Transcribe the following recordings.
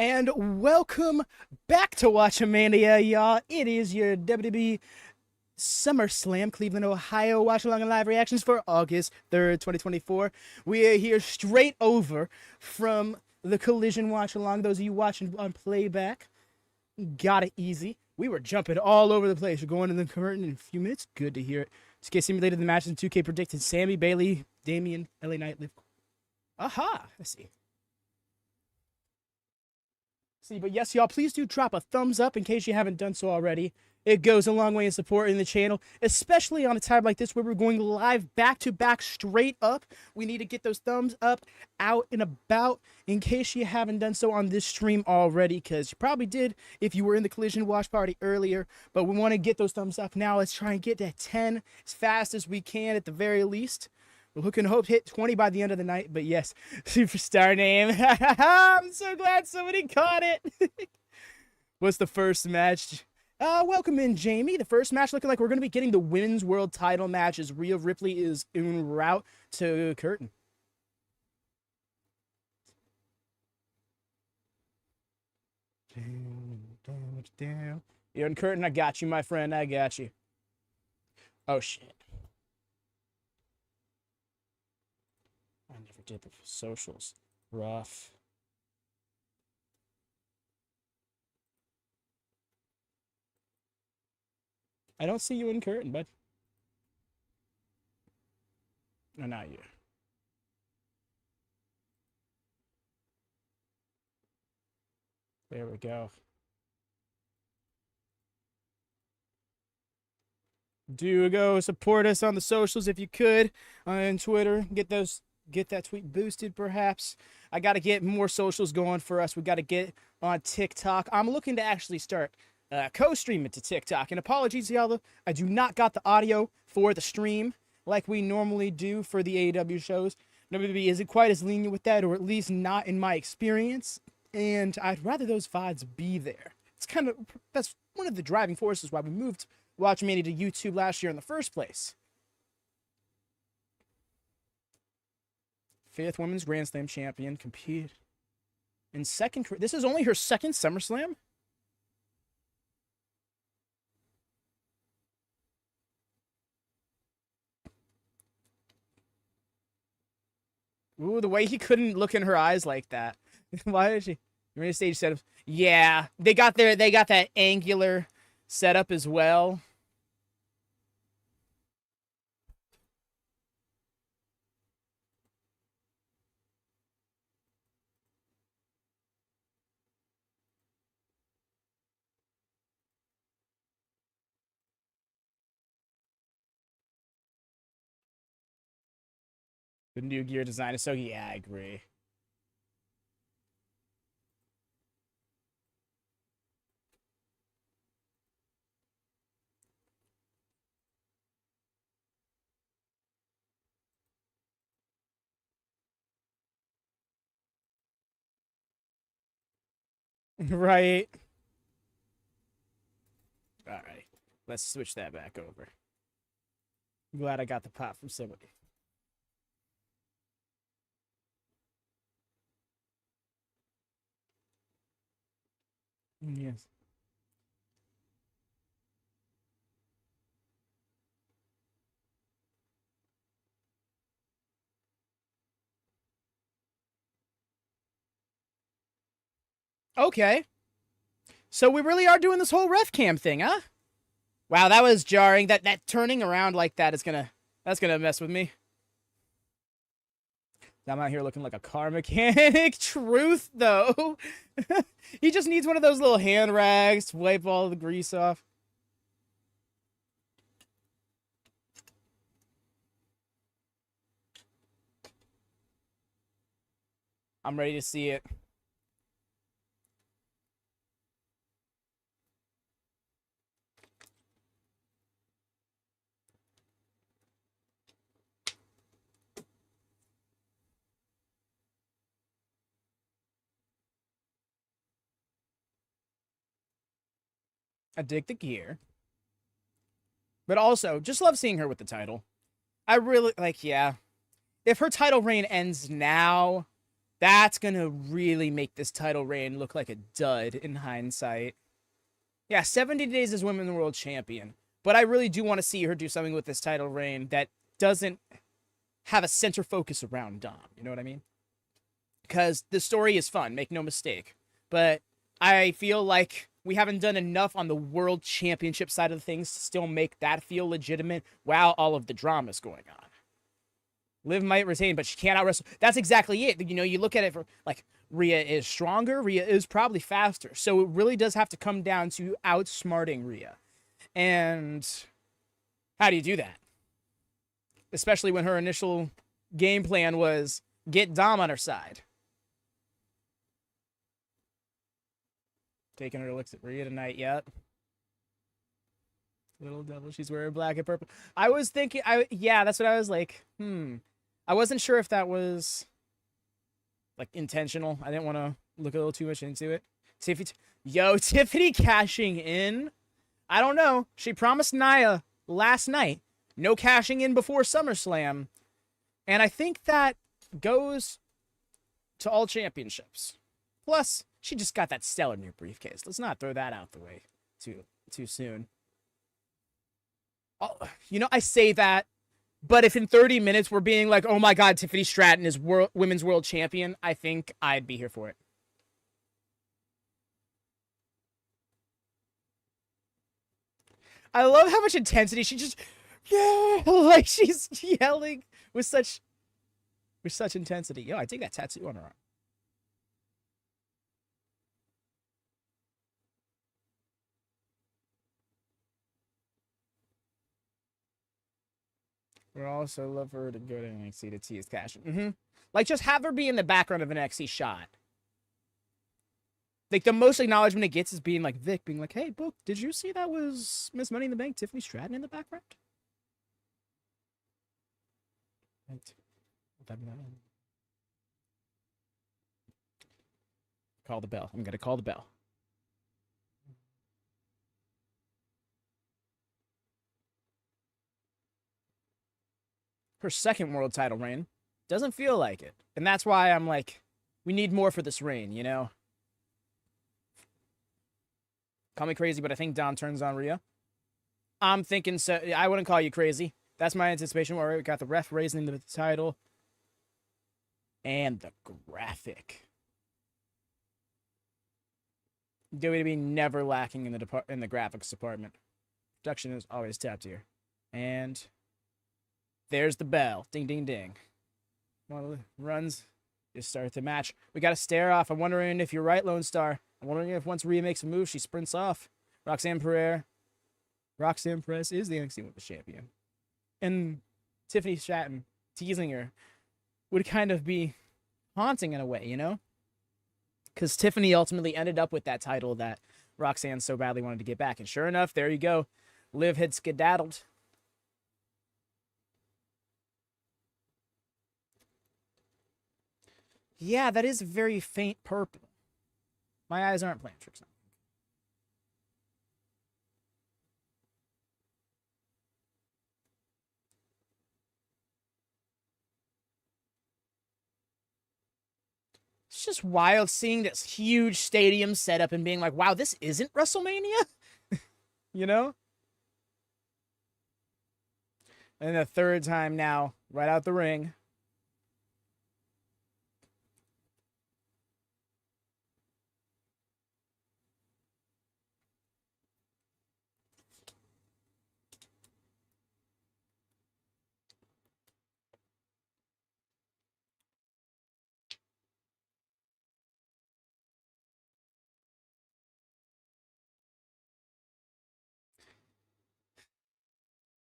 And welcome back to WatchaMania, y'all. It is your WWE Summerslam, Cleveland, Ohio, watch-along and live reactions for August 3rd, 2024. We are here straight over from the Collision watch-along. Those of you watching on playback, got it easy. We were jumping all over the place. We're going to the curtain in a few minutes. Good to hear it. 2K simulated the matches in 2K predicted Sami, Bayley, Damian, LA Knight, Liv. Aha, I see. But yes, y'all, please do drop a thumbs up in case you haven't done so already. It goes a long way in supporting the channel, especially on a time like this where we're going live back-to-back straight up. We need to get those thumbs up out and about in case you haven't done so on this stream already, because you probably did if you were in the Collision watch party earlier, but we want to get those thumbs up now. Let's try and get to 10 as fast as we can at the very least. Who can hope hit 20 by the end of the night, but yes, superstar name. I'm so glad somebody caught it. What's the first match? Welcome in, Jamie. The first match looking like we're going to be getting the Women's World Title match as Rhea Ripley is en route to curtain. Damn. You're in curtain. I got you, my friend. I got you. Oh, shit. I never did the socials. Rough. I don't see you in curtain, bud. No, not you. There we go. Do go support us on the socials if you could on Twitter. Get that tweet boosted, perhaps. I got to get more socials going for us. We got to get on TikTok. I'm looking to actually start co-streaming to TikTok. And apologies, y'all, I do not got the audio for the stream like we normally do for the AEW shows. WWE isn't quite as lenient with that, or at least not in my experience. And I'd rather those VODs be there. That's one of the driving forces why we moved WatchMania to YouTube last year in the first place. 5th Women's Grand Slam champion, compete in second. This is only her second SummerSlam? Ooh, the way he couldn't look in her eyes like that. Why did she? Main stage setup. Yeah, they got that angular setup as well. The new gear design is so, yeah, I agree. Right. All right. Let's switch that back over. I'm glad I got the pop from somebody. Yes. Okay. So we really are doing this whole ref cam thing, huh? Wow, that was jarring. That turning around like that is that's gonna mess with me. I'm out here looking like a car mechanic. Truth, though. He just needs one of those little hand rags to wipe all the grease off. I'm ready to see it. I dig the gear. But also, just love seeing her with the title. I really, like, yeah. If her title reign ends now, That's going to really make this title reign look like a dud in hindsight. Yeah, 70 days as Women's World Champion. But I really do want to see her do something with this title reign that doesn't have a center focus around Dom. You know what I mean? Because the story is fun, make no mistake. But I feel like we haven't done enough on the World Championship side of things to still make that feel legitimate while all of the drama is going on. Liv might retain, but she can't out-wrestle. That's exactly it. You know, you look at it for, like, Rhea is stronger. Rhea is probably faster. So it really does have to come down to outsmarting Rhea. And how do you do that? Especially when her initial game plan was get Dom on her side. Taking her to look at Rhea tonight, yep. Little devil, she's wearing black and purple. I was thinking, yeah, that's what I was like, I wasn't sure if that was, like, intentional. I didn't want to look a little too much into it. Tiffany cashing in? I don't know. She promised Nia last night no cashing in before SummerSlam. And I think that goes to all championships. Plus, she just got that stellar new briefcase. Let's not throw that out the way too soon. Oh, you know, I say that, but if in 30 minutes we're being like, oh my God, Tiffany Stratton is Women's World Champion, I think I'd be here for it. I love how much intensity she just, yeah, like she's yelling with such intensity. Yo, I take that tattoo on her arm. We'd also love her to go to NXT to tease cashing. Like, just have her be in the background of an NXT shot. Like, the most acknowledgement it gets is being like Vic, being like, hey, Book, did you see that was Miss Money in the Bank, Tiffany Stratton in the background? Call the bell. I'm going to call the bell. Her second world title reign. Doesn't feel like it. And that's why I'm like, we need more for this reign, you know? Call me crazy, but I think Dom turns on Rhea. I'm thinking, so I wouldn't call you crazy. That's my anticipation. All right, we got the ref raising the title. And the graphic. WWE never lacking in the graphics department. Production is always top tier. And there's the bell. Ding, ding, ding. Runs. Just start the match. We got a stare off. I'm wondering if you're right, Lone Star. I'm wondering if once Rhea makes a move, she sprints off. Roxanne Perez is the NXT Women's Champion. And Tiffany Stratton teasing her would kind of be haunting in a way, you know? Because Tiffany ultimately ended up with that title that Roxanne so badly wanted to get back. And sure enough, there you go. Liv had skedaddled. Yeah, that is very faint purple. My eyes aren't playing tricks now. It's just wild seeing this huge stadium setup and being like, wow, this isn't WrestleMania? You know? And the third time now, right out the ring.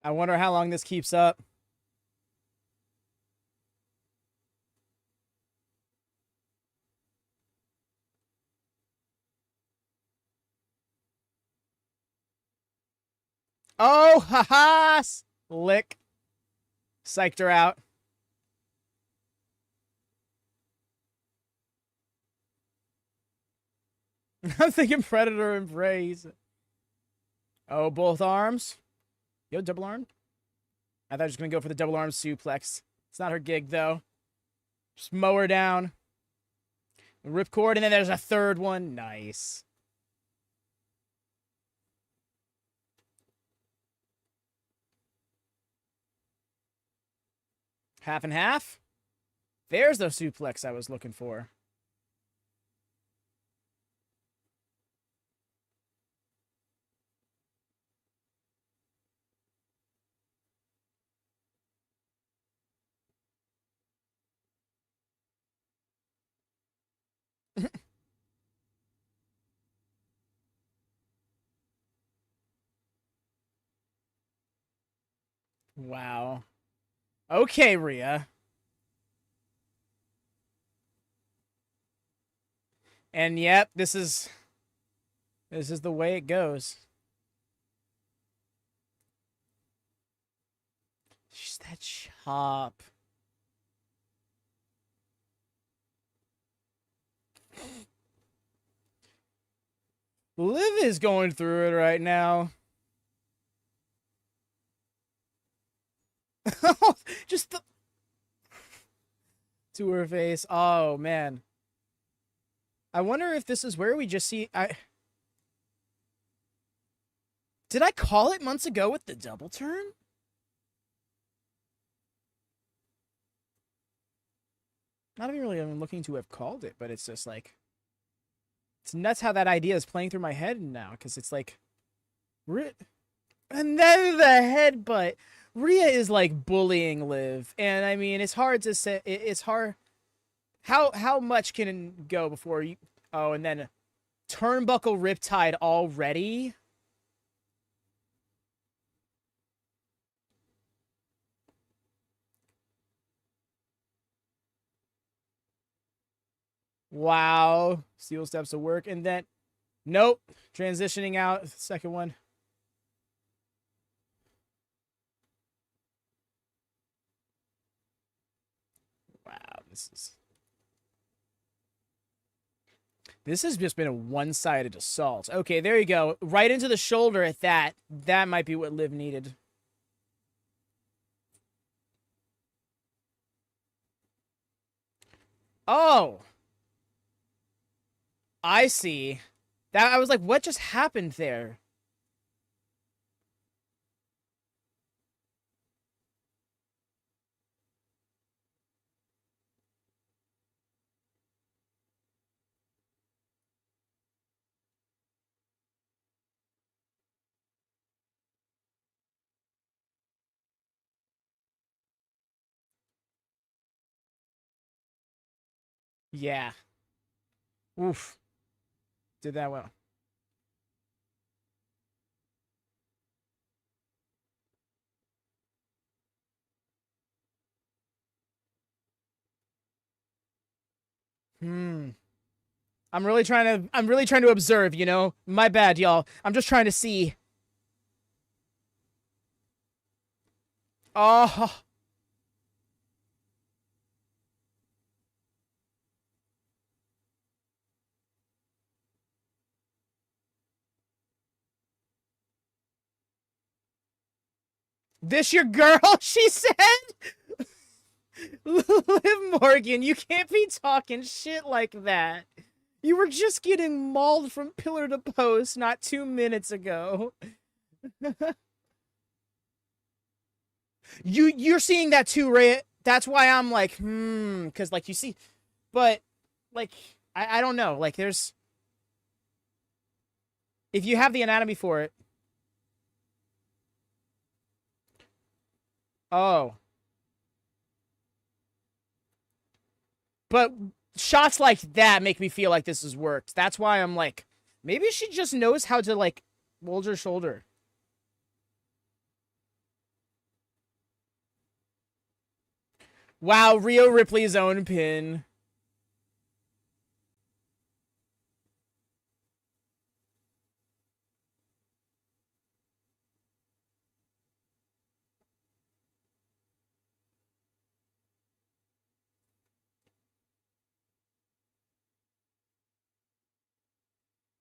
I wonder how long this keeps up. Oh, haha! Lick. Psyched her out. I'm thinking Predator Embrace. Oh, both arms. Yo, double arm. I thought I was going to go for the double arm suplex. It's not her gig, though. Just mow her down. Ripcord, and then there's a third one. Nice. Half and half. There's the suplex I was looking for. Wow. Okay, Rhea. And yep, this is the way it goes. Just that chop. Liv is going through it right now. Just the to her face. Oh man. I wonder if this is where we just see Did I call it months ago with the double turn? Not even really looking to have called it, but it's just like it's nuts how that idea is playing through my head now, because it's like and then the headbutt. Rhea is like bullying Liv, and I mean it's hard to say. It's hard. How much can go before you? Oh, and then turnbuckle riptide already. Wow, steel steps to work, and then nope, transitioning out. Second one. Wow, this has just been a one-sided assault. Okay, there you go. Right into the shoulder at that. That might be what Liv needed. Oh. I see. That I was like, what just happened there? Yeah. Oof. Did that well. I'm really trying to observe, you know? My bad, y'all. I'm just trying to see. Oh. This your girl, she said? Liv Morgan, you can't be talking shit like that. You were just getting mauled from pillar to post not 2 minutes ago. You're seeing that too, Ray. That's why I'm like, because like you see, but like I don't know. Like there's if you have the anatomy for it. Oh. But shots like that make me feel like this has worked. That's why I'm like, maybe she just knows how to like hold her shoulder. Wow, Rhea Ripley's own pin.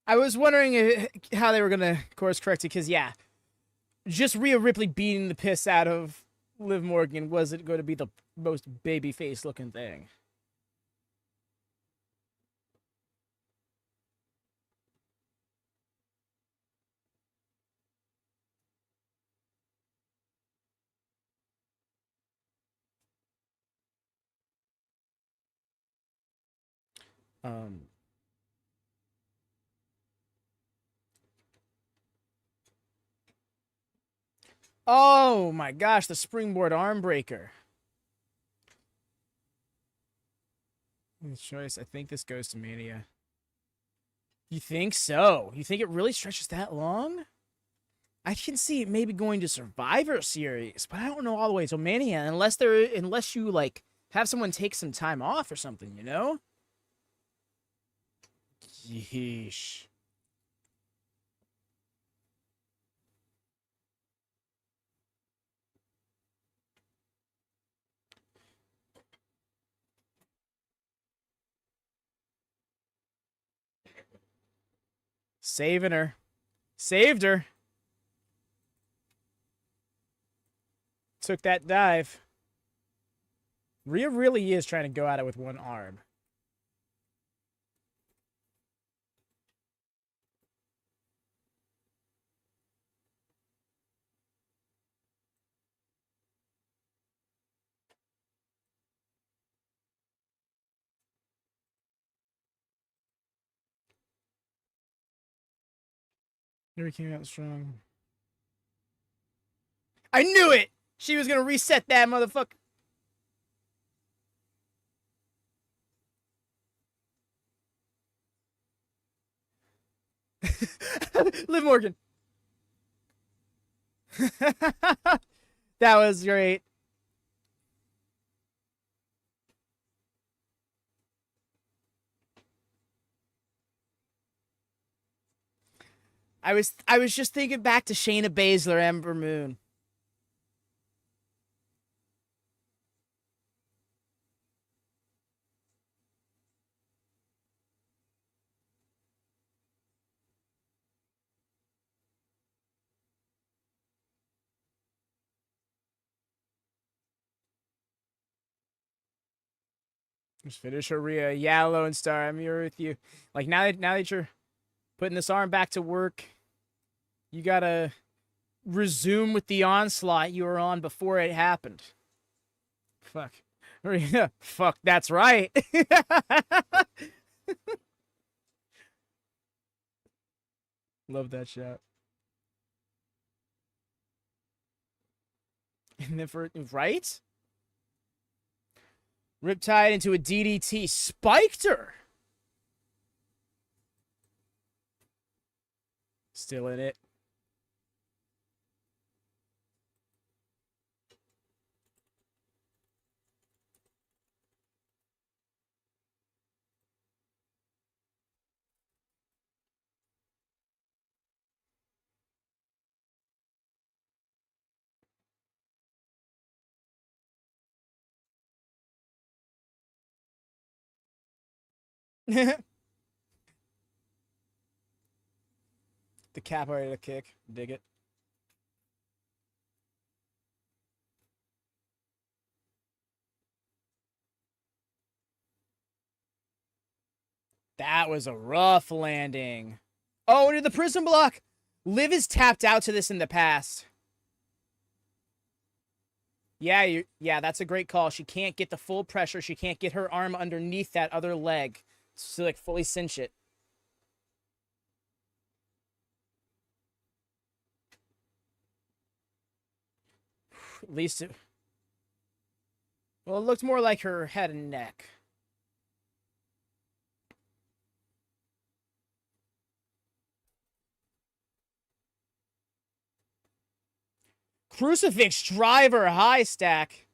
I was wondering how they were going to course correct it, because, yeah, just Rhea Ripley beating the piss out of Liv Morgan wasn't going to be the most babyface looking thing. Oh my gosh, the springboard arm breaker. Choice. I think this goes to Mania. You think so? You think it really stretches that long? I can see it maybe going to Survivor Series, but I don't know all the way to Mania unless you like have someone take some time off or something, you know? Yeesh. Saving her. Saved her. Took that dive. Rhea really is trying to go at it with one arm. Here he came out strong. I knew it! She was gonna reset that motherfucker. Liv Morgan. That was great. I was just thinking back to Shayna Baszler, Ember Moon. Just finish her, Rhea. Yeah, Lone Star, I'm here with you. Like now that you're putting this arm back to work, you gotta resume with the onslaught you were on before it happened. Fuck. Rhea. Fuck, that's right. Love that shot. And then for right? Riptide into a DDT. Spiked her. Still in it. The capoeira kick. Dig it. That was a rough landing. Oh, into the prison block. Liv is tapped out to this in the past. Yeah, that's a great call. She can't get the full pressure. She can't get her arm underneath that other leg to like fully cinch it. At least it... Well, it looked more like her head and neck. Crucifix driver high stack.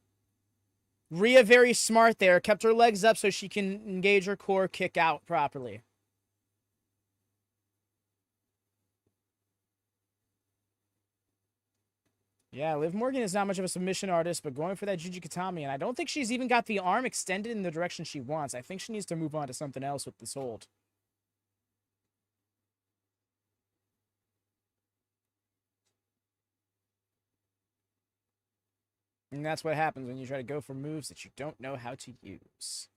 Rhea very smart there. Kept her legs up so she can engage her core, kick out properly. Yeah, Liv Morgan is not much of a submission artist, but going for that Jujikatami, and I don't think she's even got the arm extended in the direction she wants. I think she needs to move on to something else with this hold. And that's what happens when you try to go for moves that you don't know how to use.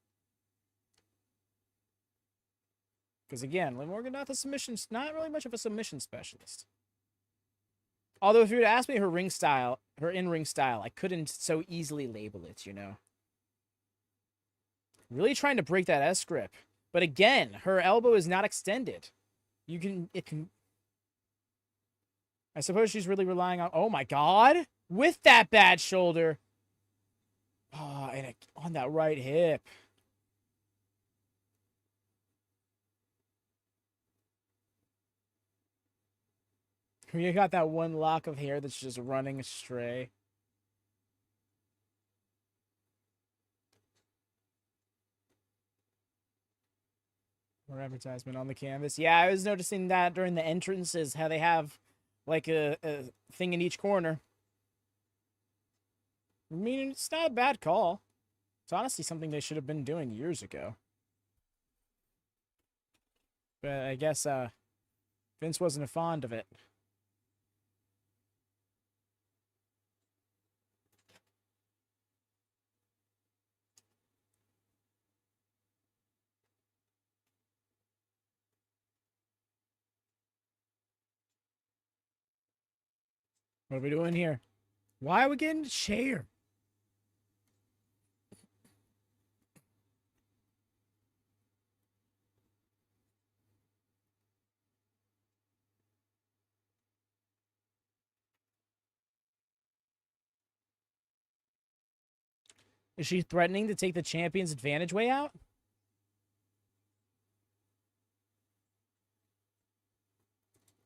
Because again, Liv Morgan not really much of a submission specialist. Although if you were to ask me her ring style, her in-ring style, I couldn't so easily label it, you know. Really trying to break that S grip. But again, her elbow is not extended. It can. I suppose she's really relying on. Oh my God! With that bad shoulder. Oh, and on that right hip. You got that one lock of hair that's just running astray. More advertisement on the canvas. Yeah, I was noticing that during the entrances, how they have like a thing in each corner. I mean, it's not a bad call. It's honestly something they should have been doing years ago. But I guess Vince wasn't fond of it. What are we doing here? Why are we getting a chair? Is she threatening to take the champion's advantage way out?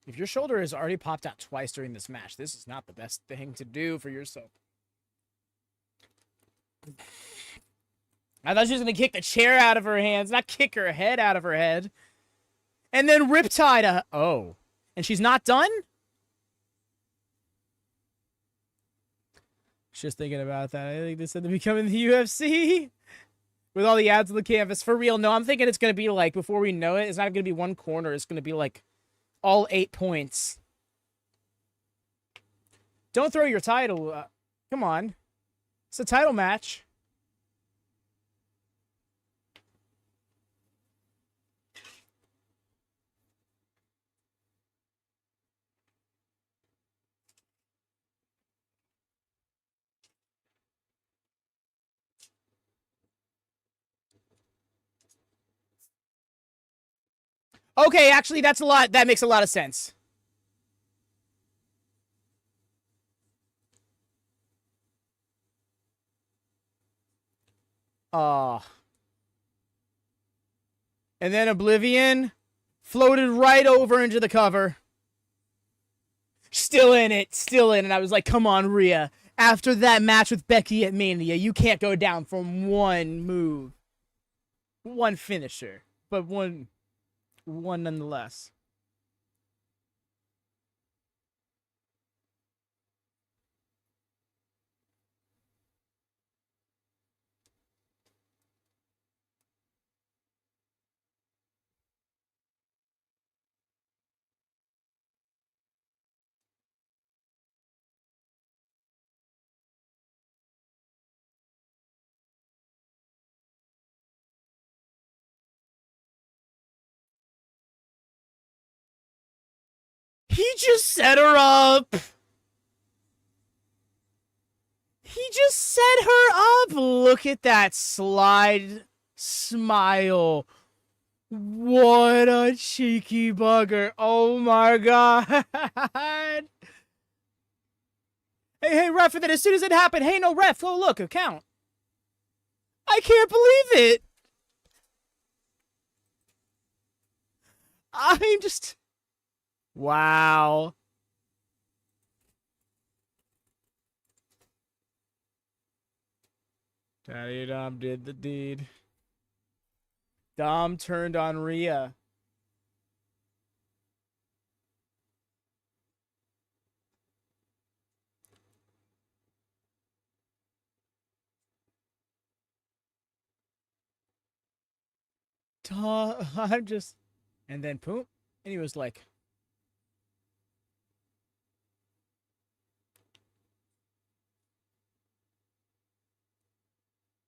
If your shoulder has already popped out twice during this match, this is not the best thing to do for yourself. I thought she was going to kick the chair out of her hands, not kick her head out of her head. And then riptide her. Oh. And she's not done? Just thinking about that. I think they said to become in the UFC. With all the ads on the canvas. For real, no, I'm thinking it's going to be like, before we know it, it's not going to be one corner. It's going to be like all 8 points. Don't throw your title. Come on. It's a title match. Okay, actually, that's a lot. That makes a lot of sense. And then Oblivion floated right over into the cover. Still in it. Still in it. I was like, come on, Rhea. After that match with Becky at Mania, you can't go down from one move. One finisher. But one nonetheless. He just set her up. He just set her up. Look at that slide smile. What a cheeky bugger. Oh my God. Hey, ref, and then as soon as it happened, hey, no, ref, oh, look, a count. I can't believe it. I'm just... Wow. Daddy Dom did the deed. Dom turned on Rhea. I'm just... And then, poop. And he was like...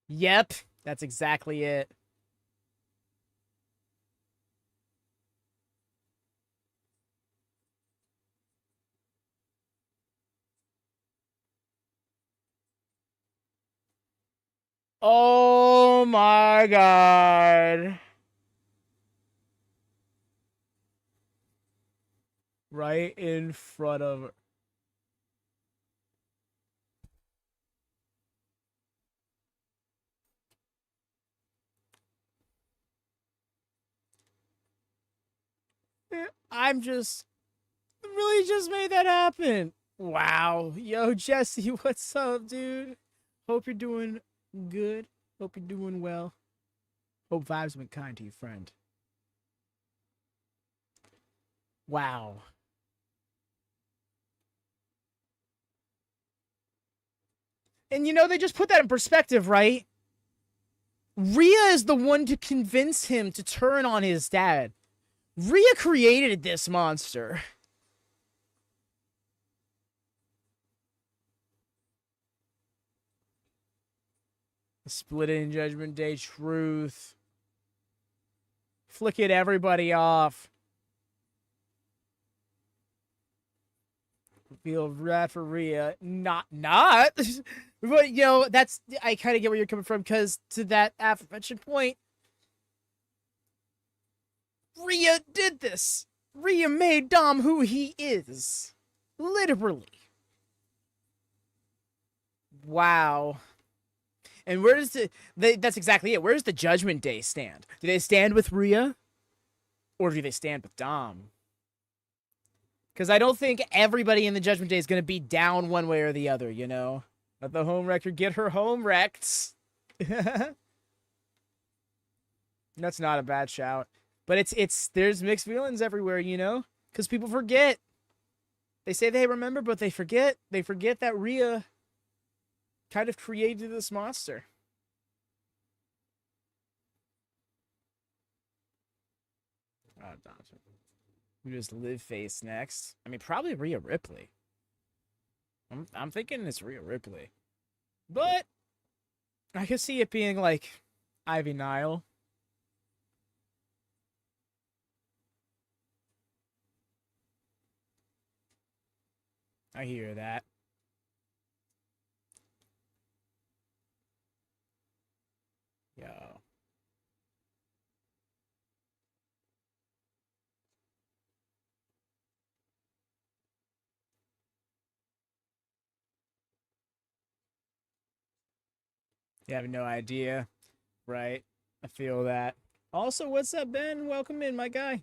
Yep, that's exactly it. Oh my God. Right in front of her. I'm just really just made that happen. Wow. Yo, Jesse, what's up, dude? Hope you're doing good. Hope you're doing well. Hope vibes have been kind to you, friend. Wow. And you know, they just put that in perspective, right? Rhea is the one to convince him to turn on his dad. Rhea created this monster. Split in Judgment Day truth. Flicking everybody off. Feel bad for Rhea. Not. But, you know, that's, I kind of get where you're coming from, because to that aforementioned point, Rhea did this. Rhea made Dom who he is. Literally. Wow. And where does that's exactly it. Where does the Judgment Day stand? Do they stand with Rhea? Or do they stand with Dom? Because I don't think everybody in the Judgment Day is going to be down one way or the other, you know? Let the home wrecker get her home wrecked. That's not a bad shout. But there's mixed feelings everywhere, you know? Because people forget. They say they remember, but they forget. They forget that Rhea kind of created this monster. We just live face next. I mean, probably Rhea Ripley. I'm thinking it's Rhea Ripley. But I could see it being like Ivy Nile. I hear that. Yo. You have no idea, right? I feel that. Also, what's up, Ben? Welcome in, my guy.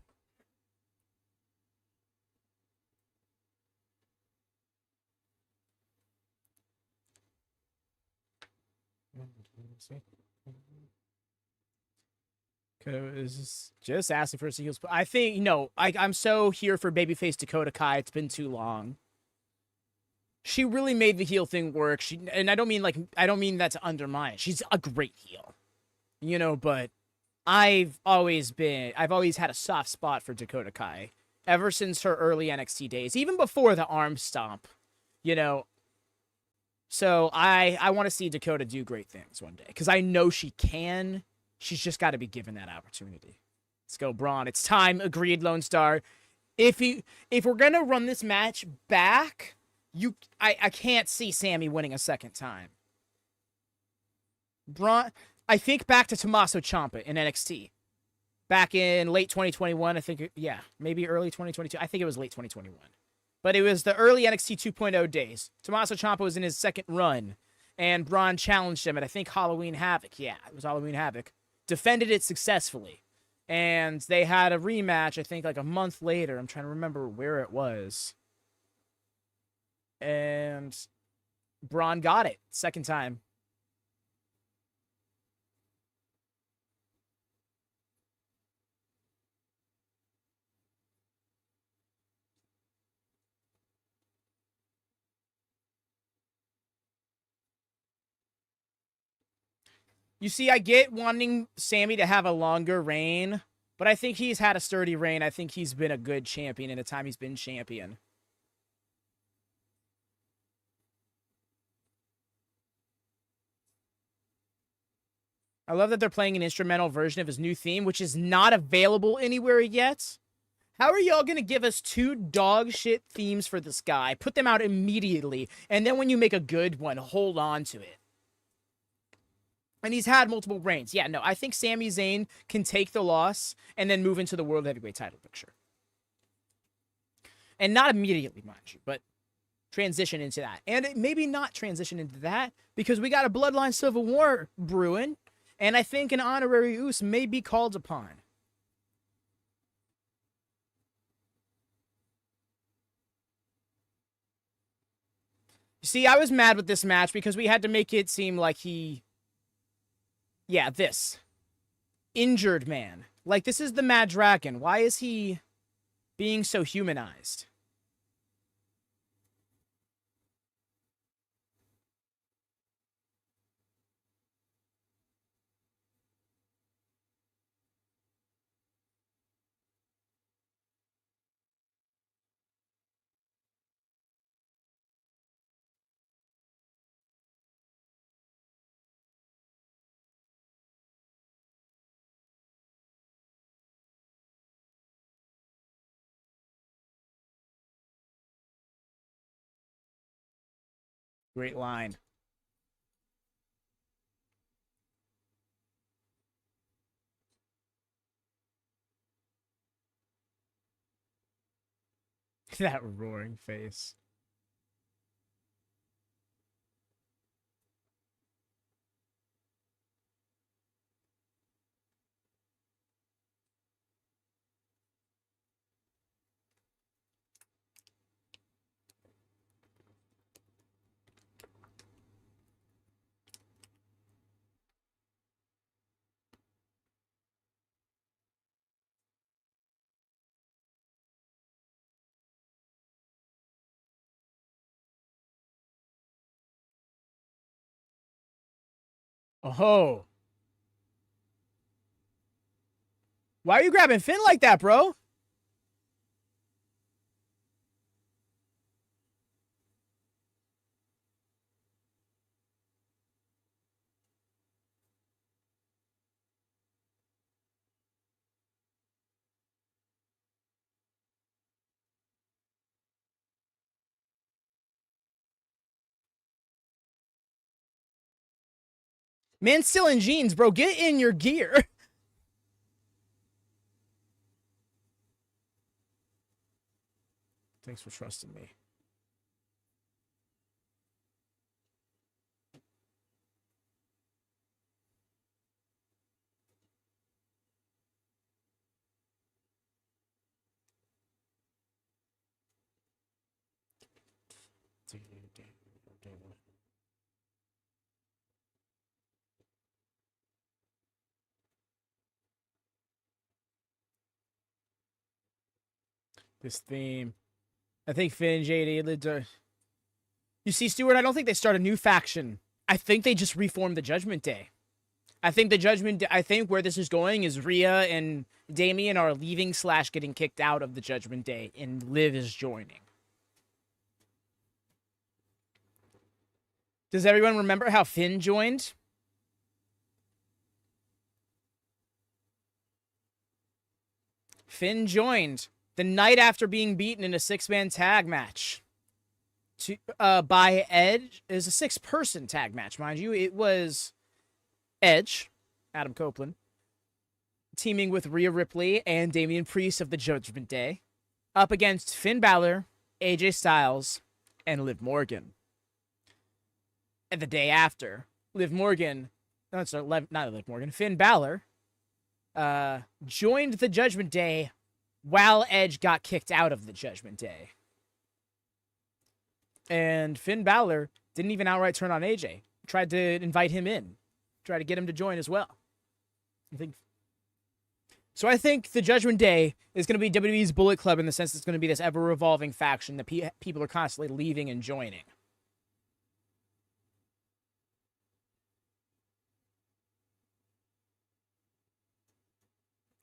Is just asking for a sequel. I think, no, I'm so here for babyface Dakota Kai. It's been too long. She really made the heel thing work. And I don't mean that to undermine. She's a great heel, you know, but I've always had a soft spot for Dakota Kai ever since her early NXT days, even before the arm stomp, you know. So I want to see Dakota do great things one day, because I know she can. She's just got to be given that opportunity. Let's go, Bron. It's time. Agreed, Lone Star. If we're gonna run this match back, I can't see Sami winning a second time. Bron, I think back to Tommaso Ciampa in NXT. Back in late 2021, I think, yeah, maybe early 2022. I think it was late 2021. But it was the early NXT 2.0 days. Tommaso Ciampa was in his second run, and Bron challenged him at, I think, Halloween Havoc. Yeah, it was Halloween Havoc. Defended it successfully. And they had a rematch, I think, like a month later. I'm trying to remember where it was. And Bron got it. Second time. You see, I get wanting Sami to have a longer reign, but I think he's had a sturdy reign. I think he's been a good champion in the time he's been champion. I love that they're playing an instrumental version of his new theme, which is not available anywhere yet. How are y'all going to give us 2 dog shit themes for this guy? Put them out immediately, and then when you make a good one, hold on to it. And he's had multiple reigns. Yeah, no, I think Sami Zayn can take the loss and then move into the World Heavyweight title picture. And not immediately, mind you, but transition into that. And it maybe not transition into that because we got a Bloodline Civil War brewing, and I think an honorary Uso may be called upon. See, I was mad with this match because we had to make it seem like this. Injured man. Like, this is the Mad Dragon. Why is he being so humanized? Great line. That roaring face. Oh. Why are you grabbing Finn like that, bro? Man's still in jeans, bro. Get in your gear. Thanks for trusting me. This theme. I think Finn and JD. You see, Stuart, I don't think they start a new faction. I think they just reform the Judgment Day. I think where this is going is Rhea and Damian are leaving / getting kicked out of the Judgment Day, and Liv is joining. Does everyone remember how Finn joined? Finn joined the night after being beaten in a 6-man tag match by Edge. It was a 6-person tag match, mind you. It was Edge, Adam Copeland, teaming with Rhea Ripley and Damian Priest of the Judgment Day, up against Finn Balor, AJ Styles, and Liv Morgan. And the day after, Finn Balor joined the Judgment Day while Edge got kicked out of the Judgment Day. And Finn Balor didn't even outright turn on AJ. Tried to invite him in. Tried to get him to join as well. I think the Judgment Day is going to be WWE's Bullet Club in the sense it's going to be this ever-revolving faction that people are constantly leaving and joining.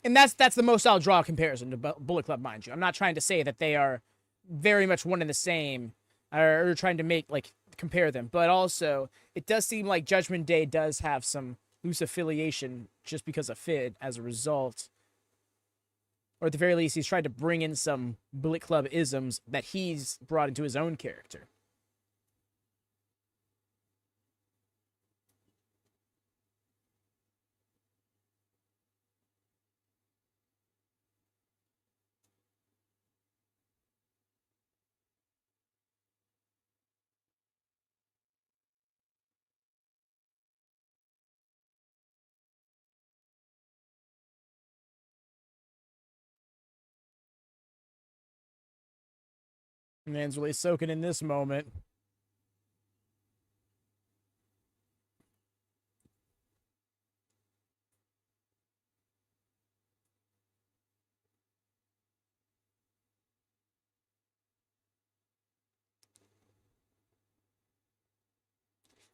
And that's the most I'll draw a comparison to Bullet Club, mind you. I'm not trying to say that they are very much one and the same, or trying to compare them. But also, it does seem like Judgment Day does have some loose affiliation just because of Finn as a result. Or at the very least, he's tried to bring in some Bullet Club isms that he's brought into his own character. Man's really soaking in this moment.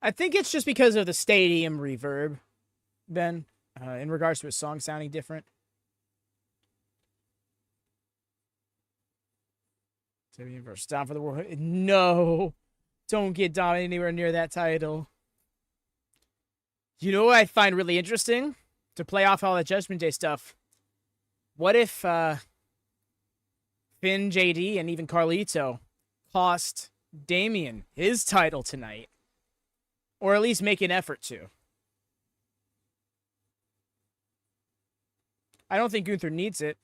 I think it's just because of the stadium reverb, Ben, in regards to his song sounding different. Damian versus Dom for the world. No, don't get Dom anywhere near that title. You know what I find really interesting? To play off all that Judgment Day stuff. What if Finn, JD, and even Carlito cost Damian his title tonight? Or at least make an effort to. I don't think Gunther needs it.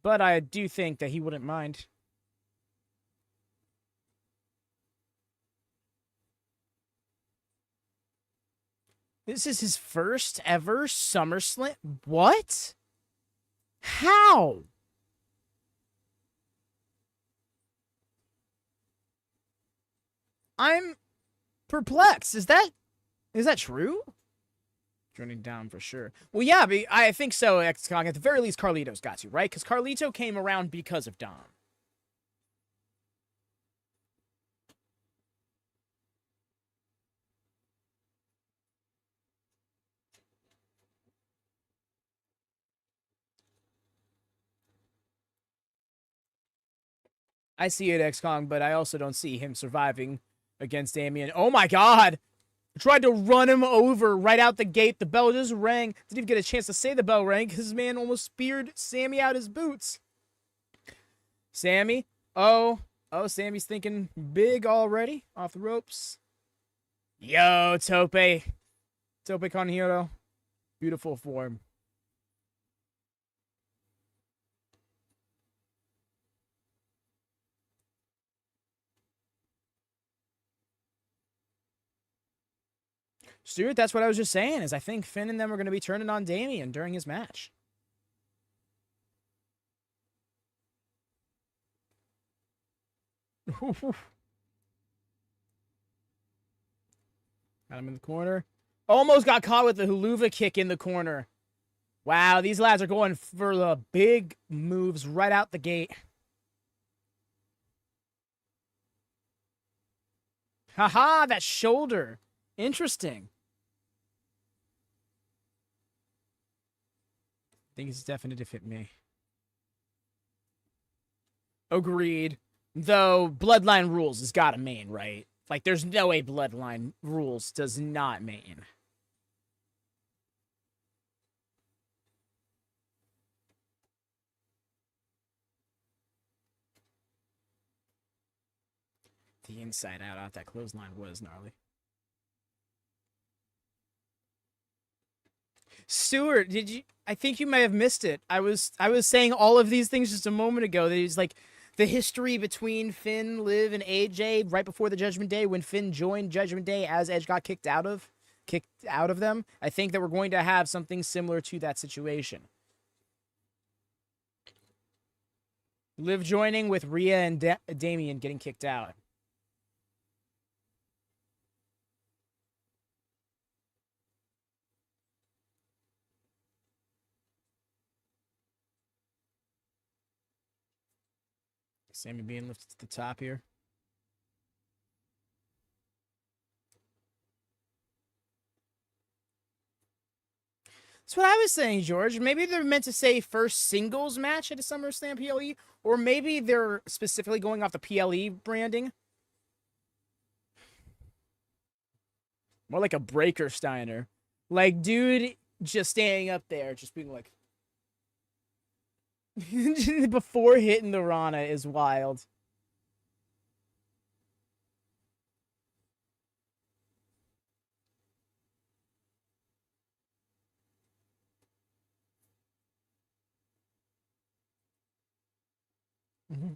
But I do think that he wouldn't mind. This is his first ever SummerSlam. What? How? I'm perplexed. Is that true? Joining down for sure. Well, yeah, I think so, X-Kong. At the very least, Carlito's got to, right? Because Carlito came around because of Dom. I see it, X-Kong, but I also don't see him surviving against Damian. Oh my god! Tried to run him over right out the gate. The bell just rang. Didn't even get a chance to say the bell rang because his man almost speared Sami out his boots. Sami? Oh, Sami's thinking big already. Off the ropes. Yo, Tope. Tope con Hero. Beautiful form. Stuart, that's what I was just saying, is I think Finn and them are going to be turning on Damian during his match. Got him in the corner. Almost got caught with the Huluva kick in the corner. Wow, these lads are going for the big moves right out the gate. Haha, that shoulder. Interesting. I think it's definite if it me. Agreed. Though Bloodline rules has got a main, right? Like, there's no way Bloodline rules does not main. The inside out that clothesline was gnarly. Stuart, did you? I think you may have missed it. I was saying all of these things just a moment ago. There's like the history between Finn, Liv, and AJ right before the Judgment Day when Finn joined Judgment Day as Edge got kicked out of them. I think that we're going to have something similar to that situation. Liv joining with Rhea and Damian getting kicked out. Sami being lifted to the top here. That's what I was saying, George. Maybe they're meant to say first singles match at a SummerSlam PLE, or maybe they're specifically going off the PLE branding. More like a Breaker Steiner. Like, dude just standing up there, just being like... before hitting the Rana is wild. Mm-hmm.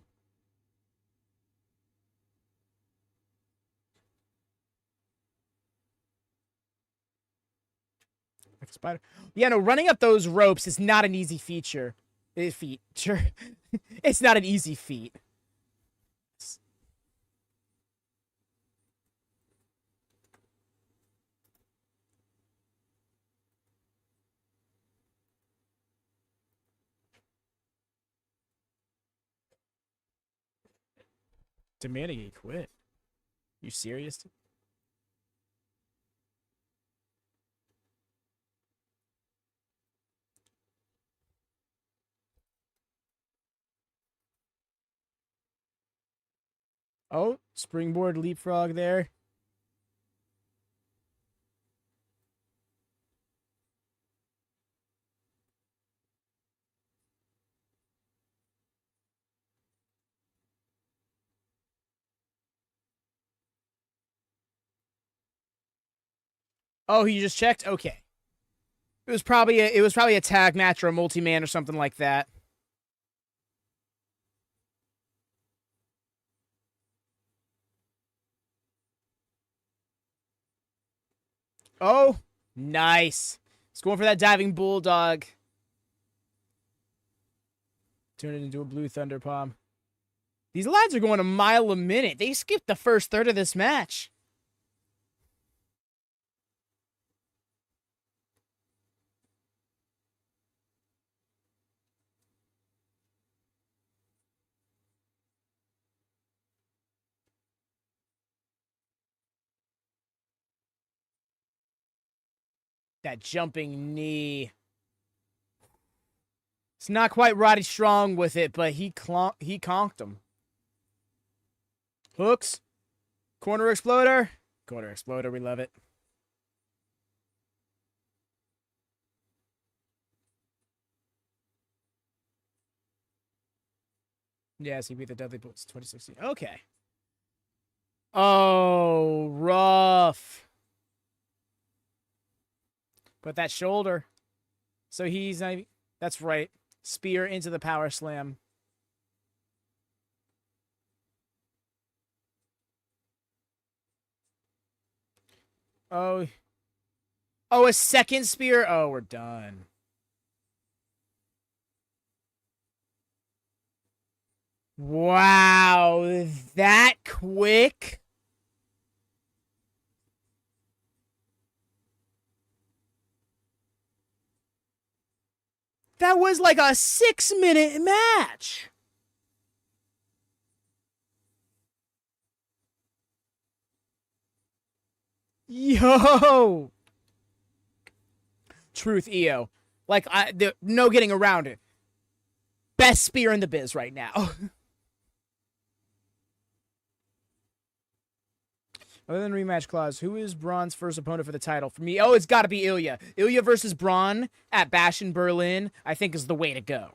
Like a spider. Yeah, no, running up those ropes is not an easy feature. Feature. It's not an easy feat. Demanding he quit. You serious? Oh, springboard leapfrog there. Oh, he just checked? Okay. It was probably a tag match or a multi-man or something like that. Oh, nice. He's going for that diving bulldog. Turn it into a blue thunder palm. These lads are going a mile a minute. They skipped the first third of this match. That jumping knee. It's not quite Roddy Strong with it, but he conked him. Hooks. Corner exploder. Corner exploder, we love it. Yes, he beat the Dudley Boys 2016. Okay. Oh, rough. But that shoulder. So he's not even, that's right. Spear into the power slam. Oh. Oh, a second spear? Oh, we're done. Wow, that quick? That was like a 6-minute match. Yo. Truth, EO. Like, no getting around it. Best spear in the biz right now. Other than rematch clause, who is Braun's first opponent for the title? For me, oh, it's got to be Ilya. Ilya versus Braun at Bash in Berlin, I think, is the way to go.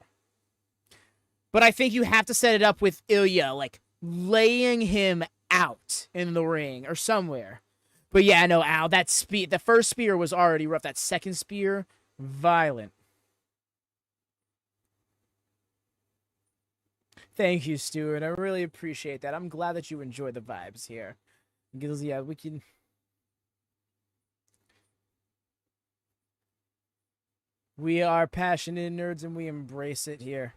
But I think you have to set it up with Ilya, like, laying him out in the ring or somewhere. But yeah, no, Al, that the first spear was already rough. That second spear, violent. Thank you, Stuart. I really appreciate that. I'm glad that you enjoy the vibes here. Because, yeah, we can... We are passionate nerds and we embrace it here.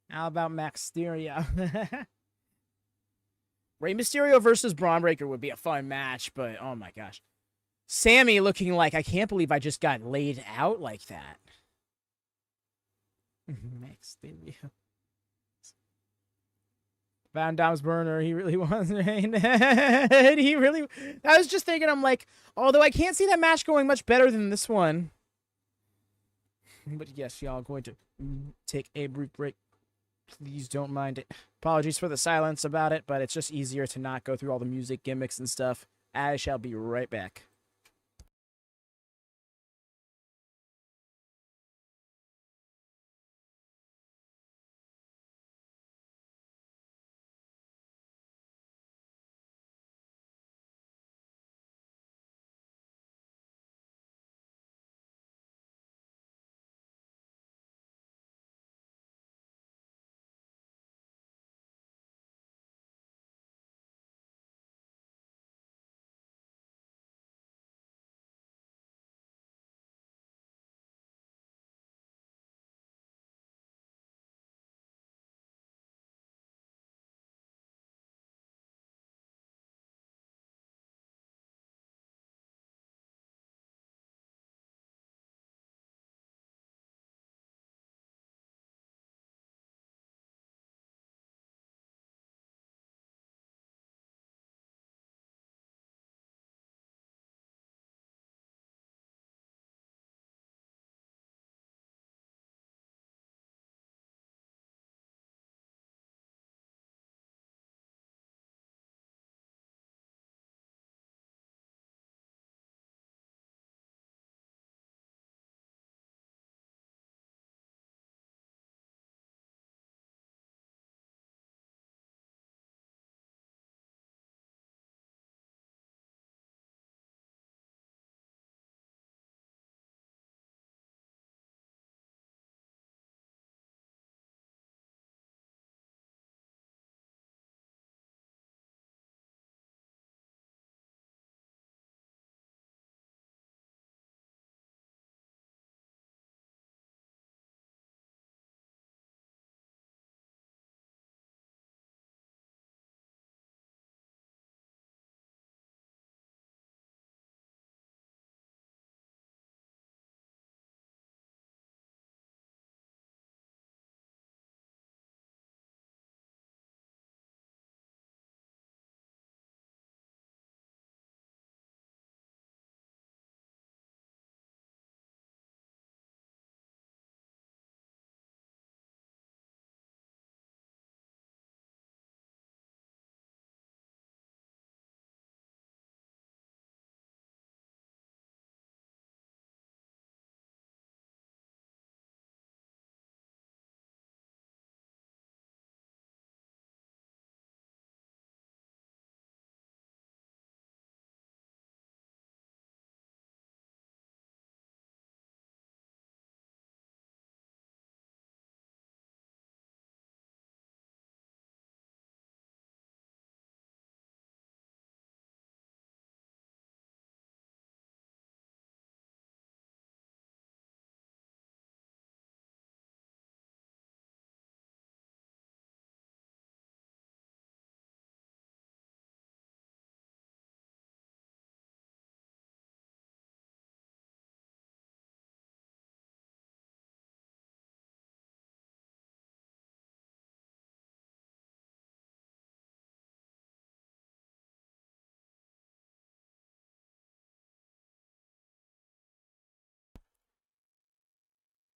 How about Mysterio? Rey Mysterio versus Braun Breaker would be a fun match, but oh my gosh. Sami looking like, I can't believe I just got laid out like that. Mysterio. Van Dam's burner, he really wants Rain. He really... I was just thinking, I'm like, although I can't see that match going much better than this one. But yes, y'all going to take a brief break. Please don't mind it. Apologies for the silence about it, but it's just easier to not go through all the music gimmicks and stuff. I shall be right back.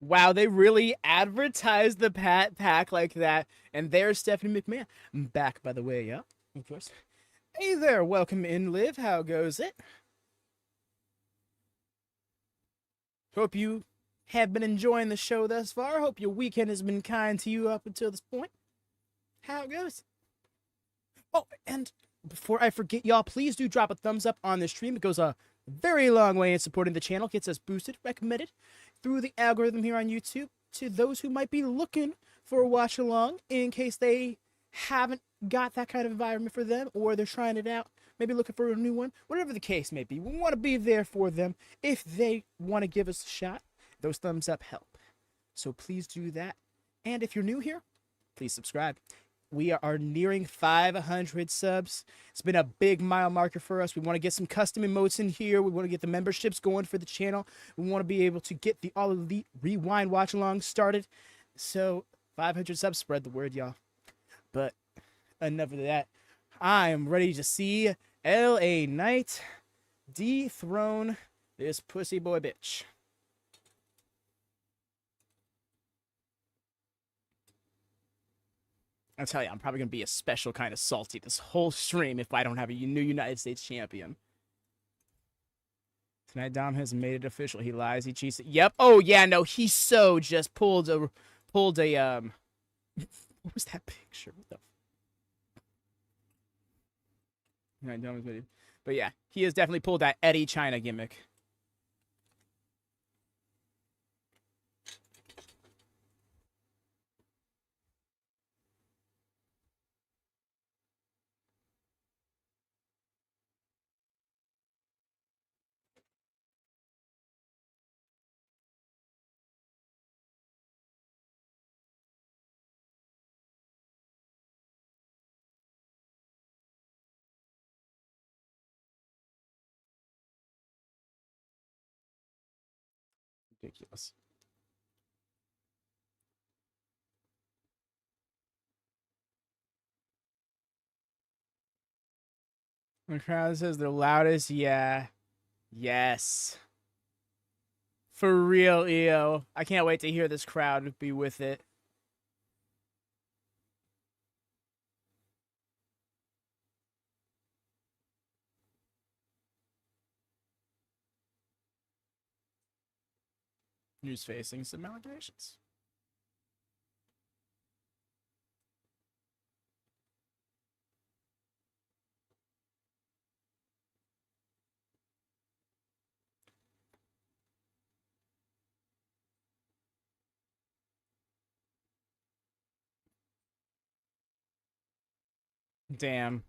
Wow, they really advertised the pack like that. And there's Stephanie McMahon. Back, by the way, yeah, of course. Hey there, welcome in, Liv. How goes it? Hope you have been enjoying the show thus far. Hope your weekend has been kind to you up until this point. How it goes. Oh, and before I forget, y'all, please do drop a thumbs up on the stream. It goes a very long way in supporting the channel. Gets us boosted, recommended through the algorithm here on YouTube to those who might be looking for a watch along in case they haven't got that kind of environment for them or they're trying it out, maybe looking for a new one, whatever the case may be. We want to be there for them if they want to give us a shot. Those thumbs up help. So please do that. And if you're new here, please subscribe. We are nearing 500 subs. It's been a big mile marker for us. We want to get some custom emotes in here. We want to get the memberships going for the channel. We want to be able to get the All Elite Rewind watch along started. So 500 subs, spread the word, y'all. But enough of that. I am ready to see LA Knight dethrone this pussy boy bitch. I'll tell you, I'm probably going to be a special kind of salty this whole stream if I don't have a new United States champion. Tonight, Dom has made it official. He lies, he cheats. Yep. Oh, yeah, no, he so just pulled a, what was that picture? What the? Tonight, Dom has made it. But yeah, he has definitely pulled that Eddie China gimmick. Ridiculous. The crowd says the loudest, yeah. Yes. For real, EO. I can't wait to hear this crowd be with it. Who's facing some allegations? Damn.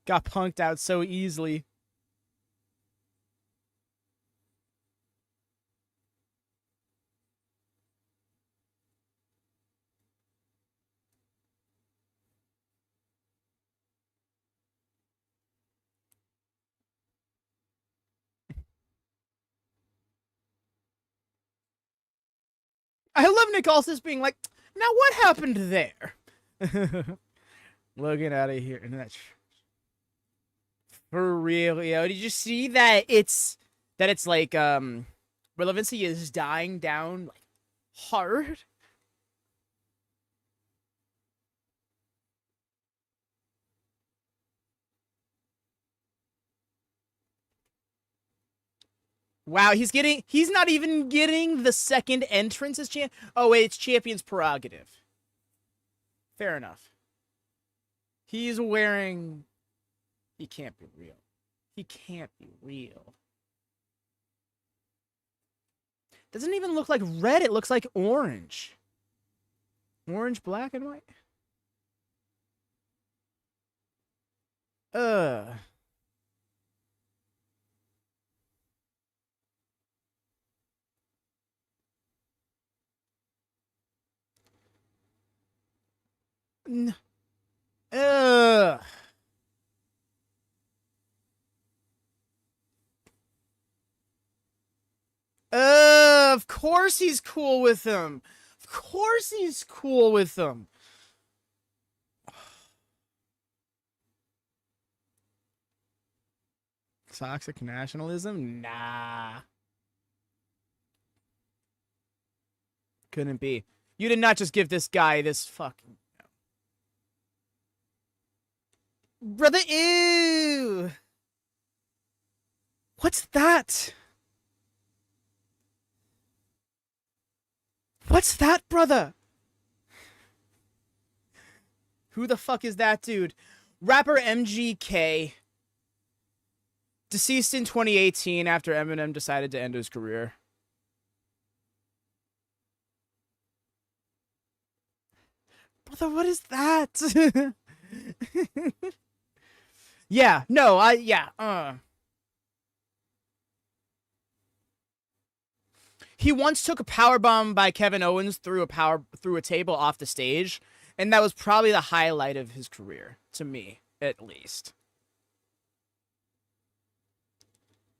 Got punked out so easily. I love Nick Aldis being like, now what happened there? Logan out of here. And that's for real, yo. Did you see that it's like relevancy is dying down like hard? Wow, he's not even getting the second entrance as champ. Oh wait, it's champion's prerogative. Fair enough. He's wearing, he can't be real. He can't be real. Doesn't even look like red, it looks like orange. Orange, black, and white. Ugh. Of course he's cool with them. Of course he's cool with them. Toxic nationalism? Nah. Couldn't be. You did not just give this guy this fucking... Brother, ew! What's that? What's that, brother? Who the fuck is that dude? Rapper MGK. Deceased in 2018 after Eminem decided to end his career. Brother, what is that? Yeah, no, He once took a powerbomb by Kevin Owens through a table off the stage, and that was probably the highlight of his career, to me, at least.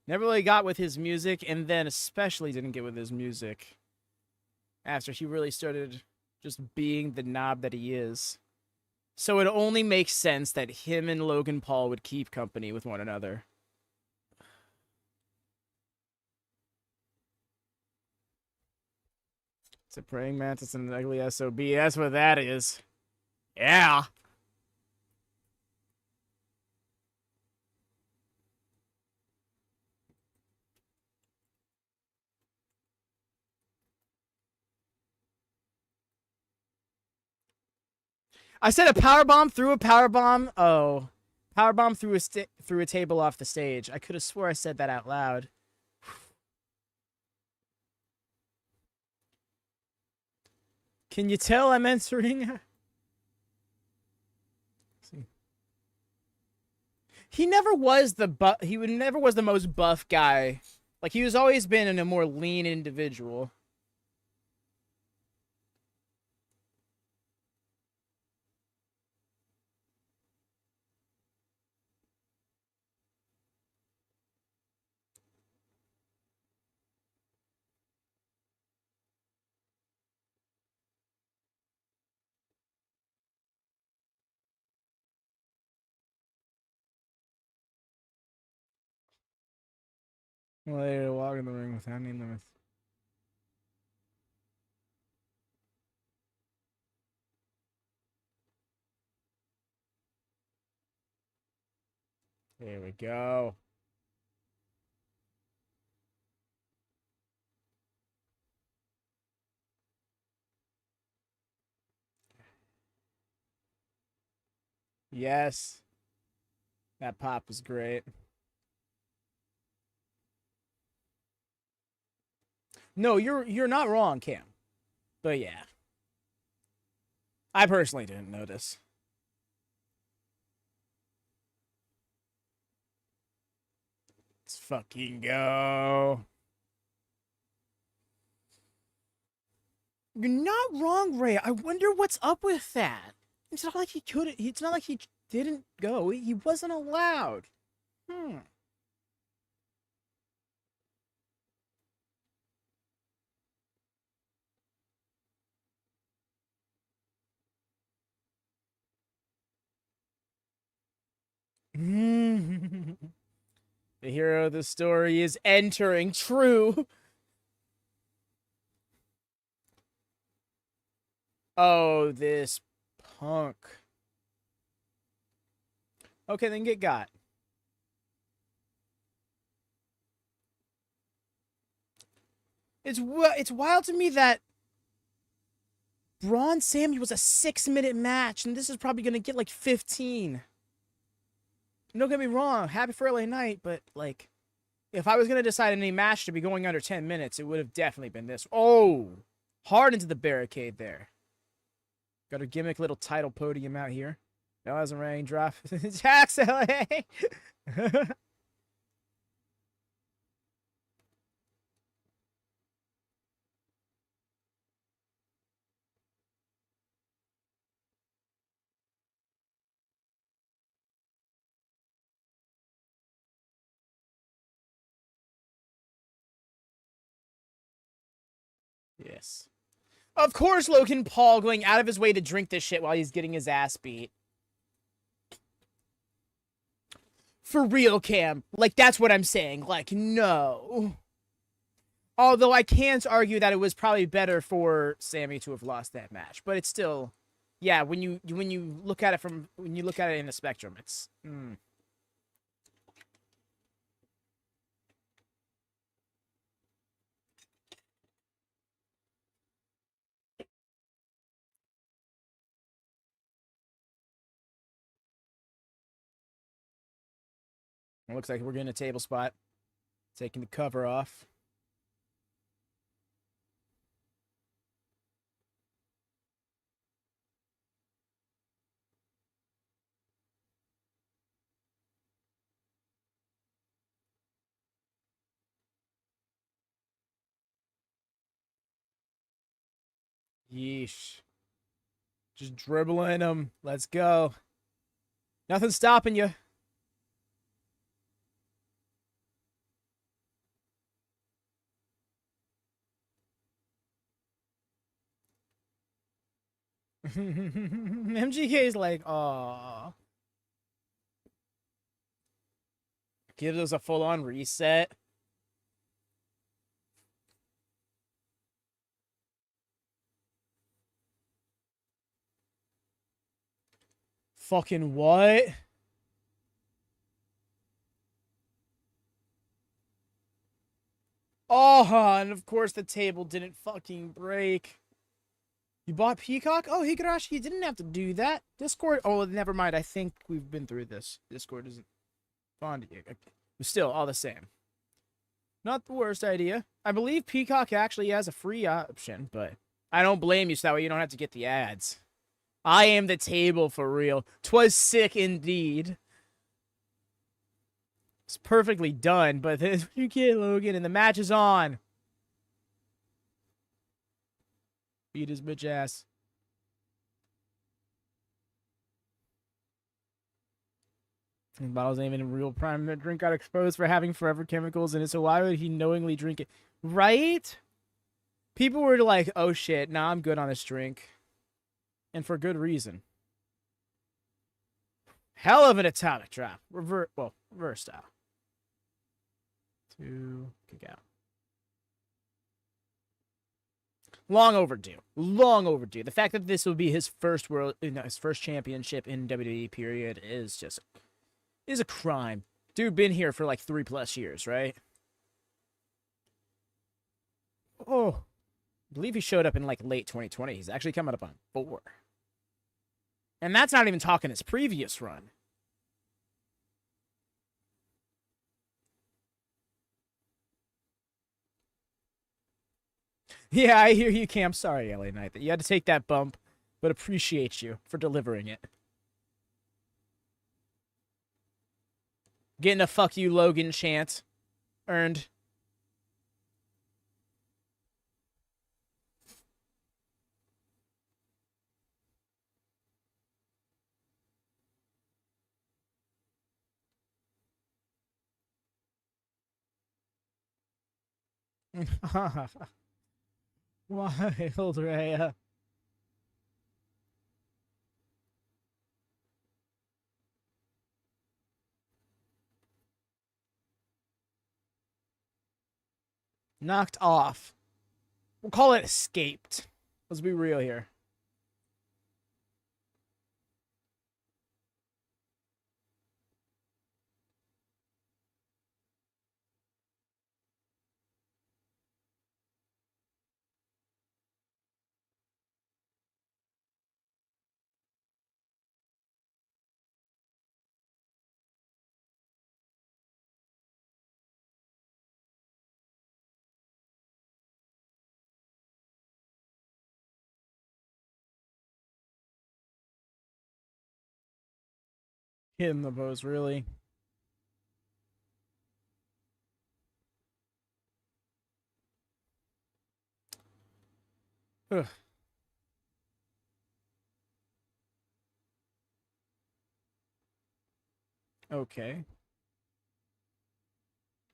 Never really got with his music, and then especially didn't get with his music after he really started just being the knob that he is. So it only makes sense that him and Logan Paul would keep company with one another. It's a praying mantis and an ugly SOB. That's what that is. Yeah. I said a powerbomb through a powerbomb. Oh. Powerbomb through a table off the stage. I could have swore I said that out loud. Can you tell I'm entering? He never was the most buff guy. Like, he was always been a more lean individual. Well, they walk in the ring without any limits. There we go. Yes. That pop was great. No, you're not wrong, Cam. But yeah. I personally didn't notice. Let's fucking go. You're not wrong, Ray. I wonder what's up with that. It's not like he couldn't. It's not like he didn't go. He wasn't allowed. The hero of the story is entering. True. Oh, this punk. Okay, then get got. It's wild to me that Bron Sami was a 6-minute match, and this is probably gonna get like 15. Don't get me wrong, happy for LA Knight, but like, if I was gonna decide any match to be going under 10 minutes, it would have definitely been this. Oh, hard into the barricade there. Got a gimmick little title podium out here. Now as a raindrop. Jax LA. Yes. Of course, Logan Paul going out of his way to drink this shit while he's getting his ass beat. For real, Cam. Like, that's what I'm saying. Like, no. Although I can't argue that it was probably better for Sami to have lost that match, but it's still, yeah. When you look at it in the spectrum, it's. It looks like we're getting a table spot. Taking the cover off. Yeesh. Just dribbling them. Let's go. Nothing stopping you. MGK's like, aw. Gives us a full-on reset. Fucking what? Oh, and of course the table didn't fucking break. You bought Peacock? Oh, Higurashi, you didn't have to do that. Discord, oh, never mind. I think we've been through this. Discord isn't fond of you. But still, all the same. Not the worst idea. I believe Peacock actually has a free option, but I don't blame you, so that way you don't have to get the ads. I am the table for real. 'Twas sick indeed. It's perfectly done, but then you get Logan and the match is on. Beat his bitch ass. And bottles ain't even real prime. The drink got exposed for having forever chemicals in it, so why would he knowingly drink it? Right? People were like, oh shit, nah, I'm good on this drink. And for good reason. Hell of an atomic drop. Reverse style. 2, kick out. Long overdue. Long overdue. The fact that this will be his first championship in WWE period is a crime. Dude been here for like 3+ years, right? Oh. I believe he showed up in like late 2020. He's actually coming up on 4. And that's not even talking his previous run. Yeah, I hear you, Cam. Sorry, LA Knight, that you had to take that bump, but appreciate you for delivering it. Getting a fuck you, Logan chant. Earned. Wild Rhea. Knocked off. We'll call it escaped. Let's be real here. Hitting the post, really. Ugh. Okay.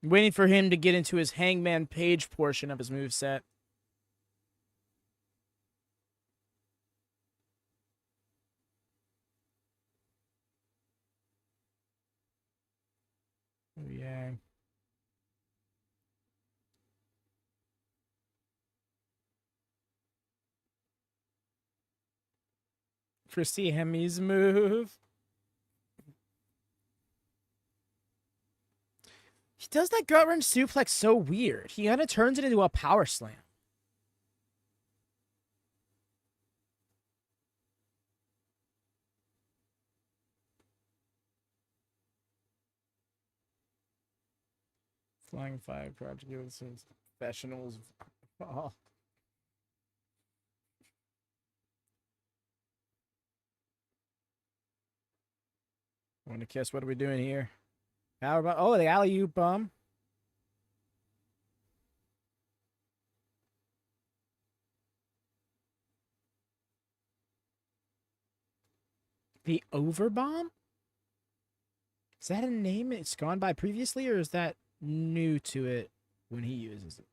Waiting for him to get into his Hangman Page portion of his moveset. Oh, yeah. Christy Hemi's move. He does that gut wrench suplex so weird. He kind of turns it into a power slam. Flying 5 Project Professionals. Oh. Want to kiss? What are we doing here? Power bomb. Oh, the alley-oop bomb. The overbomb? Is that a name it's gone by previously, or is that new to it when he uses it?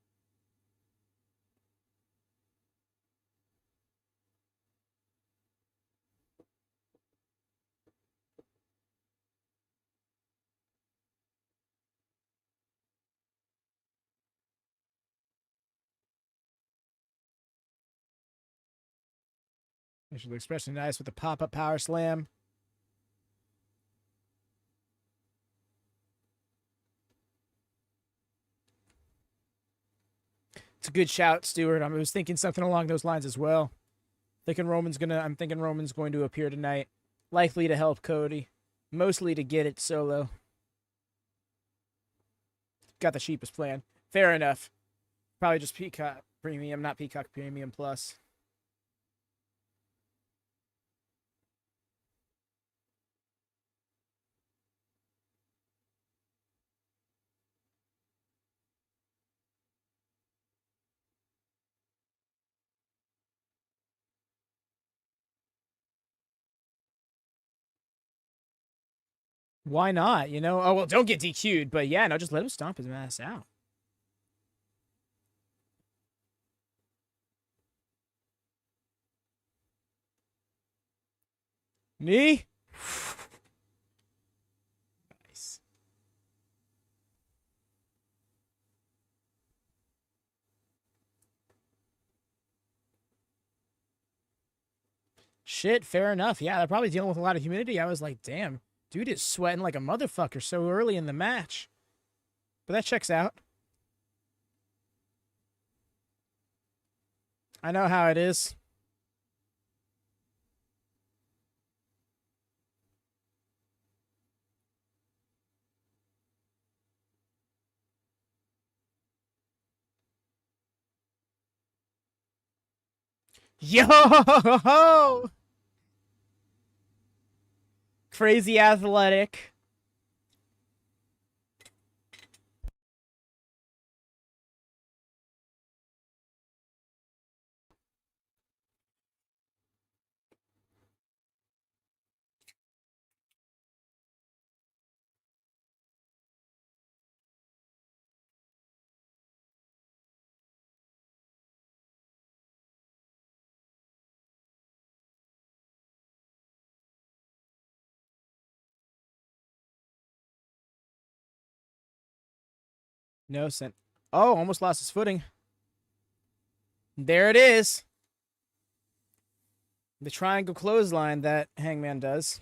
Facial expression nice with the pop-up power slam. It's a good shout, Stuart. I was thinking something along those lines as well. I'm thinking Roman's going to appear tonight. Likely to help Cody. Mostly to get it solo. Got the cheapest plan. Fair enough. Probably just Peacock Premium, not Peacock Premium Plus. Why not? You know? Oh, well, don't get DQ'd, but yeah, no, just let him stomp his ass out. Knee? Nice. Shit, fair enough. Yeah, they're probably dealing with a lot of humidity. I was like, damn, dude is sweating like a motherfucker so early in the match. But that checks out. I know how it is. Yo! Crazy athletic. No sense. Oh, almost lost his footing. There it is. The triangle clothesline that Hangman does.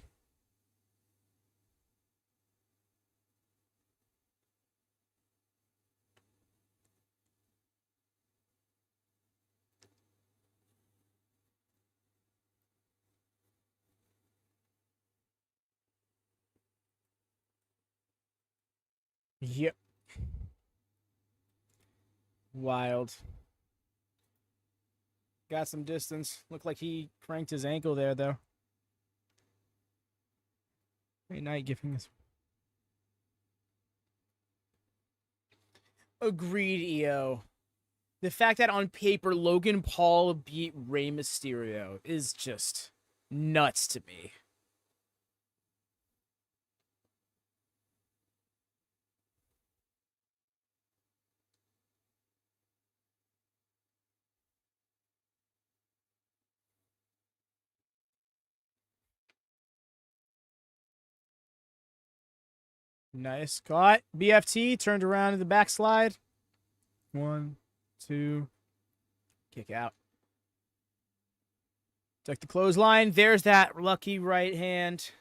Yep. Wild. Got some distance. Looked like he cranked his ankle there, though. Great night giving us. Agreed, EO. The fact that on paper Logan Paul beat Rey Mysterio is just nuts to me. Nice. Caught. BFT. Turned around in the backslide. 1, 2. Kick out. Took the clothesline. There's that lucky right hand.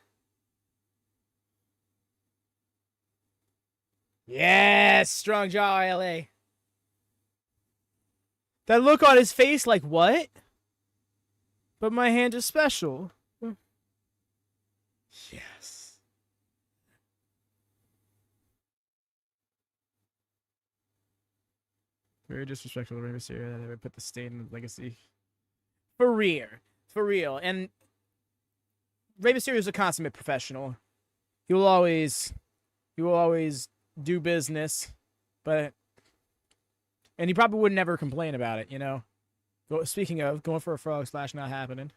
Yes! Strong jaw, LA. That look on his face like, what? But my hand is special. Yes. Very disrespectful to Rey Mysterio that I would put the stain in the legacy. For real. For real. And Rey Mysterio is a consummate professional. He will always do business, but and he probably would never complain about it, you know. Speaking of going for a frog splash, not happening.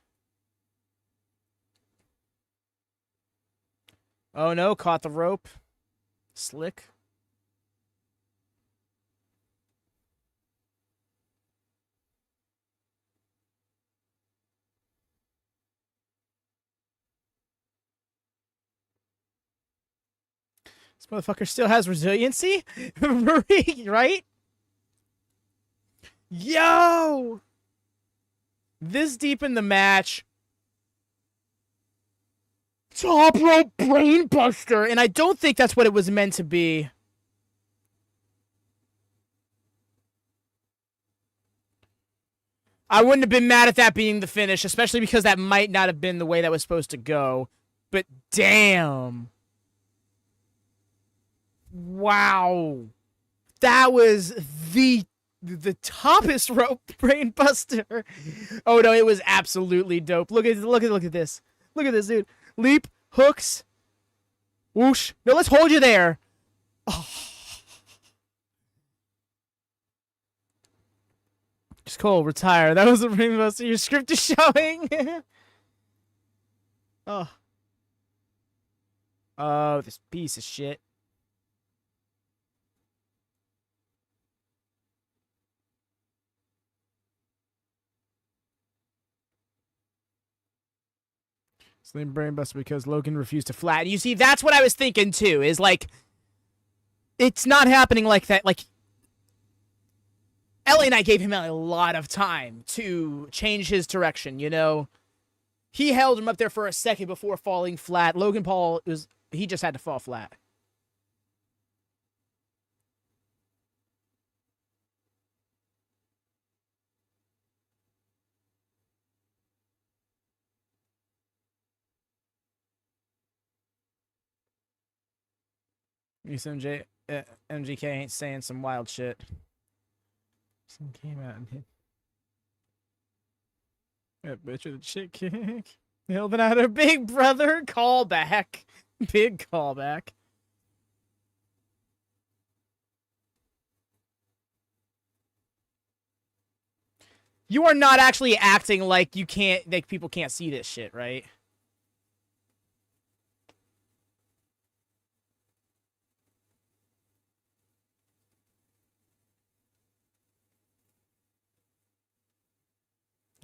Oh no, caught the rope. Slick. This motherfucker still has resiliency? Right? Yo! This deep in the match. Top rope brainbuster. And I don't think that's what it was meant to be. I wouldn't have been mad at that being the finish, especially because that might not have been the way that was supposed to go. But damn. Wow. That was the toppest rope brainbuster. Oh no, it was absolutely dope. Look at this. Look at this, dude. Leap, hooks. Whoosh. No, let's hold you there. Oh. Just Cole, retire. That was a brainbuster. Your script is showing. Oh. Oh, this piece of shit. Slim brainbuster because Logan refused to flatten. You see, that's what I was thinking too. Is like, it's not happening like that. Like, LA Knight gave him a lot of time to change his direction. You know, he held him up there for a second before falling flat. Logan Paul he just had to fall flat. MGK ain't saying some wild shit. Some came out and hit. That bitch with a chick kick. Helping out her big brother. Callback. Big callback. You are not actually acting like you can't, like people can't see this shit, right?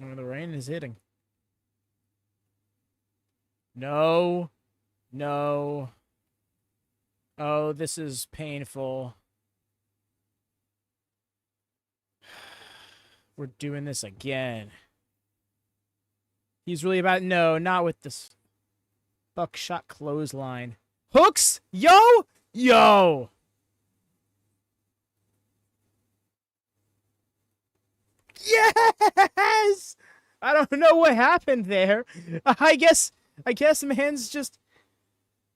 Oh, the rain is hitting. No. No. Oh, this is painful. We're doing this again. He's really about... No, not with this buckshot clothesline. Hooks? Yo! Yo! Yes! I don't know what happened there. I guess man's just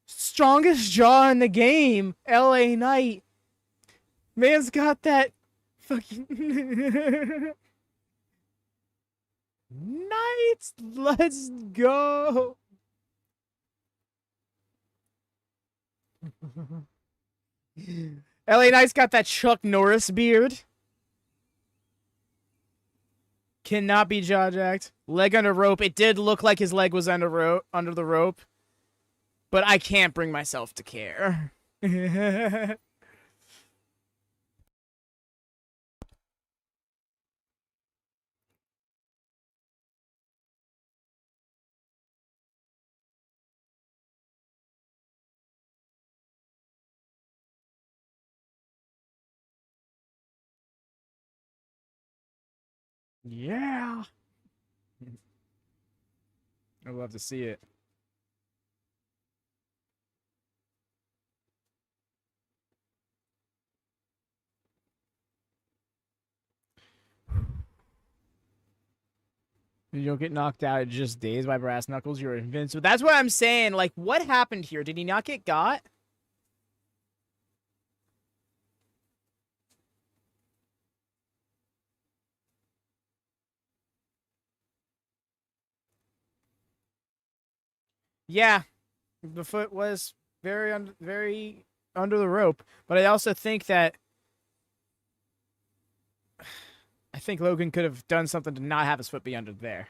strongest jaw in the game. LA Knight. Man's got that fucking Knights. Let's go. LA Knight's got that Chuck Norris beard. Cannot be jaw jacked. Leg under rope. It did look like his leg was under the rope. But I can't bring myself to care. Yeah. I'd love to see it. You don't get knocked out in just days by brass knuckles. You're invincible. That's what I'm saying. Like, what happened here? Did he not get got? Yeah, the foot was very under the rope. But I also think that I think Logan could have done something to not have his foot be under there.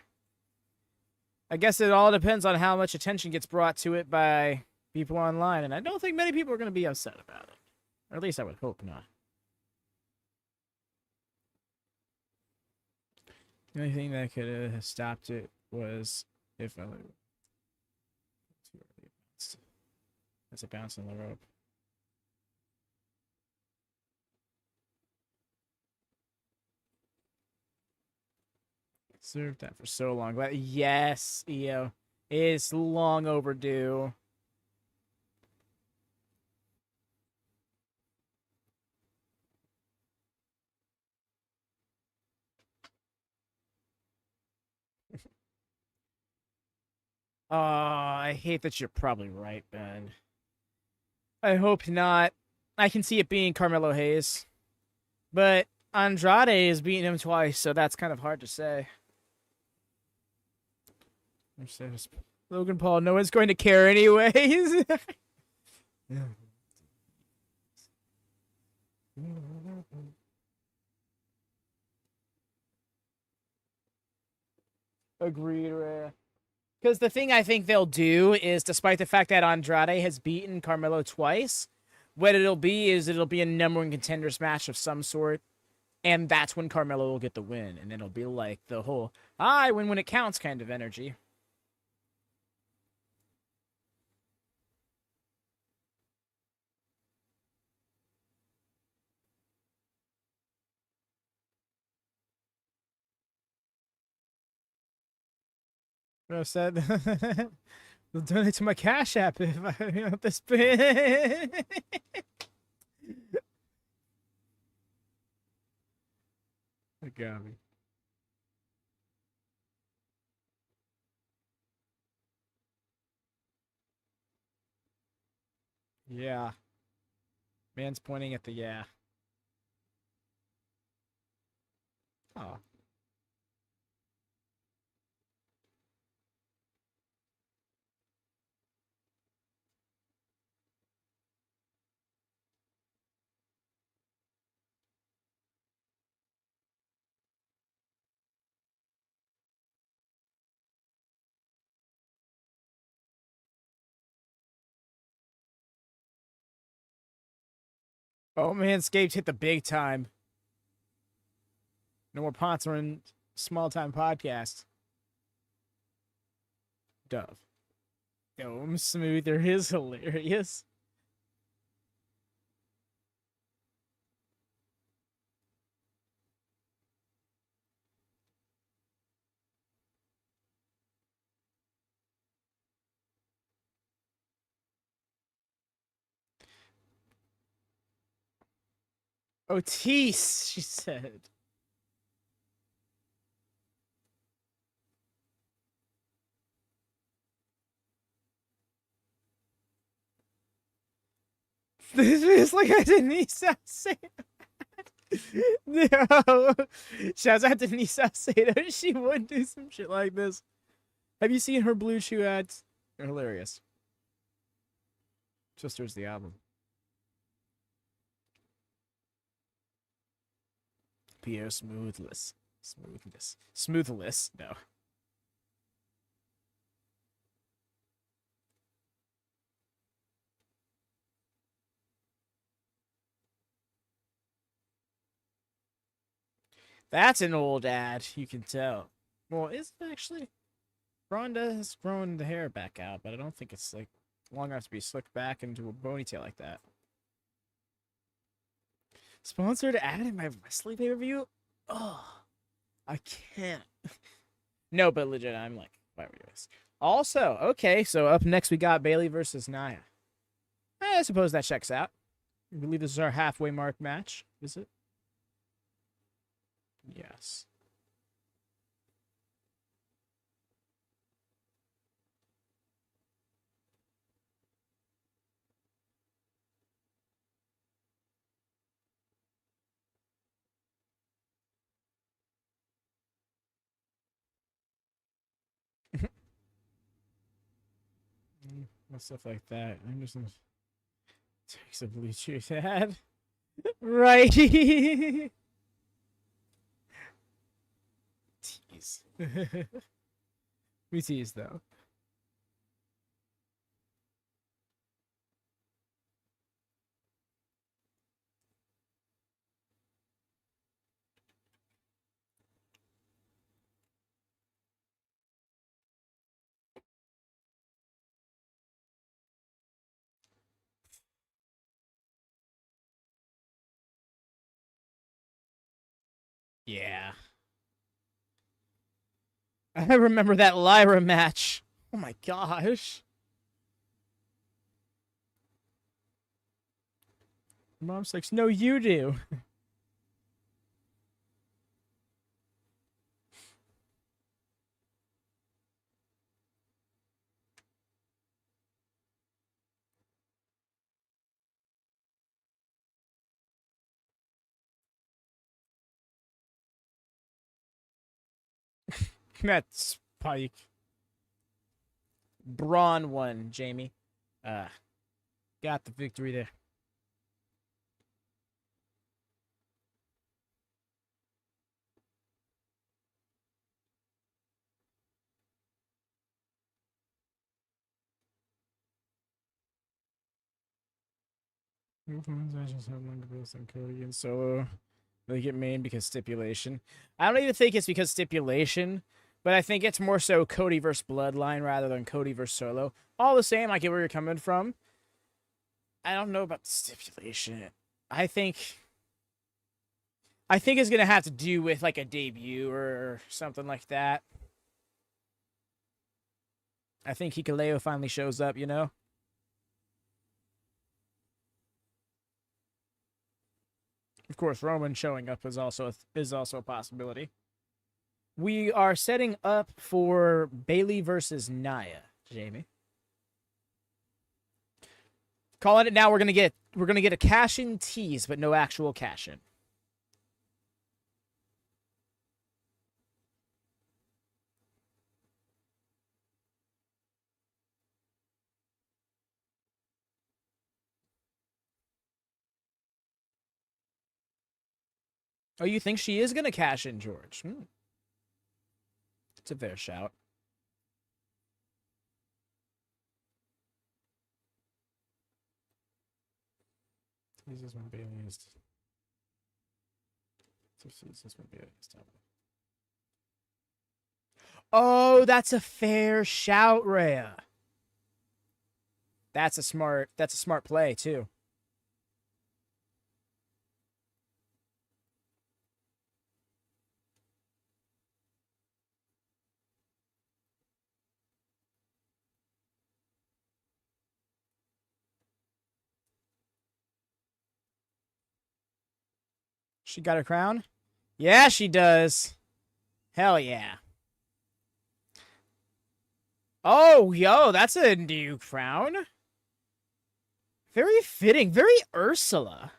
I guess it all depends on how much attention gets brought to it by people online, and I don't think many people are going to be upset about it. Or at least I would hope not. The only thing that could have stopped it was if I too early bounced. That's a bounce on the rope. Served that for so long. But yes, EO. It's long overdue. Oh, I hate that you're probably right, Ben. I hope not. I can see it being Carmelo Hayes. But Andrade has beaten him twice, so that's kind of hard to say. Logan Paul, no one's going to care anyways. Agreed, Rhea. Because the thing I think they'll do is, despite the fact that Andrade has beaten Carmelo twice, what it'll be is it'll be a number one contenders match of some sort, and that's when Carmelo will get the win, and it'll be like the whole I win when it counts kind of energy. Bro said, "They'll donate to my Cash App if I have this pin." That got me. Yeah. Man's pointing at the yeah. Oh. Oh, Manscaped hit the big time. No more sponsoring small time podcast. Dove. Dome Smoother is hilarious. Otis, she said. This is like I didn't need to say no. Shouts out to Nisa Sato. She would do some shit like this. Have you seen her Blue Chew ads? They're hilarious. Sisters the album. Pierre Smoothless. Smoothless. No. That's an old ad, you can tell. Well, is it actually? Bron has grown the hair back out, but I don't think it's like long enough to be slicked back into a ponytail like that. Sponsored ad in my wrestling pay-per-view? Oh. I can't. No, but legit, I'm like, why were you this? Also, okay, so up next we got Bayley versus Nia. I suppose that checks out. I believe this is our halfway mark match. Is it? Yes. Stuff like that. I'm just gonna take some blue cheese ad. Right. Tease. We tease though. Yeah. I remember that Lyra match. Oh my gosh. Mom's like, no, you do. That's Pike. Bron won, Jamie. Got the victory there. I just have one to both on Cody and Solo. They get main because stipulation. I don't even think it's because stipulation, but I think it's more so Cody versus Bloodline rather than Cody versus Solo. All the same, I get where you're coming from. I don't know about the stipulation. I think it's gonna have to do with like a debut or something like that. I think Hikuleo finally shows up, you know? Of course, Roman showing up is also a possibility. We are setting up for Bayley versus Nia, Jamie. Calling it now. We're gonna get a cash-in tease, but no actual cash-in. Oh, you think she is gonna cash in, George? It's a fair shout. This is when Bayley is. This is when Bayley is time. Oh, that's a fair shout, Rhea. That's a smart play too. She got her crown? Yeah, she does. Hell yeah. Oh, yo, that's a new crown. Very fitting. Very Ursula.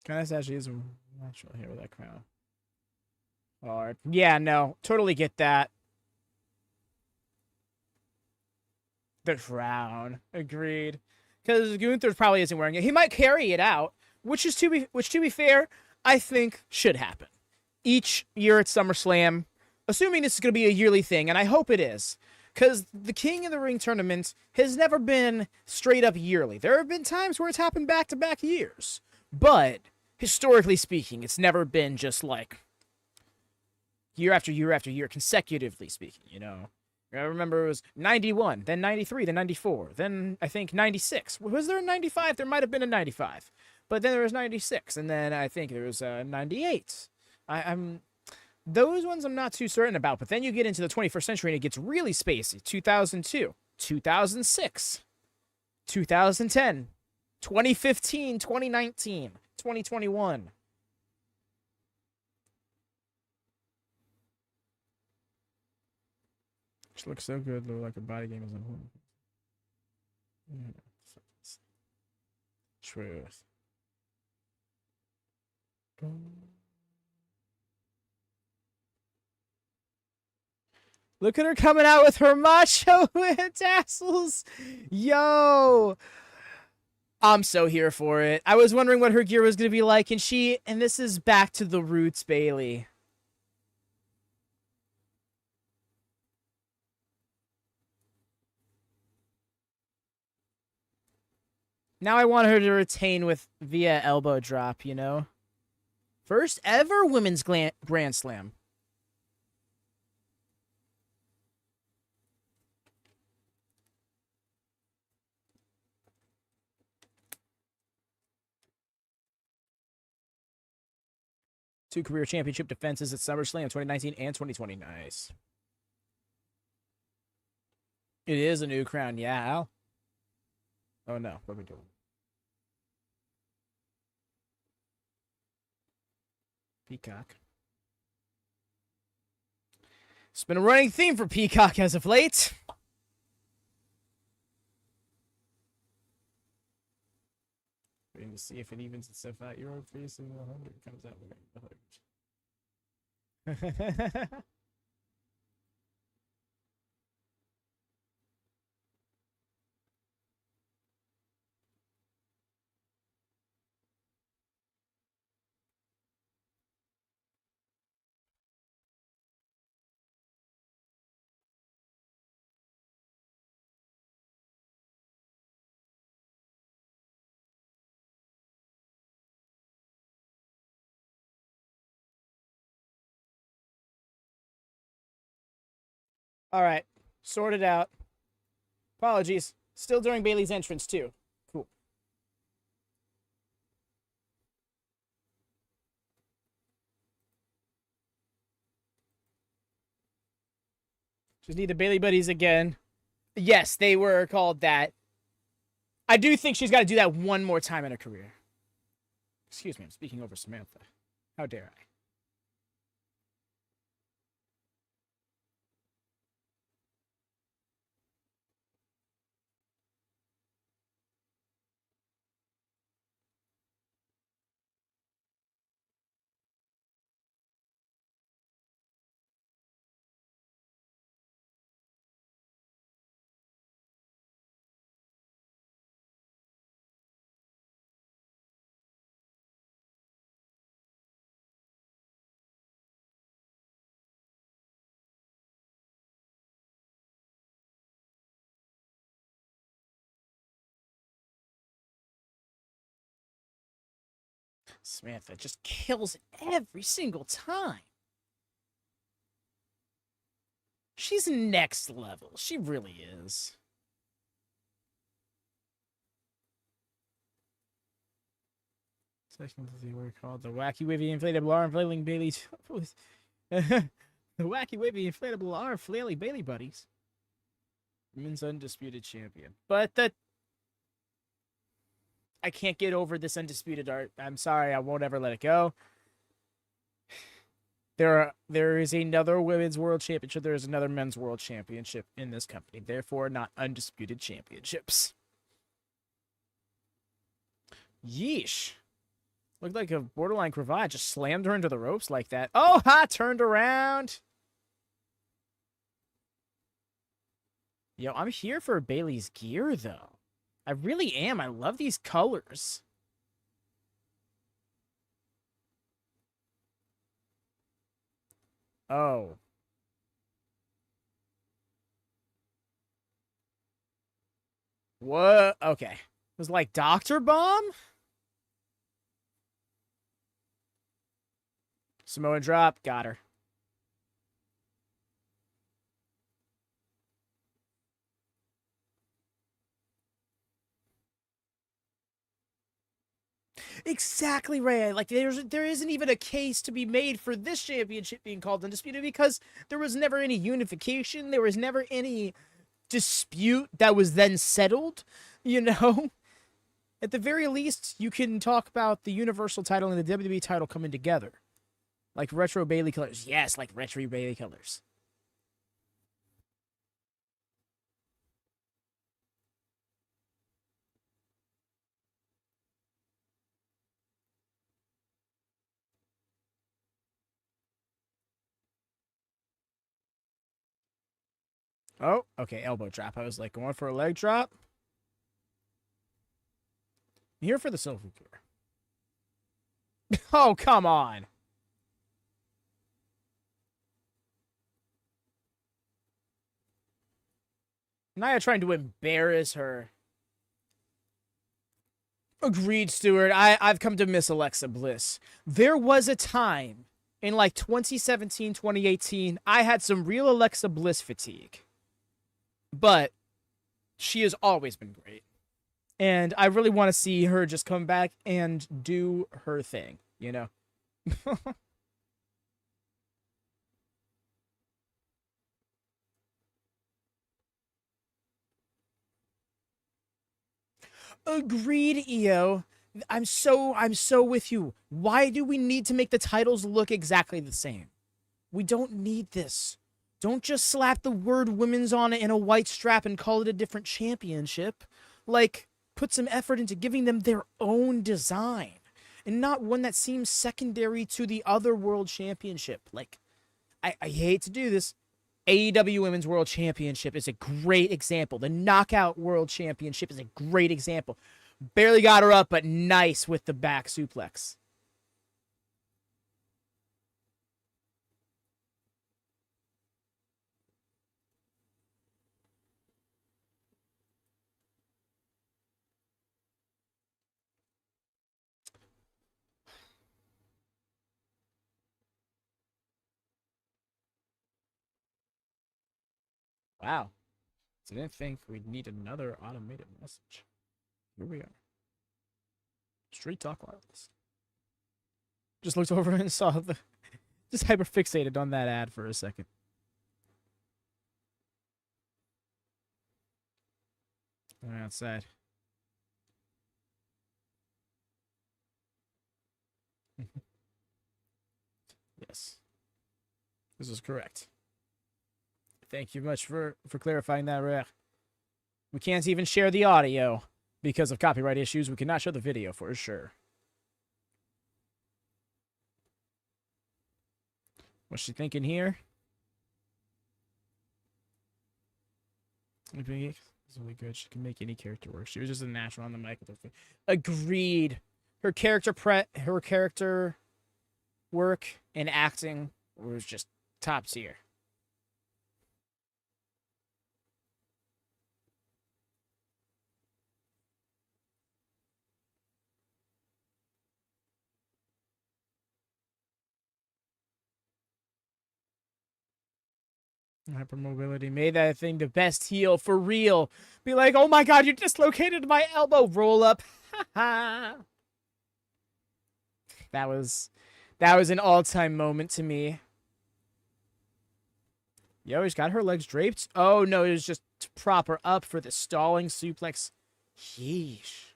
Kind of actually is natural here with that crown. Oh, yeah, no, totally get that. The crown, agreed. Because Gunther probably isn't wearing it. He might carry it out, which to be fair, I think should happen. each year at SummerSlam, assuming this is going to be a yearly thing, and I hope it is, because the King of the Ring tournament has never been straight up yearly. There have been times where it's happened back-to-back years, but historically speaking, it's never been just like year after year after year, consecutively speaking, you know? I remember it was 91, then 93, then 94, then I think 96. Was there a 95? There might have been a 95. But then there was 96, and then I think there was 98. I'm those ones I'm not too certain about, but then you get into the 21st century and it gets really spacey. 2002, 2006, 2010, 2015, 2019, 2021. Which looks so good, though, like a body game is important. Truth. Look at her coming out with her macho tassels. Yo. I'm so here for it. I was wondering what her gear was going to be like, and this is back to the roots, Bayley. Now I want her to retain via elbow drop, you know? First ever women's Grand Slam. Two career championship defenses at SummerSlam 2019 and 2020. Nice. It is a new crown, yeah, Al. Oh no, what are we doing? Peacock. It's been a running theme for Peacock as of late. Waiting to see if it evens itself out. You're facing 100. Comes out with 100. All right, sorted out. Apologies. Still during Bayley's entrance, too. Cool. Just need the Bayley buddies again. Yes, they were called that. I do think she's got to do that one more time in her career. Excuse me, I'm speaking over Samantha. How dare I? Samantha just kills it every single time. She's next level. She really is. They were called the wacky wavy inflatable arm flailing Bailey. The wacky wavy inflatable arm flailing Bailey buddies. Women's undisputed champion. But I can't get over this undisputed art. I'm sorry, I won't ever let it go. There is another women's world championship. There is another men's world championship in this company. Therefore, not undisputed championships. Yeesh. Looked like a borderline cravat. Just slammed her into the ropes like that. Oh, ha! Turned around. Yo, I'm here for Bayley's gear, though. I really am. I love these colors. Oh. What? Okay. It was like Dr. Bomb? Samoan drop. Got her. Exactly right. Like there isn't even a case to be made for this championship being called undisputed because there was never any unification. There was never any dispute that was then settled. You know, at the very least, you can talk about the Universal title and the WWE title coming together, like retro Bayley colors. Yes, like retro Bayley colors. Oh, okay, elbow drop. I was like going for a leg drop. I'm here for the silver gear. Oh, come on. Nia trying to embarrass her. Agreed, Stuart. I've come to miss Alexa Bliss. There was a time in like 2017, 2018, I had some real Alexa Bliss fatigue. But she has always been great. And I really want to see her just come back and do her thing, you know? Agreed, EO. I'm so with you. Why do we need to make the titles look exactly the same? We don't need this. Don't just slap the word women's on it in a white strap and call it a different championship. Like, put some effort into giving them their own design and not one that seems secondary to the other world championship. Like, I hate to do this. AEW Women's World Championship is a great example. The Knockout World Championship is a great example. Barely got her up, but nice with the back suplex. Wow. Didn't think we'd need another automated message. Here we are. Street Talk Wireless. Just looked over and saw the. Just hyper fixated on that ad for a second. Right outside. Yes. This is correct. Thank you much for clarifying that, Rhea. We can't even share the audio because of copyright issues. We cannot show the video for sure. What's she thinking here? It's really good. She can make any character work. She was just a natural on the mic with her face. Agreed. Her character work and acting was just top tier. Hypermobility made that thing the best heel for real. Be like, oh my god, you dislocated my elbow. Roll up. that was an all-time moment to me. Yo, she's got her legs draped. Oh no, it was just to prop her up for the stalling suplex. Yeesh.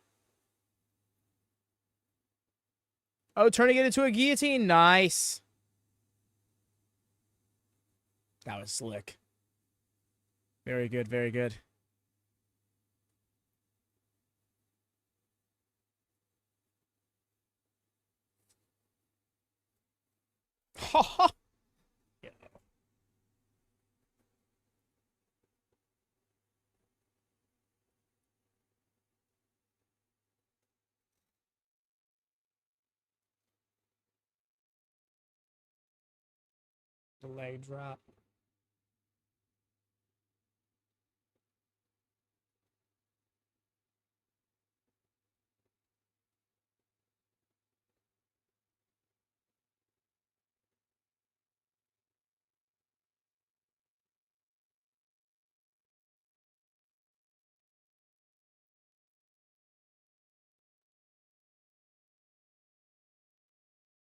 Oh, turning it into a guillotine. Nice. That was slick. Very good, very good. The leg drop.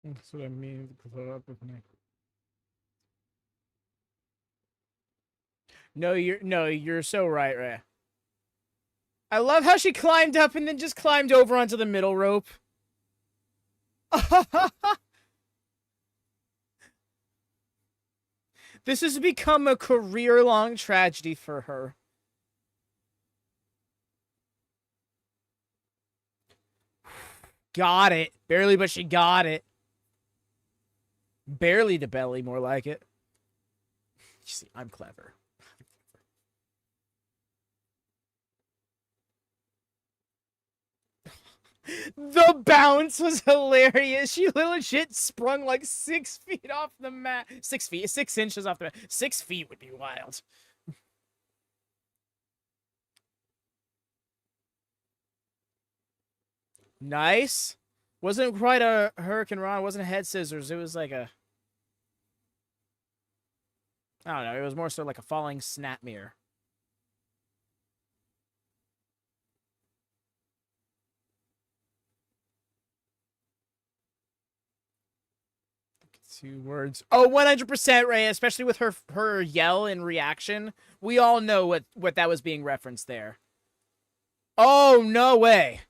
That's what I mean. Put up with me. No, you're so right, Rhea. I love how she climbed up and then just climbed over onto the middle rope. This has become a career-long tragedy for her. Got it. Barely, but she got it. Barely to belly, more like it. You see, I'm clever. The bounce was hilarious. She legit sprung like 6 feet off the mat. 6 feet, 6 inches off the mat. 6 feet would be wild. Nice. Wasn't quite a Hurricane Rana. It wasn't a head scissors. It was like a... I don't know. It was more so like a falling snap mirror. Two words. Oh, 100%, Ray, especially with her yell and reaction. We all know what that was being referenced there. Oh, no way.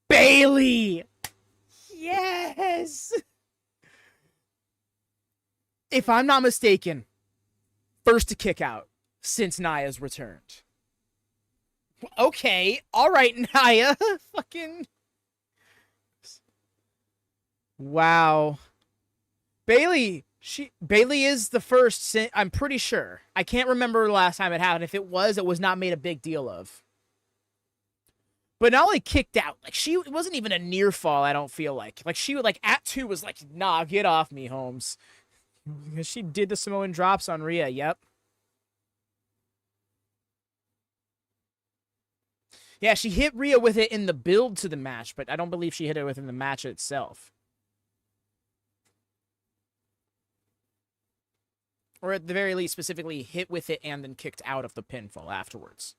Bayley! Yes! If I'm not mistaken, first to kick out since Nia's returned. Okay, all right, Nia. Fucking... Wow. Bayley is the first, I'm pretty sure. I can't remember the last time it happened. If it was not made a big deal of. But not only kicked out, like it wasn't even a near fall, I don't feel like. Like she would, like at 2 was like, nah, get off me, Holmes. Because she did the Samoan drops on Rhea, yep. Yeah, she hit Rhea with it in the build to the match, but I don't believe she hit it within the match itself. Or at the very least, specifically hit with it and then kicked out of the pinfall afterwards.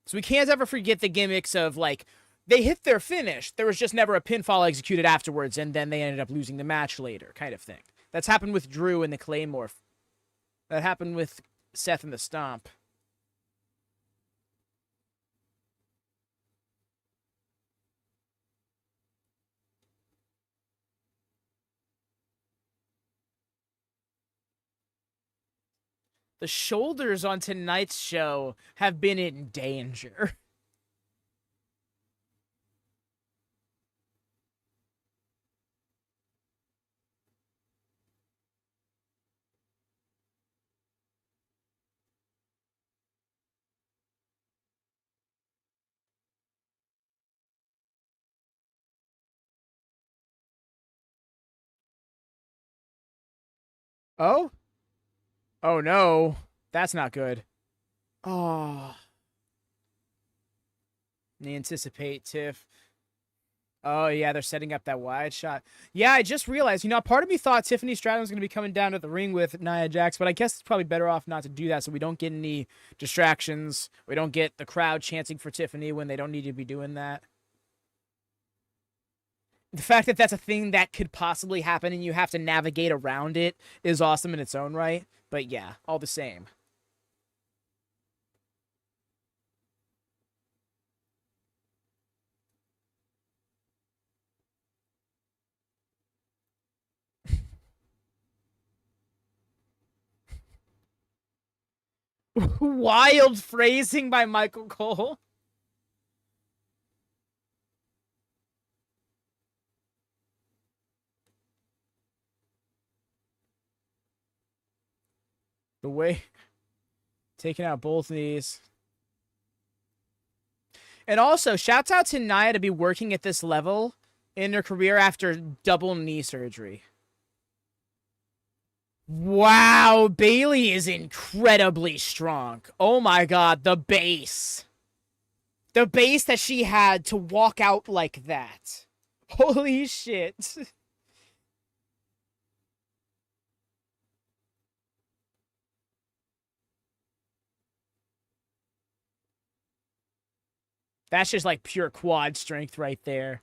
So we can't ever forget the gimmicks of, like, they hit their finish. There was just never a pinfall executed afterwards, and then they ended up losing the match later, kind of thing. That's happened with Drew and the Claymore. That happened with Seth and the Stomp. The shoulders on tonight's show have been in danger. Oh? Oh, no. That's not good. Oh. They anticipate Tiff. Oh, yeah, they're setting up that wide shot. Yeah, I just realized, part of me thought Tiffany Stratton was going to be coming down to the ring with Nia Jax, but I guess it's probably better off not to do that so we don't get any distractions. We don't get the crowd chanting for Tiffany when they don't need to be doing that. The fact that that's a thing that could possibly happen and you have to navigate around it is awesome in its own right. But yeah, all the same. Wild phrasing by Michael Cole. The way taking out both knees. And also, shouts out to Nia to be working at this level in her career after double knee surgery. Wow, Bayley is incredibly strong. Oh my god, the base. The base that she had to walk out like that. Holy shit. That's just like pure quad strength right there.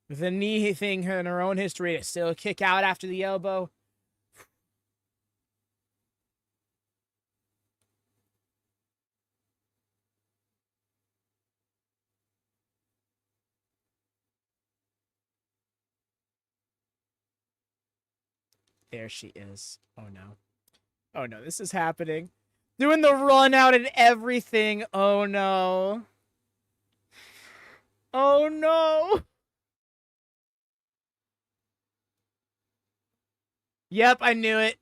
With the knee thing in her own history to still kick out after the elbow. There she is. Oh no. Oh no, this is happening. Doing the run out and everything. Oh no. Oh no. Yep, I knew it.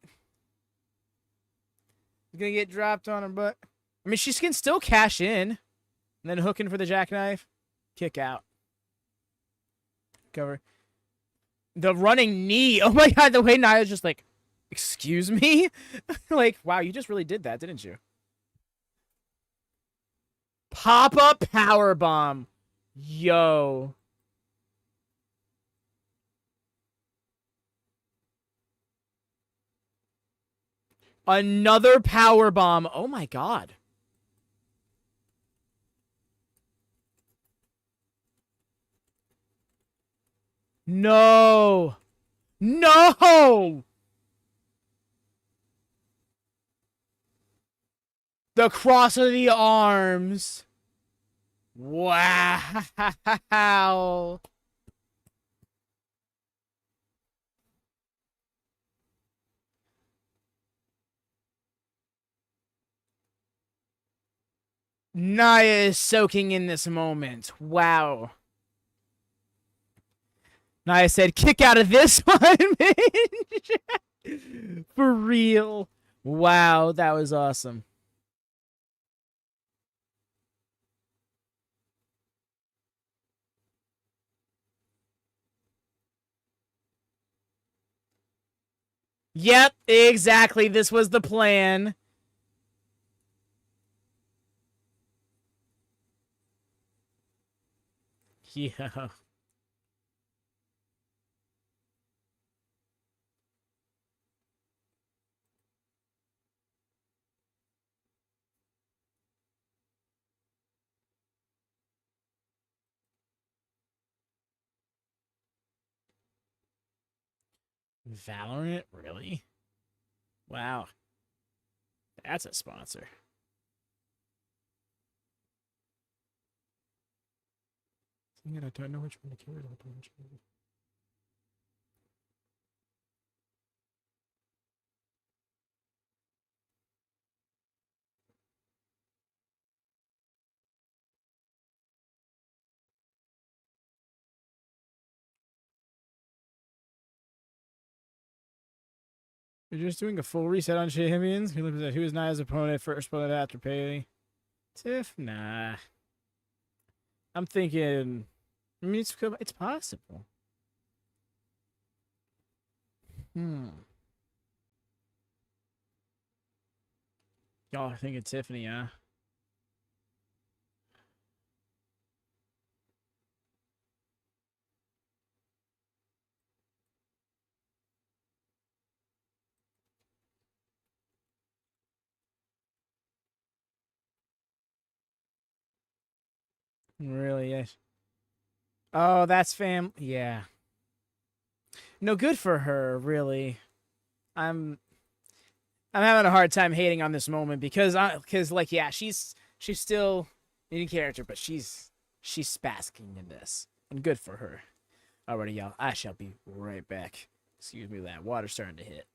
Gonna get dropped on her butt. I mean, she can still cash in. And then hooking for the jackknife. Kick out. Cover. The running knee. Oh my god, the way Nia's just like, excuse me? Like, wow, you just really did that, didn't you? Pop-up powerbomb. Yo. Another powerbomb. Oh my god. No. No. The cross of the arms. Wow. Nia is soaking in this moment. Wow. Nia said, kick out of this one, man. For real. Wow, that was awesome. Yep, exactly. This was the plan. Yeah. Valorant? Really? Wow. That's a sponsor. I don't know which one to carry. You're just doing a full reset on champions? Who is Nia's opponent, first opponent after Bayley? Tiff? Nah. I'm thinking... I mean, it's possible. Y'all are thinking Tiffany, huh? Really? Yes. Oh, that's yeah. No, good for her, really. I'm having a hard time hating on this moment because like yeah, she's still in character, but she's spasking in this. And good for her. Alrighty, y'all. I shall be right back. Excuse me, that water's starting to hit.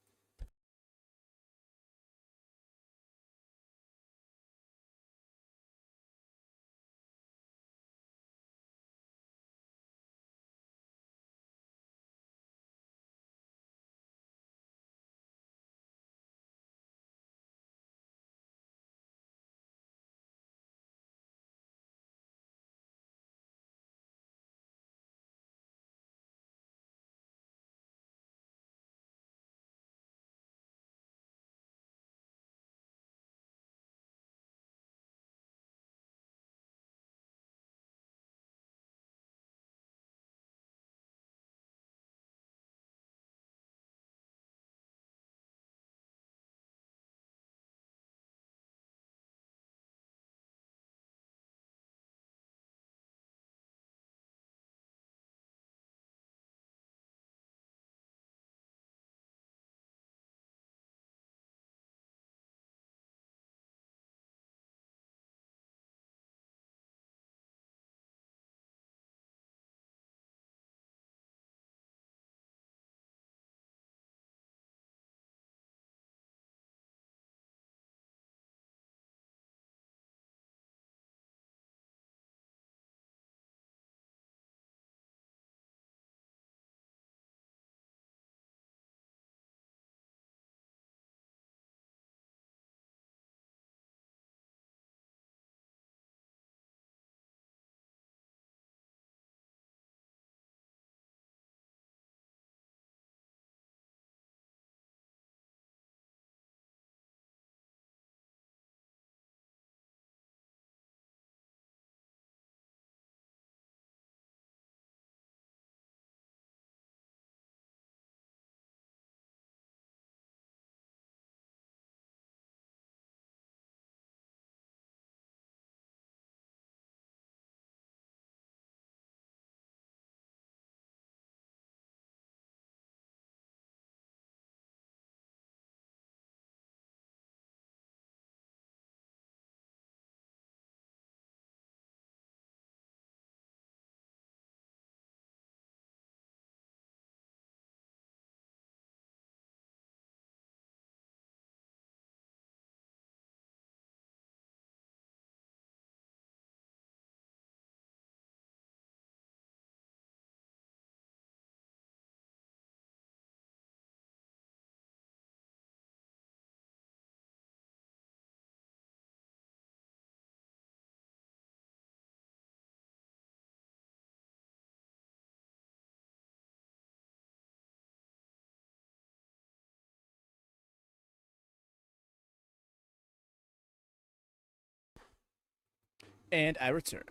And I return.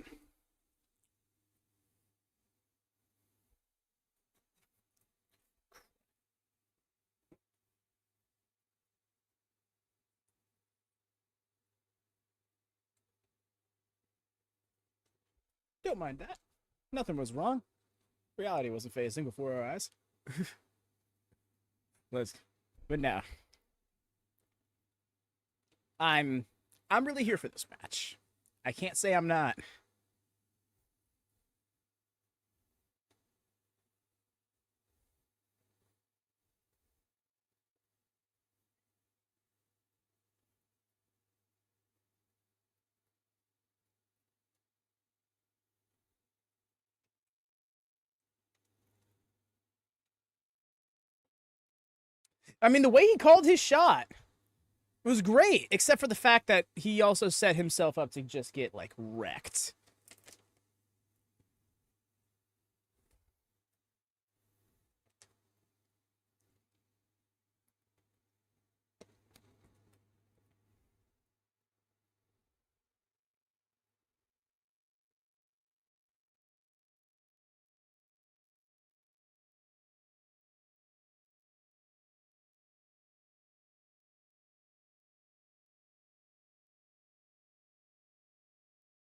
Don't mind that. Nothing was wrong. Reality wasn't phasing before our eyes. But now, I'm really here for this match. I can't say I'm not. I mean, the way he called his shot was great, except for the fact that he also set himself up to just get, like, wrecked.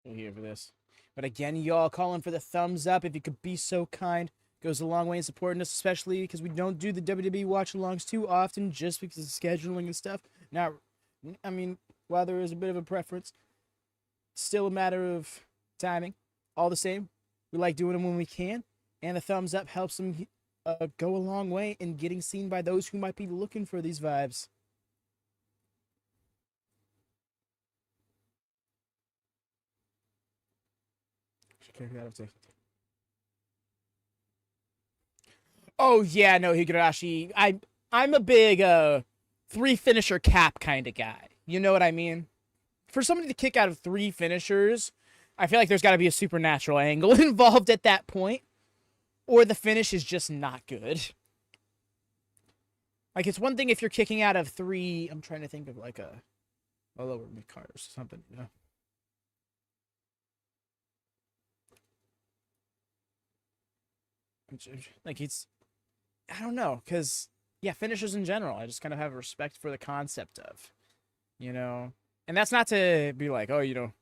We're here for this. But again, y'all calling for the thumbs up if you could be so kind. Goes a long way in supporting us, especially because we don't do the WWE watch-alongs too often just because of scheduling and stuff. Now, I mean, while there is a bit of a preference, still a matter of timing. All the same, we like doing them when we can, and the thumbs up helps them go a long way in getting seen by those who might be looking for these vibes. Oh yeah, no, Higurashi. I'm a big three finisher cap kind of guy. You know what I mean? For somebody to kick out of three finishers, I feel like there's got to be a supernatural angle involved at that point, or the finish is just not good. Like, it's one thing if you're kicking out of three. I'm trying to think of like a lower mid card or something, you know. Like, it's, I don't know, because, yeah, finishers in general, I just kind of have respect for the concept of, you know. And that's not to be like, oh, you know,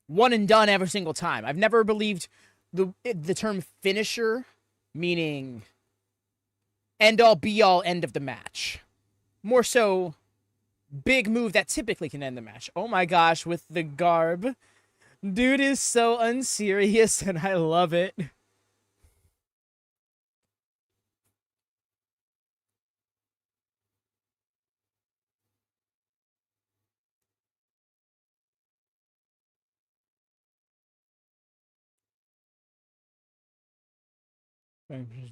one and done every single time. I've never believed the term finisher meaning end all be all end of the match. More so, big move that typically can end the match. Oh my gosh, with the garb. Dude is so unserious and I love it.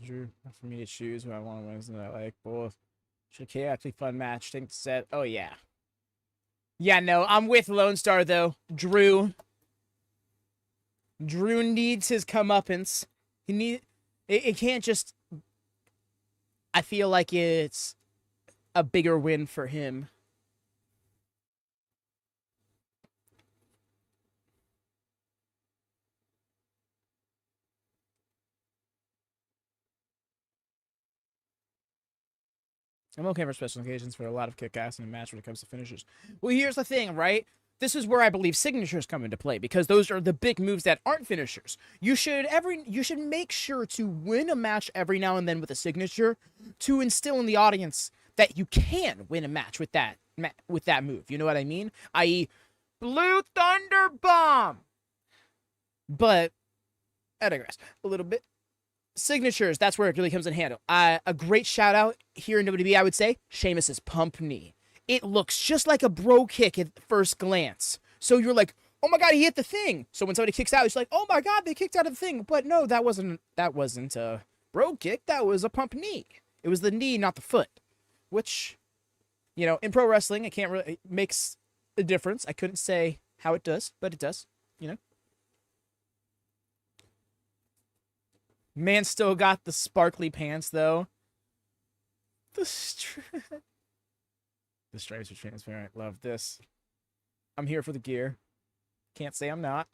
Drew for me to choose who I want to win, and I like both. Should actually fun match. Think set. Oh yeah. Yeah, no, I'm with Lone Star though. Drew needs his comeuppance. It can't just. I feel like it's a bigger win for him. I'm okay for special occasions for a lot of kick-ass in a match when it comes to finishers. Well, here's the thing, right? This is where I believe signatures come into play because those are the big moves that aren't finishers. You should make sure to win a match every now and then with a signature to instill in the audience that you can win a match with that move. You know what I mean? I.e., Blue Thunder Bomb. But I digress a little bit. Signatures, that's where it really comes in handy. A great shout out here in WWE, I would say, Sheamus's pump knee. It looks just like a bro kick at first glance. So you're like, oh my god, he hit the thing. So when somebody kicks out, it's like, oh my god, they kicked out of the thing. But no, that wasn't a bro kick. That was a pump knee. It was the knee, not the foot. Which, you know, in pro wrestling, it makes a difference. I couldn't say how it does, but it does. You know. Man still got the sparkly pants, though. The stripes are transparent. Love this. I'm here for the gear. Can't say I'm not.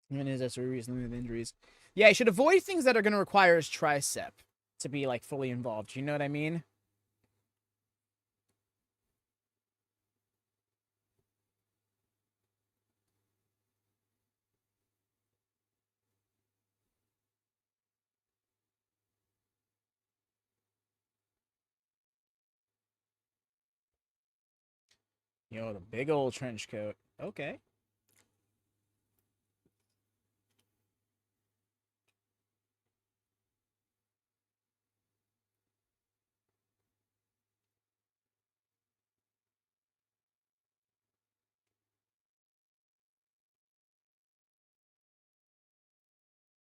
And his SRE recently with injuries. Yeah, he should avoid things that are going to require his tricep to be, like, fully involved. You know what I mean? Yo, the big old trench coat. Okay.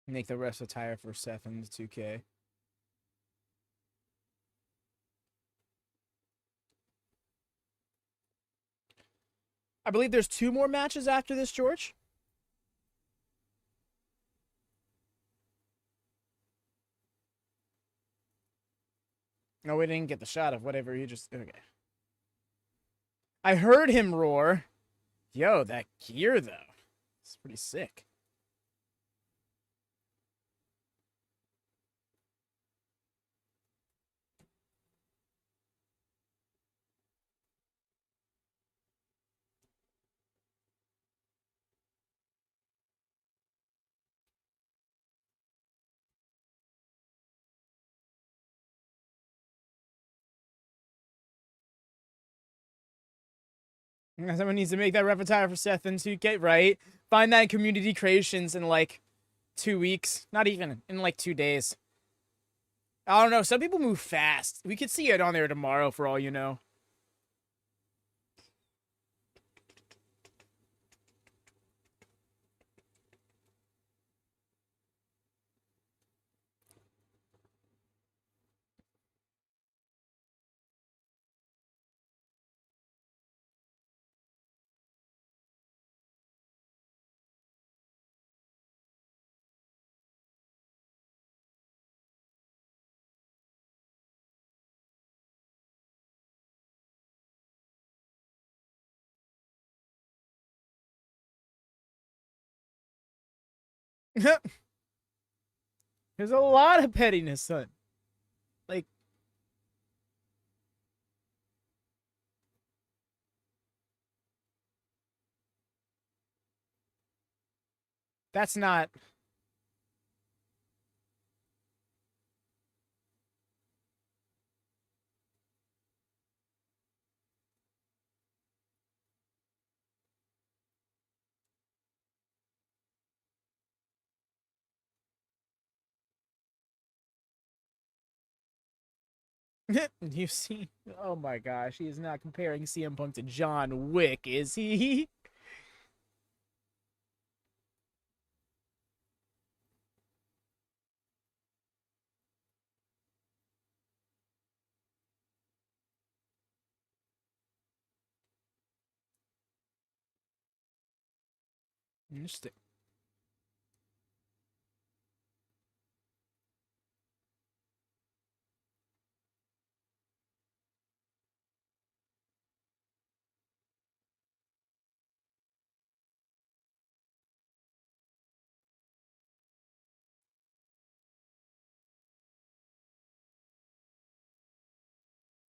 Make the rest retire for Seth in the 2K. I believe there's 2 more matches after this, George. No, we didn't get the shot of whatever he just... Okay. I heard him roar. Yo, that gear, though. It's pretty sick. Someone needs to make that rep retire for Seth in 2K, right? Find that in community creations in, like, 2 weeks. Not even. In, like, 2 days. I don't know. Some people move fast. We could see it on there tomorrow, for all you know. There's a lot of pettiness, son. Like, that's not... You see? Oh my gosh, he is not comparing CM Punk to John Wick, is he? Interesting.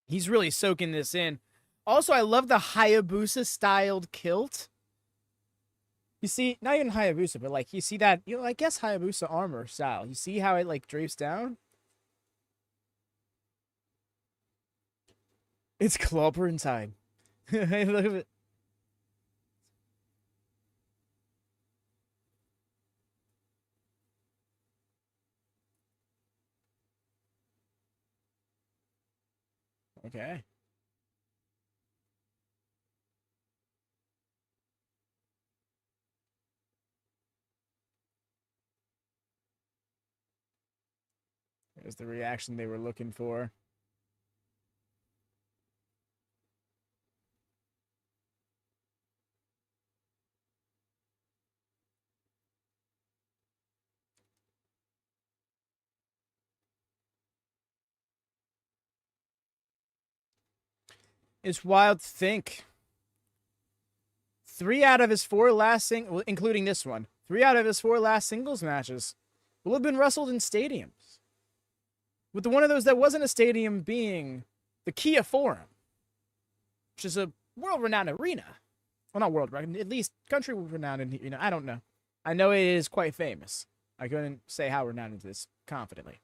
He's really soaking this in. Also, I love the Hayabusa styled kilt. You see, not even Hayabusa, but like you see that, you know, I guess Hayabusa armor style. You see how it like drapes down? It's clobbering time. I love it. Okay. There's the reaction they were looking for. It's wild to think. 3 out of his 4 last including this one, 3 out of his 4 last singles matches will have been wrestled in stadiums. With the one of those that wasn't a stadium being the Kia Forum, which is a world-renowned arena. Well, not world-renowned, at least country-renowned, I don't know. I know it is quite famous. I couldn't say how renowned it is confidently.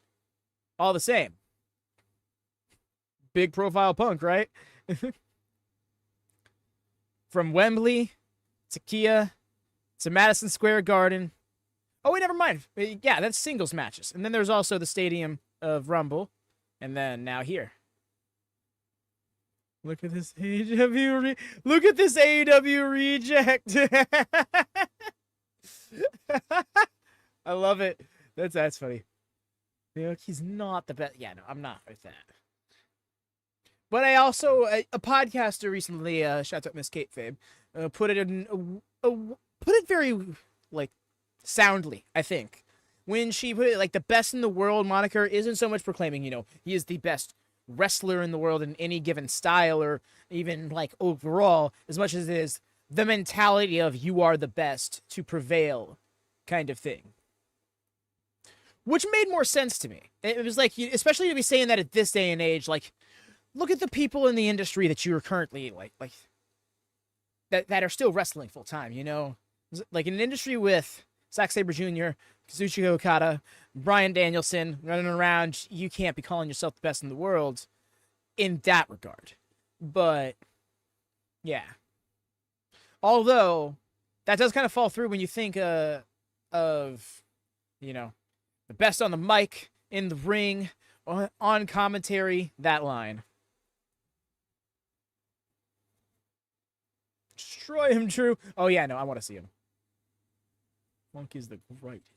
All the same. Big profile Punk, right? From Wembley to Kia to Madison Square Garden. Oh, wait, never mind. Yeah, that's singles matches. And then there's also the Stadium of Rumble. And then now here. Look at this AEW look at this AEW reject. I love it. That's funny. He's not the best. Yeah, no, I'm not with that. But I also a podcaster recently, shout out Miss Kate Fabe, put it very like soundly, I think. When she put it like the best in the world moniker isn't so much proclaiming, he is the best wrestler in the world in any given style or even like overall, as much as it is the mentality of you are the best to prevail kind of thing. Which made more sense to me. It was like, especially to be saying that at this day and age, like, look at the people in the industry that you are currently like that are still wrestling full time, Like in an industry with Zack Sabre Jr., Kazuchika Okada, Bryan Danielson running around, you can't be calling yourself the best in the world in that regard. But, yeah. Although, that does kind of fall through when you think of, the best on the mic, in the ring, on commentary, that line. Destroy him, Drew. Oh, yeah, no, I want to see him. Monk is the greatest.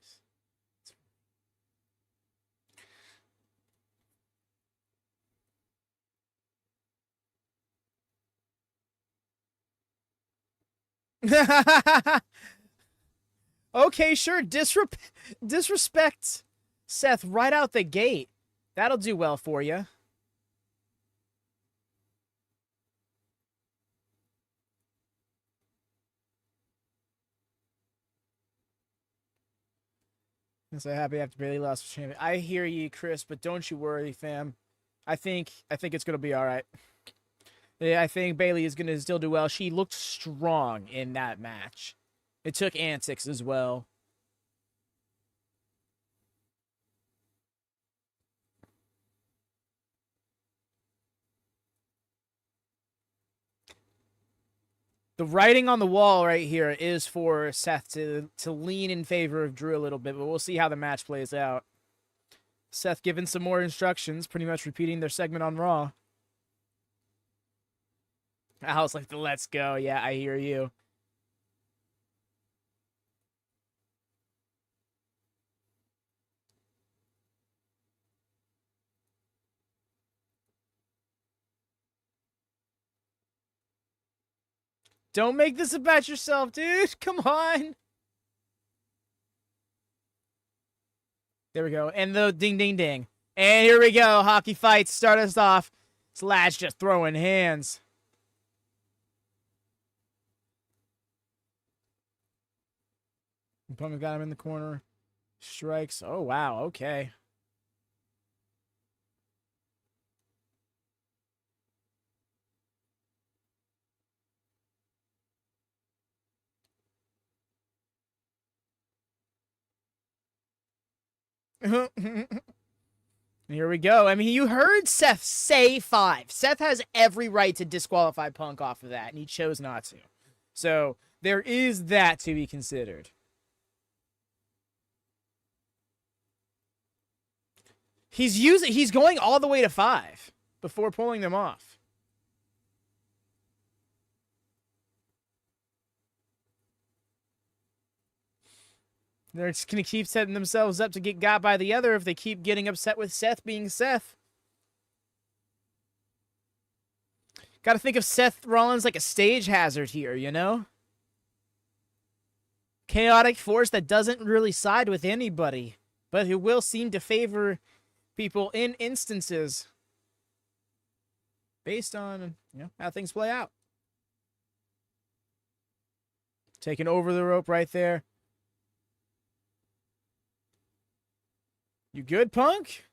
Okay, sure. Disrespect Seth right out the gate. That'll do well for you. I'm so happy after Bayley lost the champion. I hear you, Chris, but don't you worry, fam. I think it's gonna be all right. Yeah, I think Bayley is gonna still do well. She looked strong in that match. It took antics as well. The writing on the wall right here is for Seth to lean in favor of Drew a little bit, but we'll see how the match plays out. Seth giving some more instructions, pretty much repeating their segment on Raw. I was like, let's go. Yeah, I hear you. Don't make this about yourself, dude. Come on. There we go. And the ding, ding, ding. And here we go. Hockey fights start us off. Slash just throwing hands. Punk got him in the corner. Strikes. Oh, wow. Okay. Here we go. I mean, you heard Seth say 5. Seth has every right to disqualify Punk off of that, and he chose not to. So there is that to be considered. He's going all the way to 5 before pulling them off. They're just going to keep setting themselves up to get got by the other if they keep getting upset with Seth being Seth. Got to think of Seth Rollins like a stage hazard here, Chaotic force that doesn't really side with anybody, but who will seem to favor people in instances based on, how things play out. Taking over the rope right there. You good, Punk?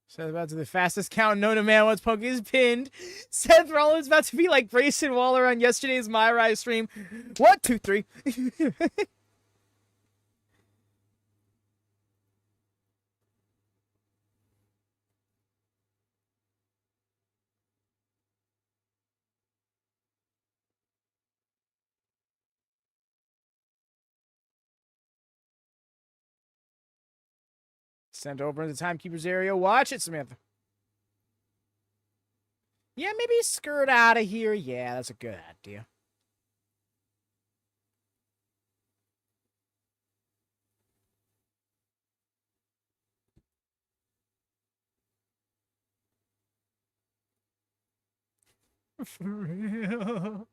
Seth about to the fastest count known to man once Punk is pinned. Seth Rollins about to be like Grayson Waller on yesterday's My Rise stream. 1, 2, 3. Sent over into the timekeeper's area. Watch it, Samantha. Yeah, maybe skirt out of here. Yeah, that's a good idea. For real.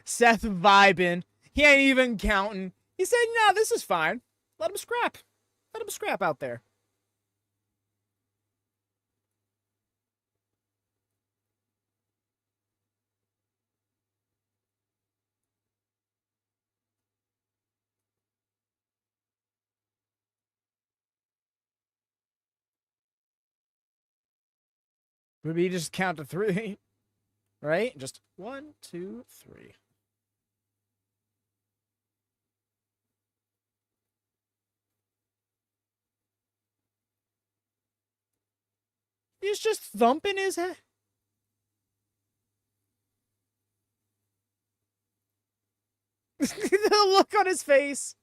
Seth vibing. He ain't even counting. He said, "No, this is fine. Let him scrap. Let him scrap out there." Maybe you just count to 3, right? Just 1, 2, 3. He's just thumping his head. The look on his face.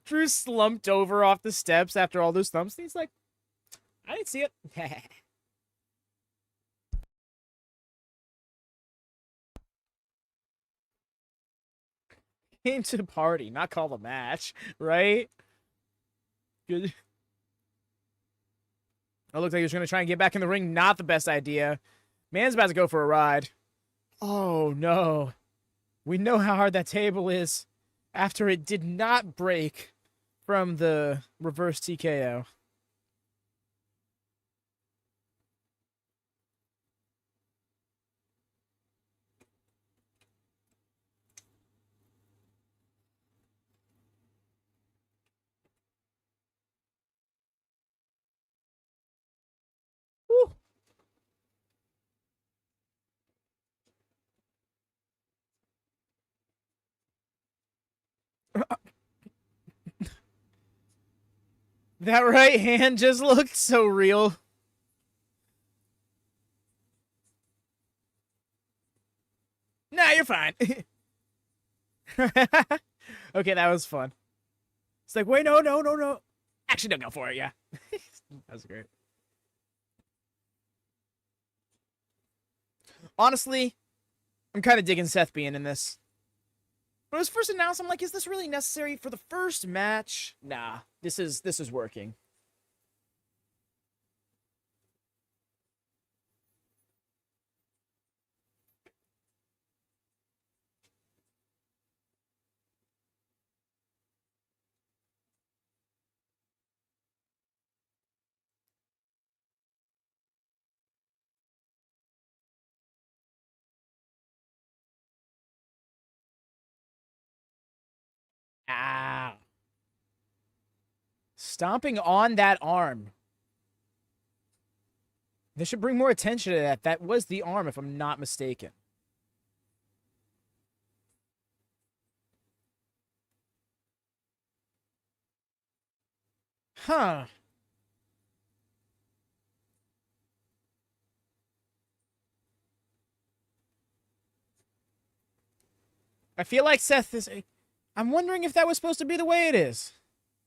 Drew slumped over off the steps after all those thumps. And he's like, I didn't see it. Came to the party, not call the match, right? Good. It looked like he was going to try and get back in the ring. Not the best idea. Man's about to go for a ride. Oh, no. We know how hard that table is after it did not break from the reverse TKO. Woo. That right hand just looked so real. Nah, you're fine. Okay, that was fun. It's like, wait, no, no, no, no. Actually, don't go for it, yeah. That was great. Honestly, I'm kind of digging Seth being in this. When it was first announced, I'm like, is this really necessary for the first match? Nah, this is working. Ow. Stomping on that arm. They should bring more attention to that. That was the arm, if I'm not mistaken. Huh. I feel like Seth is... I'm wondering if that was supposed to be the way it is.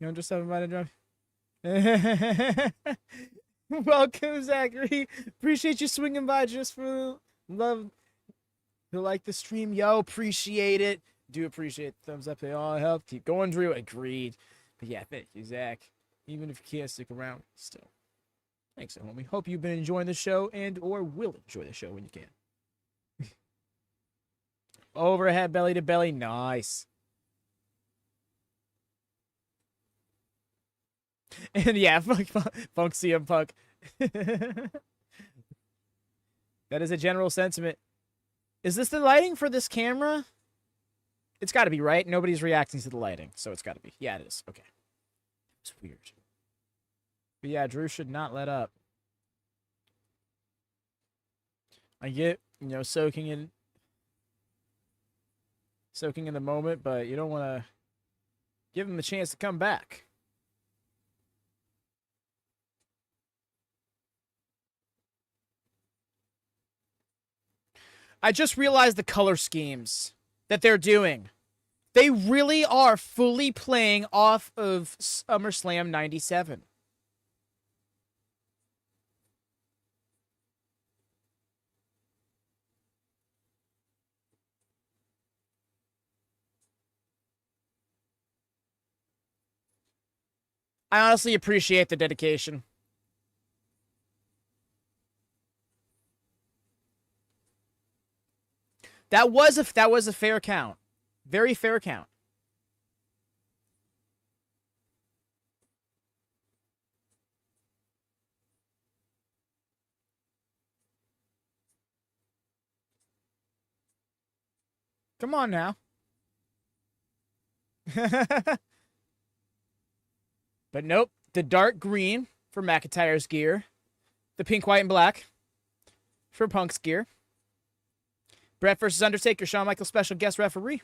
You know, just have a drive. Welcome, Zachary. Appreciate you swinging by just for love. To like the stream. Yo, appreciate it. Do appreciate the thumbs up. They all help. Keep going, Drew. Agreed. But yeah, thank you, Zach. Even if you can't stick around, still. Thanks, homie. Hope you've been enjoying the show and or will enjoy the show when you can. Overhead, belly to belly. Nice. And yeah, Funk CM Punk. That is a general sentiment. Is this the lighting for this camera? It's got to be, right? Nobody's reacting to the lighting, so it's got to be. Yeah, it is. Okay. It's weird. But yeah, Drew should not let up. I get, soaking in the moment, but you don't want to give him the chance to come back. I just realized the color schemes that they're doing. They really are fully playing off of SummerSlam 97. I honestly appreciate the dedication. That was a fair count. Very fair count. Come on now. But nope. The dark green for McIntyre's gear. The pink, white, and black for Punk's gear. Brett versus Undertaker, Shawn Michaels special guest referee.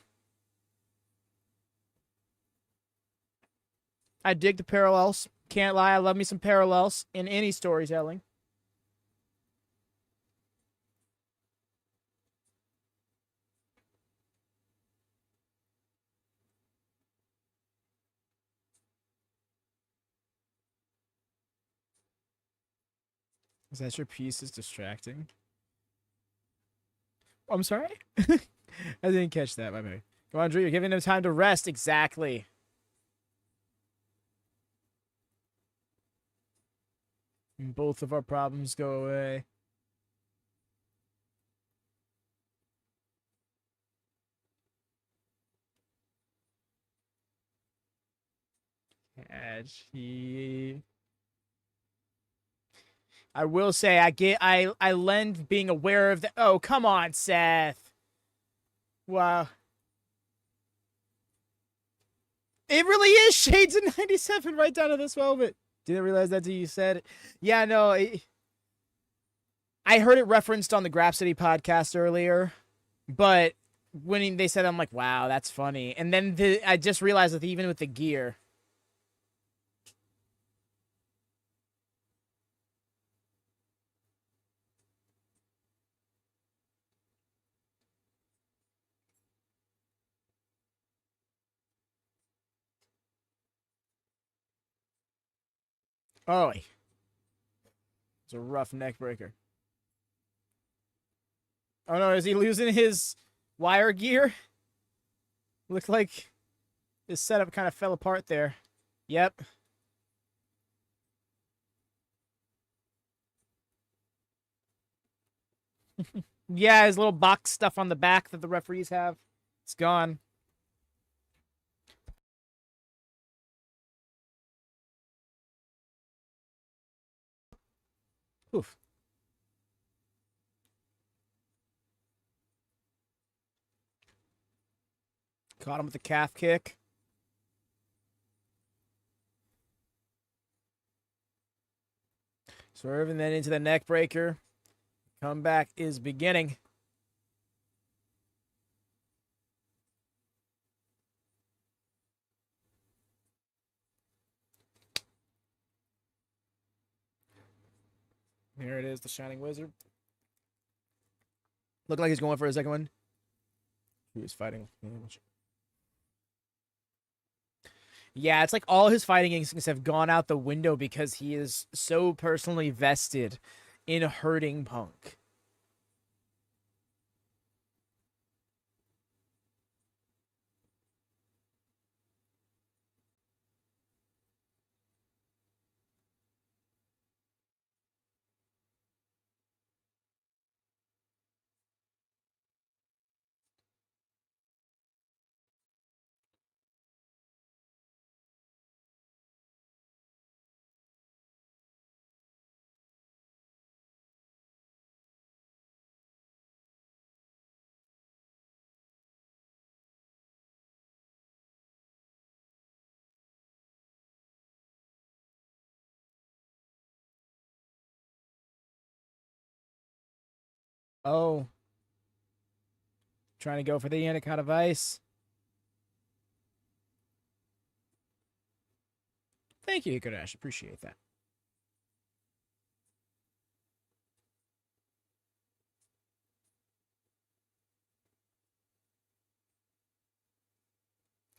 I dig the parallels. Can't lie, I love me some parallels in any storytelling. Is that your piece is distracting? I'm sorry? I didn't catch that, my bad. Come on, Drew, you're giving them time to rest. Exactly. And both of our problems go away. I will say I lend being aware of the. Oh, come on, Seth. Wow. It really is Shades of 97 right down to this moment. Didn't realize that until you said it. Yeah, no. I heard it referenced on the Grapsody podcast earlier, but when they said it, I'm like, wow, that's funny. And then I just realized that even with the gear. Oh, it's a rough neck breaker. Oh no, is he losing his wire gear? Looks like his setup kind of fell apart there. Yep. Yeah, his little box stuff on the back that the referees have. It's gone. Oof. Caught him with the calf kick. Swerving then into the neck breaker. Comeback is beginning. Here it is, the Shining Wizard. Looked like he's going for a second one. He was fighting. Yeah, it's like all his fighting instincts have gone out the window because he is so personally vested in hurting Punk. Oh. Trying to go for the Anaconda Vice. Thank you, Hikodash. Appreciate that.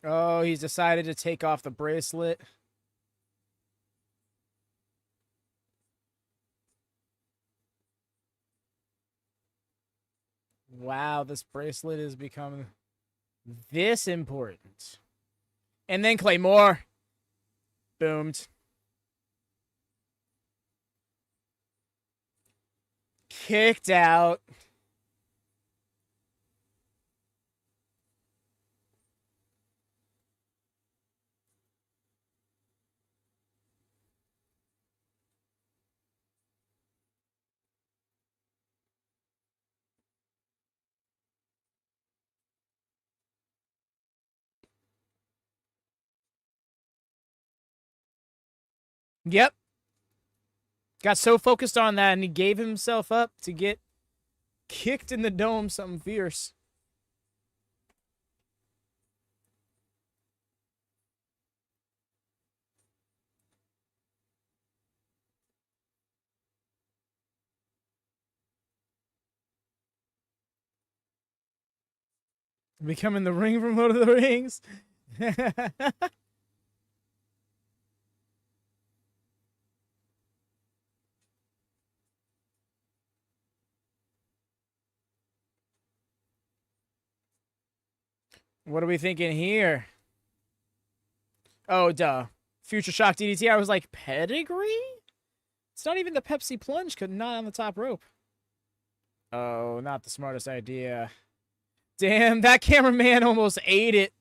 Oh, he's decided to take off the bracelet. Wow, this bracelet is becoming this important. And then Claymore. Boomed. Kicked out. Yep. Got so focused on that, and he gave himself up to get kicked in the dome, something fierce. Becoming the ring from Lord of the Rings. What are we thinking here? Oh, duh. Future Shock DDT. I was like, pedigree? It's not even the Pepsi plunge, not on the top rope. Oh, not the smartest idea. Damn, that cameraman almost ate it.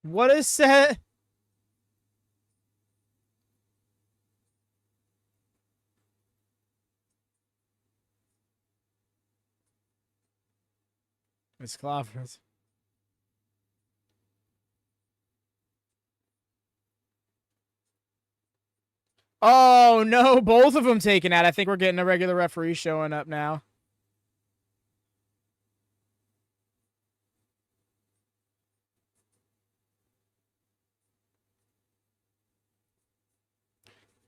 What is Seth? It's Clobbers. Oh, no. Both of them taken out. I think we're getting a regular referee showing up now.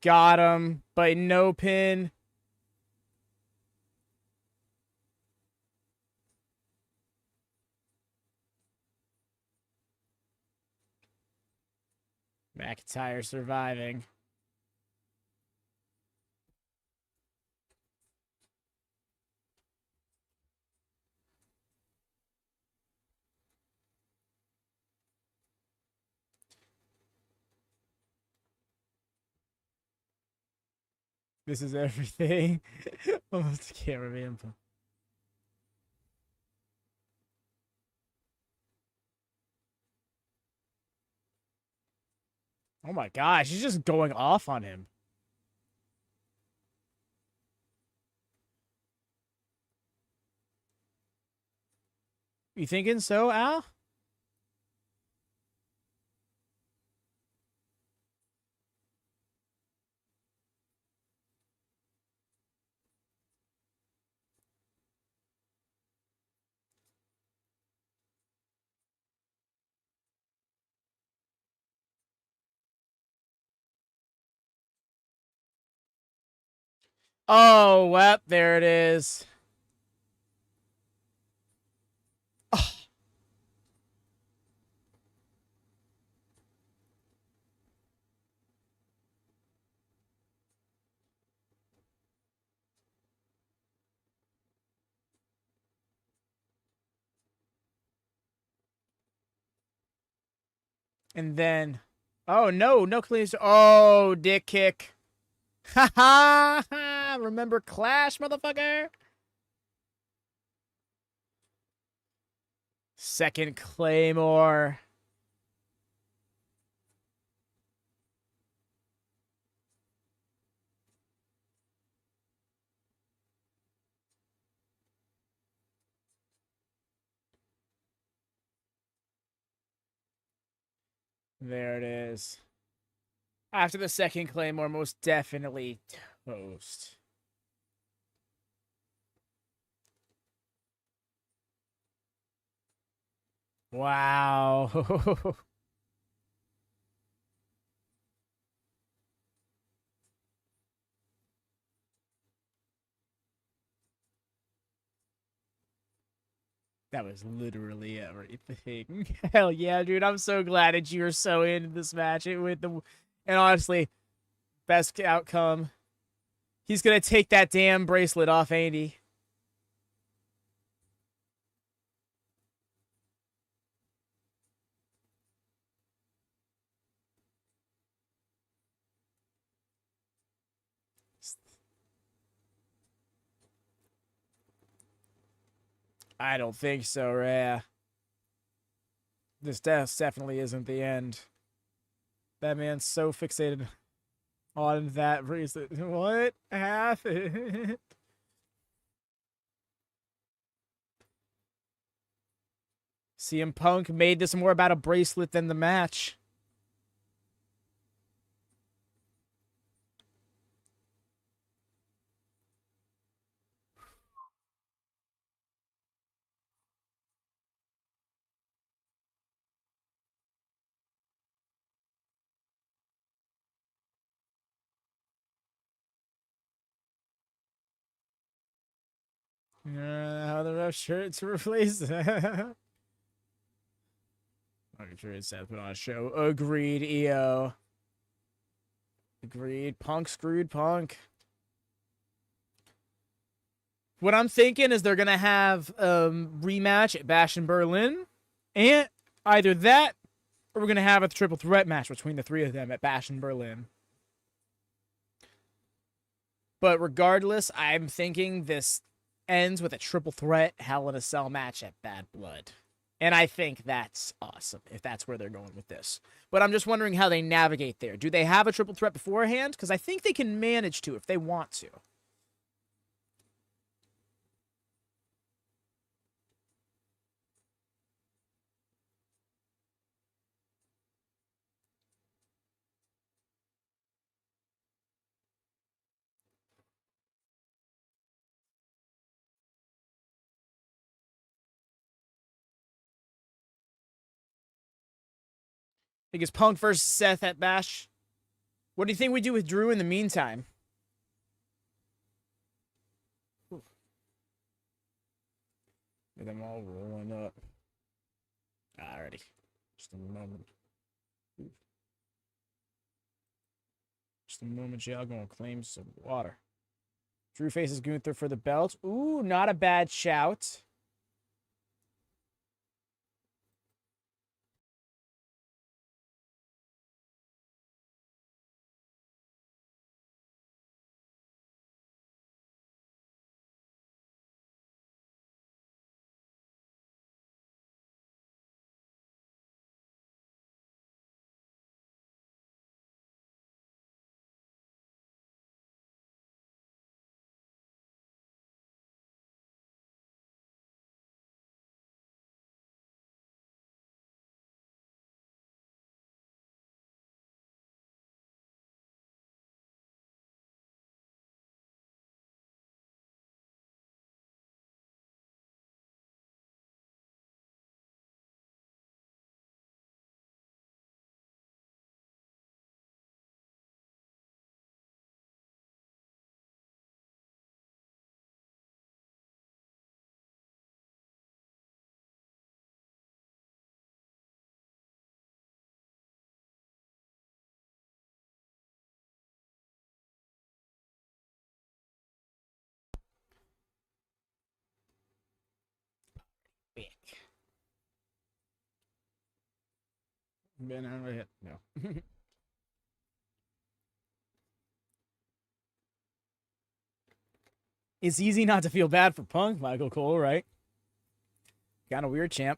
Got him, but no pin. McIntyre surviving. This is everything. Almost camera info. Oh my gosh, he's just going off on him. You thinking so, Al? Oh, well, there it is. Oh. And then, oh no, no clean. Oh, dick kick. Ha ha! Remember Clash, motherfucker? Second Claymore. There it is. After the second Claymore, most definitely toast. Wow. That was literally everything. Hell yeah, dude. I'm so glad that you were so into this match. And honestly, best outcome. He's gonna take that damn bracelet off, ain't he? I don't think so, Rhea. This definitely isn't the end. That man's so fixated on that bracelet. What happened? CM Punk made this more about a bracelet than the match. How the ref shirt to replace that. I'm sure Seth put on a show. Agreed, EO. Agreed. Punk screwed Punk. What I'm thinking is they're gonna have rematch at Bash in Berlin, and either that or we're gonna have a triple threat match between the three of them at Bash in Berlin. But regardless, I'm thinking this ends with a triple threat Hell in a Cell match at Bad Blood. And I think that's awesome if that's where they're going with this. But I'm just wondering how they navigate there. Do they have a triple threat beforehand? Because I think they can manage to if they want to. I think it's Punk versus Seth at Bash. What do you think we do with Drew in the meantime? Get them all rolling up. Alrighty. Just a moment. Just a moment, y'all gonna claim some water. Drew faces Gunther for the belt. Ooh, not a bad shout. Been on my head. No. It's easy not to feel bad for Punk, Michael Cole, right? Kind of weird, champ.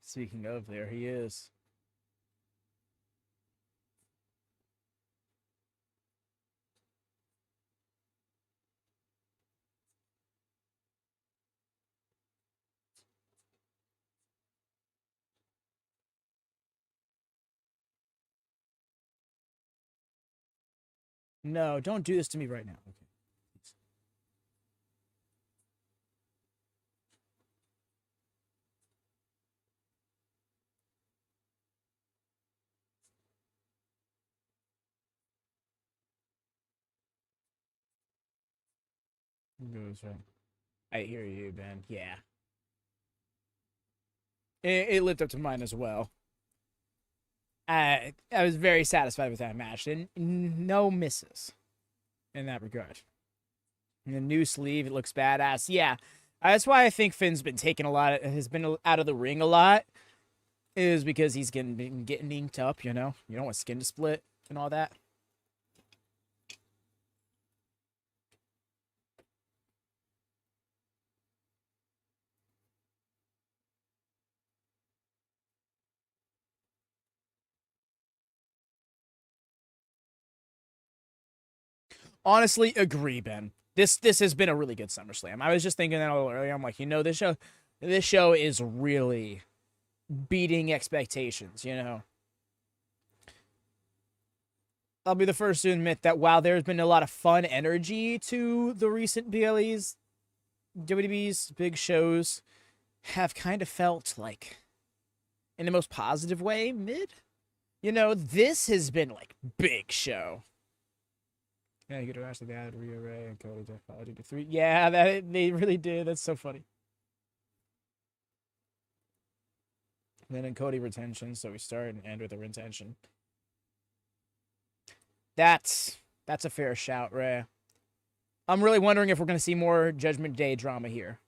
Speaking of, there he is. No, don't do this to me right now. Okay. Goes right. I hear you, Ben. Yeah. It lived up to mine as well. I was very satisfied with that match. And no misses in that regard. And the new sleeve, it looks badass. Yeah. That's why I think Finn's been taking has been out of the ring a lot. Is because he's getting inked up, you know? You don't want skin to split and all that. Honestly, agree, Ben. This has been a really good SummerSlam. I was just thinking that a little earlier. I'm like, this show is really beating expectations, you know. I'll be the first to admit that while there's been a lot of fun energy to the recent BLEs, WWE's big shows have kind of felt like, in the most positive way, mid. You know, this has been like big show. Yeah, you could have actually added Rhea, Ray, and Cody to follow to 3. Yeah, they really did. That's so funny. And then in Cody retention, so we start and end with a retention. That's a fair shout, Ray. I'm really wondering if we're going to see more Judgment Day drama here.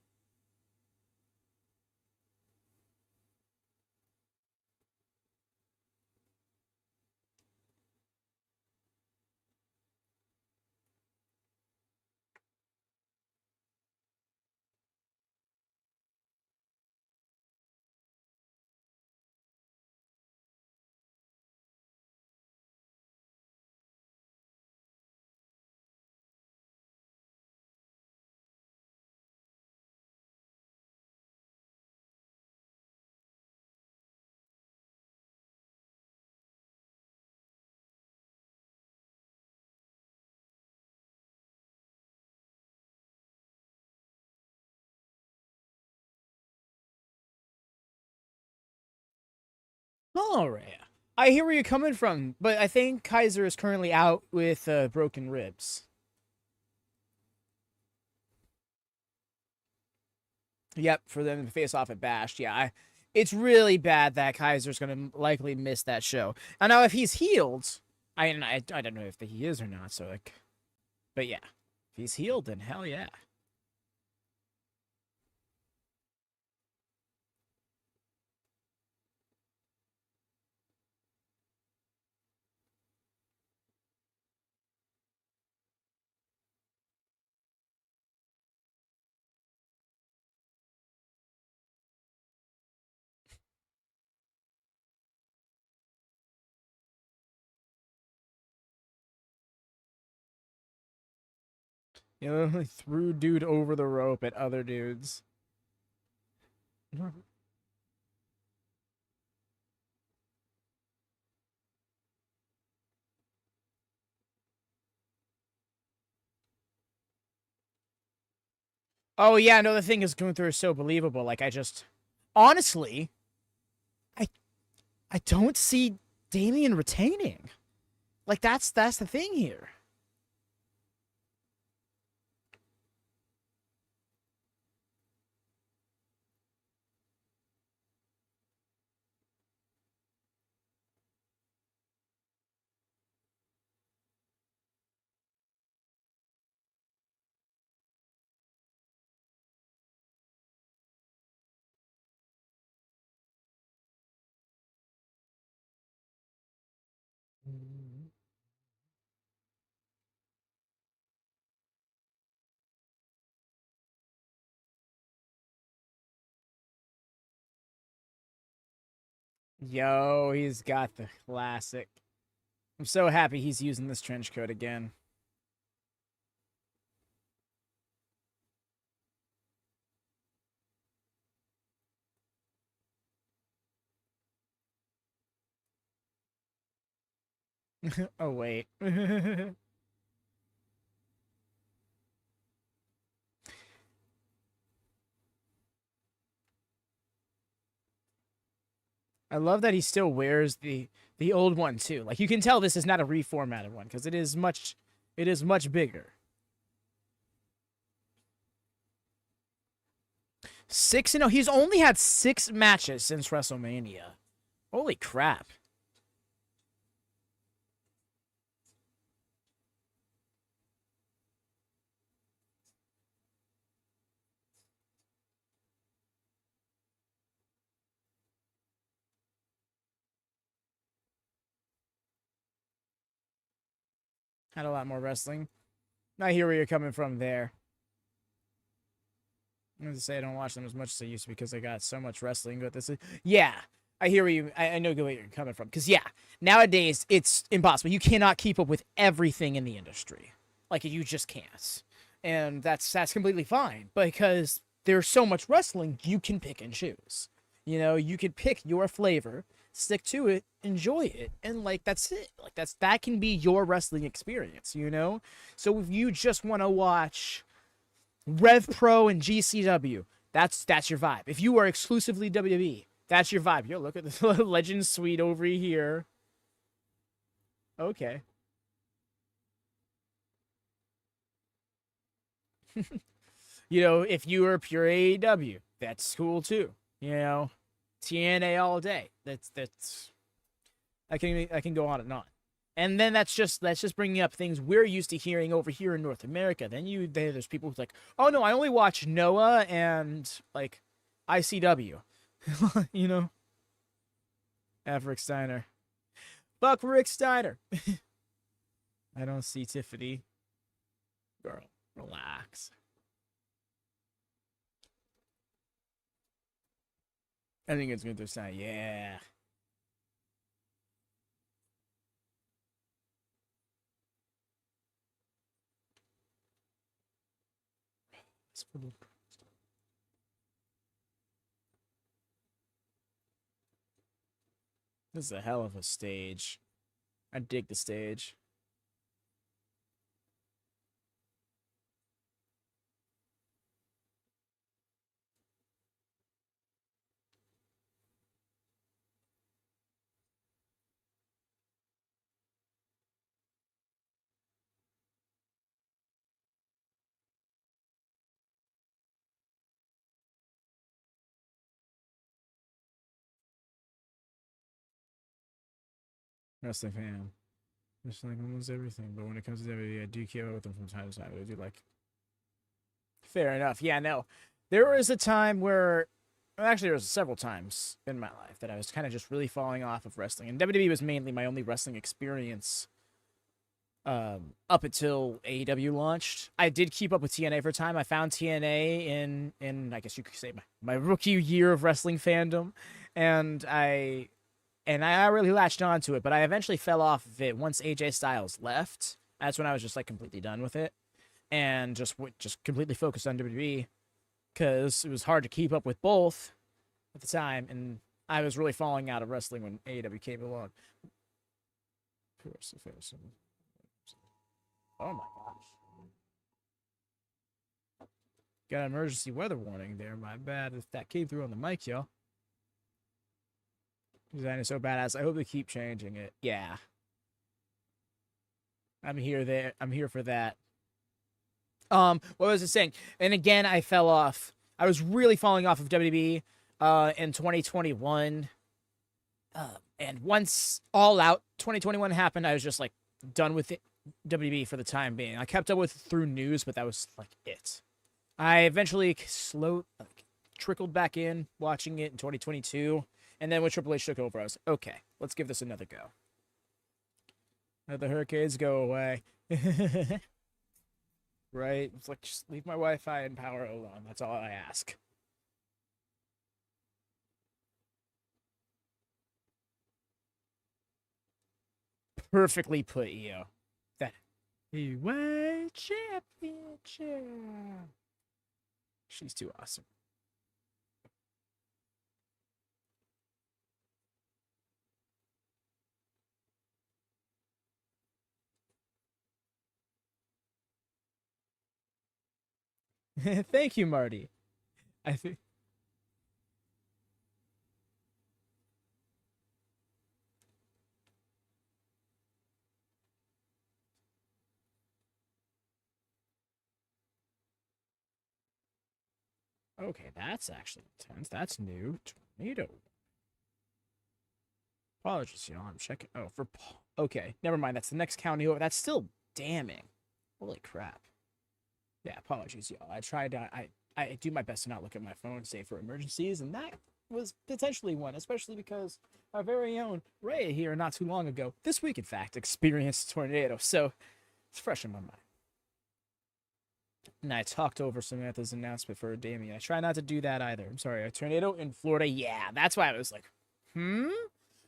All right. I hear where you're coming from, but I think Kaiser is currently out with broken ribs. Yep, for them to face off at Bash. Yeah, it's really bad that Kaiser's going to likely miss that show. I know if he's healed, I don't know if he is or not. So like, but yeah, if he's healed, then hell yeah. You know, like threw dude over the rope at other dudes. Oh yeah, no. The thing is, Gunther is so believable. Like honestly, I I don't see Damian retaining. Like that's the thing here. Yo, he's got the classic. I'm so happy he's using this trench coat again. Oh, wait. I love that he still wears the old one too. Like you can tell this is not a reformatted one because it is much bigger. 6-0. He's only had 6 matches since WrestleMania. Holy crap. Had a lot more wrestling. I hear where you're coming from there. I'm going to say I don't watch them as much as I used to because I got so much wrestling. But this is, yeah, I hear where I know where you're coming from. Because, yeah, nowadays it's impossible. You cannot keep up with everything in the industry. Like, you just can't. And that's completely fine because there's so much wrestling, you can pick and choose. You know, you could pick your flavor, stick to it, enjoy it, and like that's it. Like that can be your wrestling experience, you know? So if you just want to watch Rev Pro and GCW, that's your vibe. If you are exclusively WWE, that's your vibe. Yo, look at this Legend Suite over here. Okay. You know, if you are pure AEW, that's cool too. You know, TNA all day. That's I can go on and on. And then that's just bringing up things we're used to hearing over here in North America. Then there's people who's like, oh no, I only watch Noah and like ICW. You know, Rick Steiner. Fuck Rick Steiner. I don't see Tiffany. Girl, relax. I think it's Gunther Steiner. Yeah. This is a hell of a stage. I dig the stage. Wrestling fan. Just like almost everything, but when it comes to WWE, I do keep up with them from time to time. I do like. Fair enough. Yeah, no. There was a time where, well, actually, there was several times in my life that I was kind of just really falling off of wrestling, and WWE was mainly my only wrestling experience. Up until AEW launched, I did keep up with TNA for a time. I found TNA in I guess you could say my rookie year of wrestling fandom, and I really latched onto it, but I eventually fell off of it once AJ Styles left. That's when I was just like completely done with it, and just completely focused on WWE because it was hard to keep up with both at the time, and I was really falling out of wrestling when AEW came along. Oh my gosh! Got an emergency weather warning there. My bad if that came through on the mic, y'all. Design is so badass. I hope they keep changing it. Yeah. I'm here for that. What was I saying? And again, I fell off. I was really falling off of WWE in 2021. And once All Out 2021 happened, I was just like done with it, WWE for the time being. I kept up with it through news, but that was like it. I eventually trickled back in watching it in 2022. And then when Triple H took over, I was okay, let's give this another go. Let the hurricanes go away. Right? It's like, just leave my Wi-Fi and power alone. That's all I ask. perfectly put, Io. That heavyweight championship. She's too awesome. Thank you, Marty. I think. Okay, that's actually intense. That's new. Tornado. Apologies, y'all. I'm checking. Oh, for. Okay, never mind. That's the next county over. That's still damning. Holy crap. Yeah, apologies, y'all. I tried to. I do my best to not look at my phone, save for emergencies, and that was potentially one, especially because our very own Rhea here not too long ago, this week in fact, experienced a tornado, so it's fresh in my mind. And I talked over Samantha's announcement for Damian. I try not to do that either. I'm sorry, a tornado in Florida? Yeah, that's why I was like,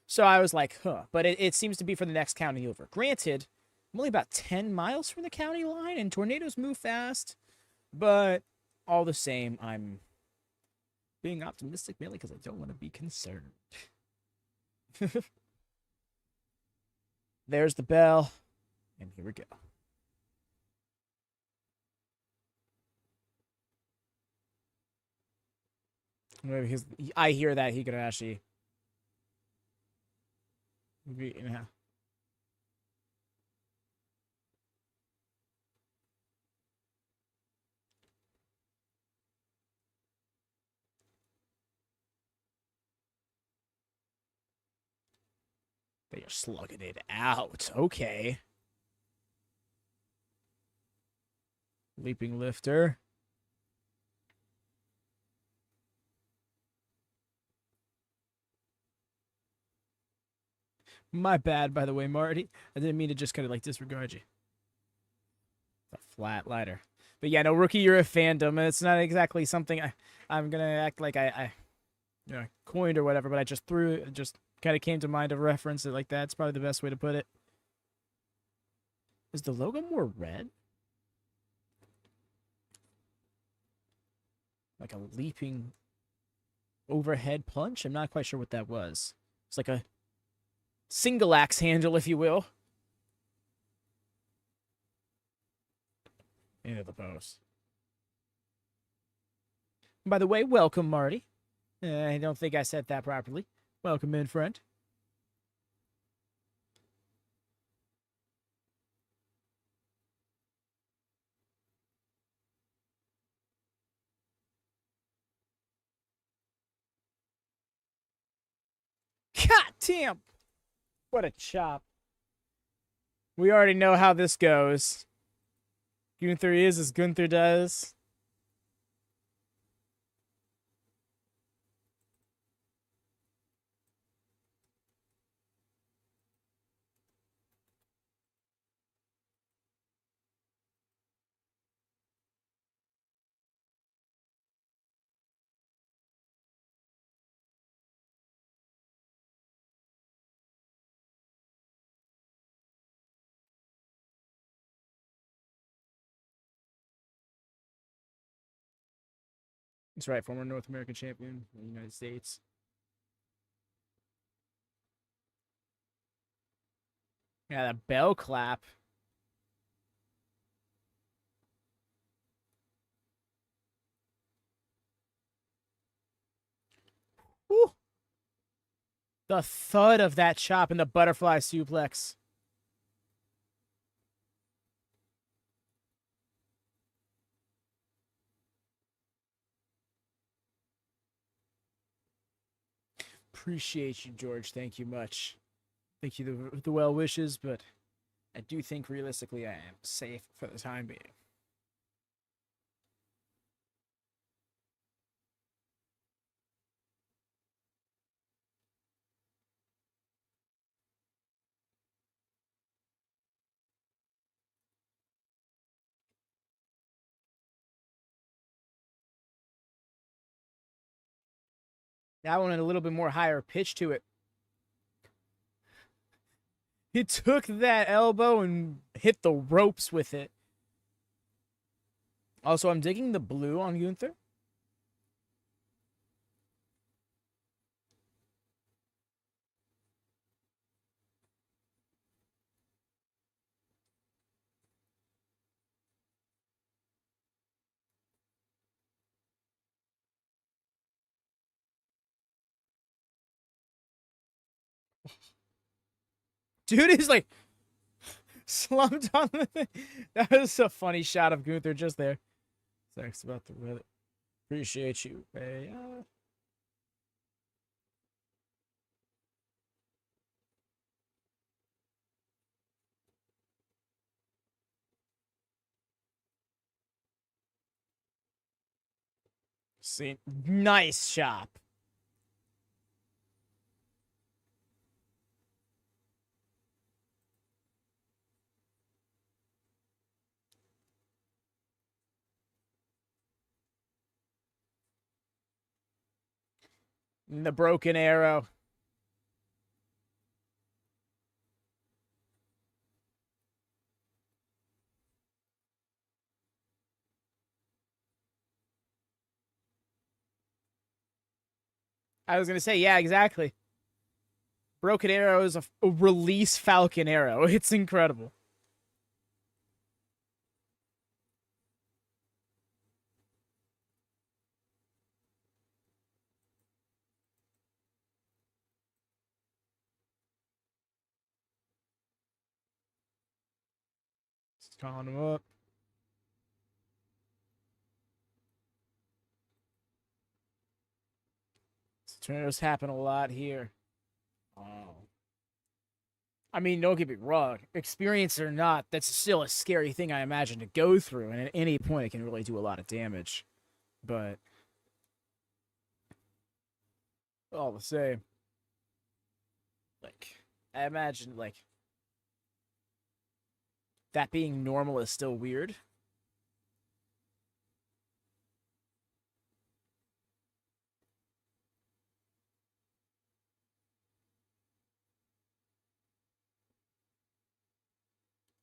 So I was like, huh. But it seems to be for the next county over. Granted, I'm only about 10 miles from the county line, and tornadoes move fast, but all the same, I'm being optimistic mainly because I don't want to be concerned. There's the bell, and here we go. Because I hear that he could actually be, They are slugging it out. Okay. Leaping lifter. My bad, by the way, Marty. I didn't mean to just kind of like disregard you. A flat lighter. But yeah, no, Rookie, you're a fandom. It's not exactly something I'm going to act like I coined or whatever, but I just threw it. Just kind of came to mind to reference it like that. It's probably the best way to put it. Is the logo more red? Like a leaping overhead punch? I'm not quite sure what that was. It's like a single axe handle, if you will. Into the post. By the way, welcome, Marty. I don't think I said that properly. Welcome in, friend. God damn! What a chop. We already know how this goes. Gunther is as Gunther does. That's right, former North American champion of the United States. Yeah, that bell clap. Woo. The thud of that chop and the butterfly suplex. Appreciate you, George. Thank you much. Thank you the well wishes, but I do think realistically I am safe for the time being. That one had a little bit more higher pitch to it. He took that elbow and hit the ropes with it. Also, I'm digging the blue on Gunther. Dude is like slumped on the thing. That was a funny shot of Gunther just there. Thanks about the weather. Appreciate you. Hey, see, nice shot. And the broken arrow. I was gonna say, yeah, exactly. Broken arrow is a release Falcon arrow. It's incredible. Just calling him up. Tornadoes happen a lot here. Oh. I mean, don't get me wrong. Experience or not, that's still a scary thing, I imagine, to go through. And at any point, it can really do a lot of damage. But all the same, like, I imagine, like, that being normal is still weird.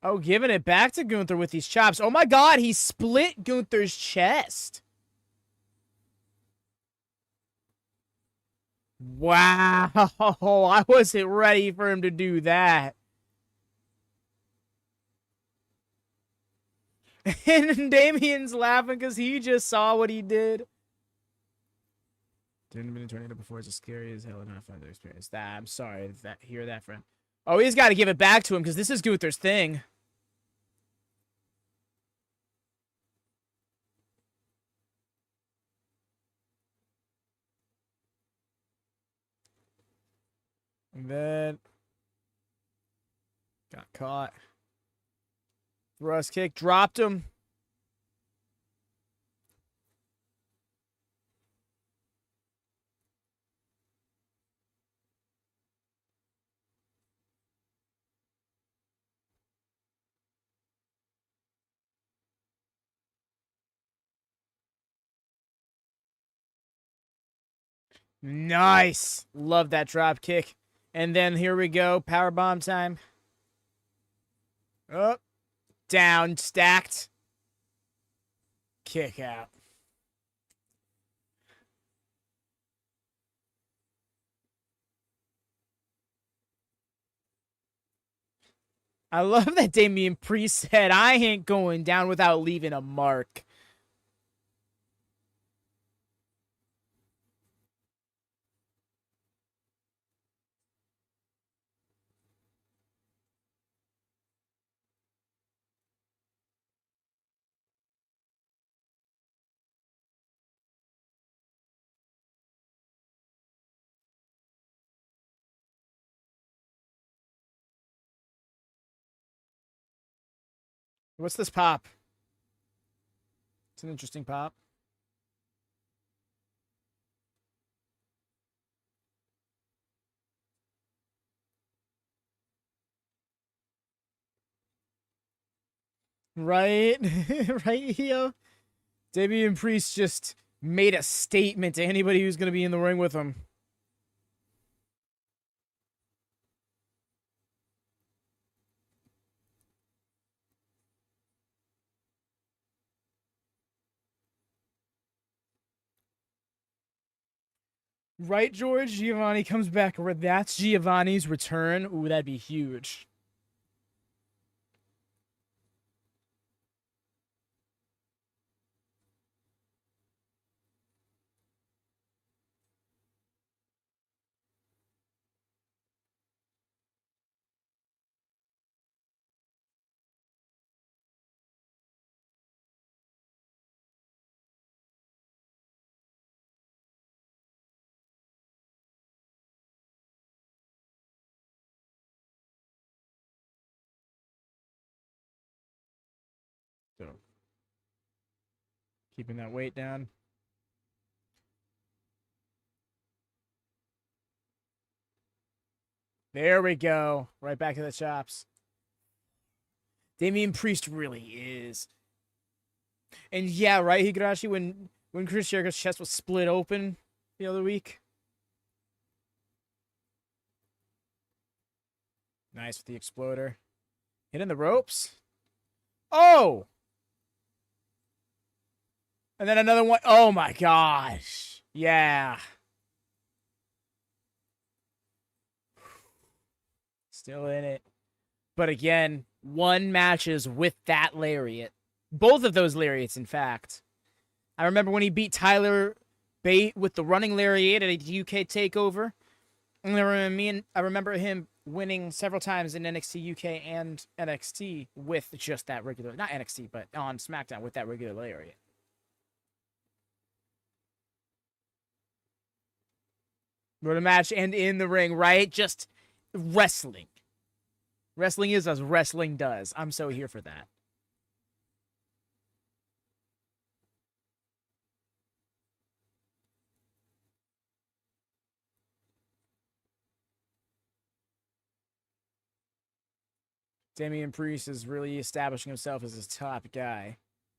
Oh, giving it back to Gunther with these chops. Oh my god, he split Gunther's chest. Wow, I wasn't ready for him to do that. And Damian's laughing because he just saw what he did. Didn't been in a tornado before. It's as scary as hell and not fun to experience that. I'm sorry to hear that, friend. Oh, he's got to give it back to him because this is Gunther's thing. And then got caught. Thrust kick, dropped him. Nice. Love that drop kick. And then here we go. Powerbomb time. Up. Down. Stacked. Kick out. I love that Damian Priest said, I ain't going down without leaving a mark. What's this pop? It's an interesting pop. Right? Right, yo? Damian Priest just made a statement to anybody who's going to be in the ring with him. Right, George? Giovanni comes back. That's Giovanni's return. Ooh, that'd be huge. So, keeping that weight down. There we go. Right back to the chops. Damian Priest really is. And yeah, right, Higurashi, when Chris Jericho's chest was split open the other week. Nice with the exploder. Hitting the ropes. Oh! And then another one. Oh my gosh. Yeah. Still in it. But again, one matches with that lariat. Both of those lariats, in fact. I remember when he beat Tyler Bate with the running lariat at a UK takeover. And I remember him winning several times in NXT UK and NXT with just that regular, not NXT, but on SmackDown with that regular lariat. What a match and in the ring, right? Just wrestling. Wrestling is as wrestling does. I'm so here for that. Damian Priest is really establishing himself as his top guy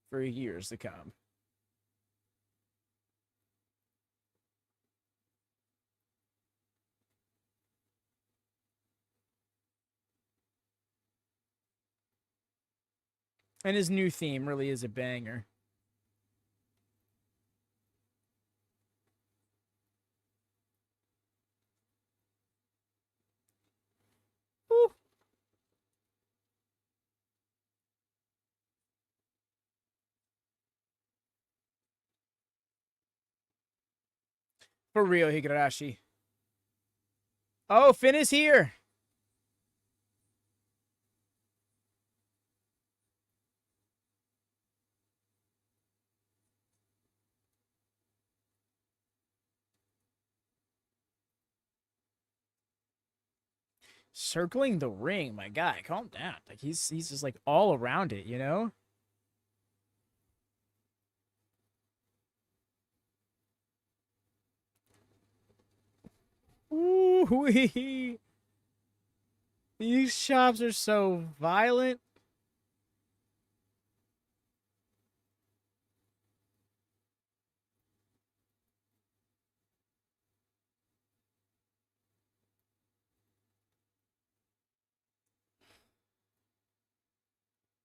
for years to come. And his new theme really is a banger. Woo. For real, Higurashi. Oh, Finn is here. Circling the ring, my guy, calm down. Like he's just like all around it, you know? Ooh, these chops are so violent.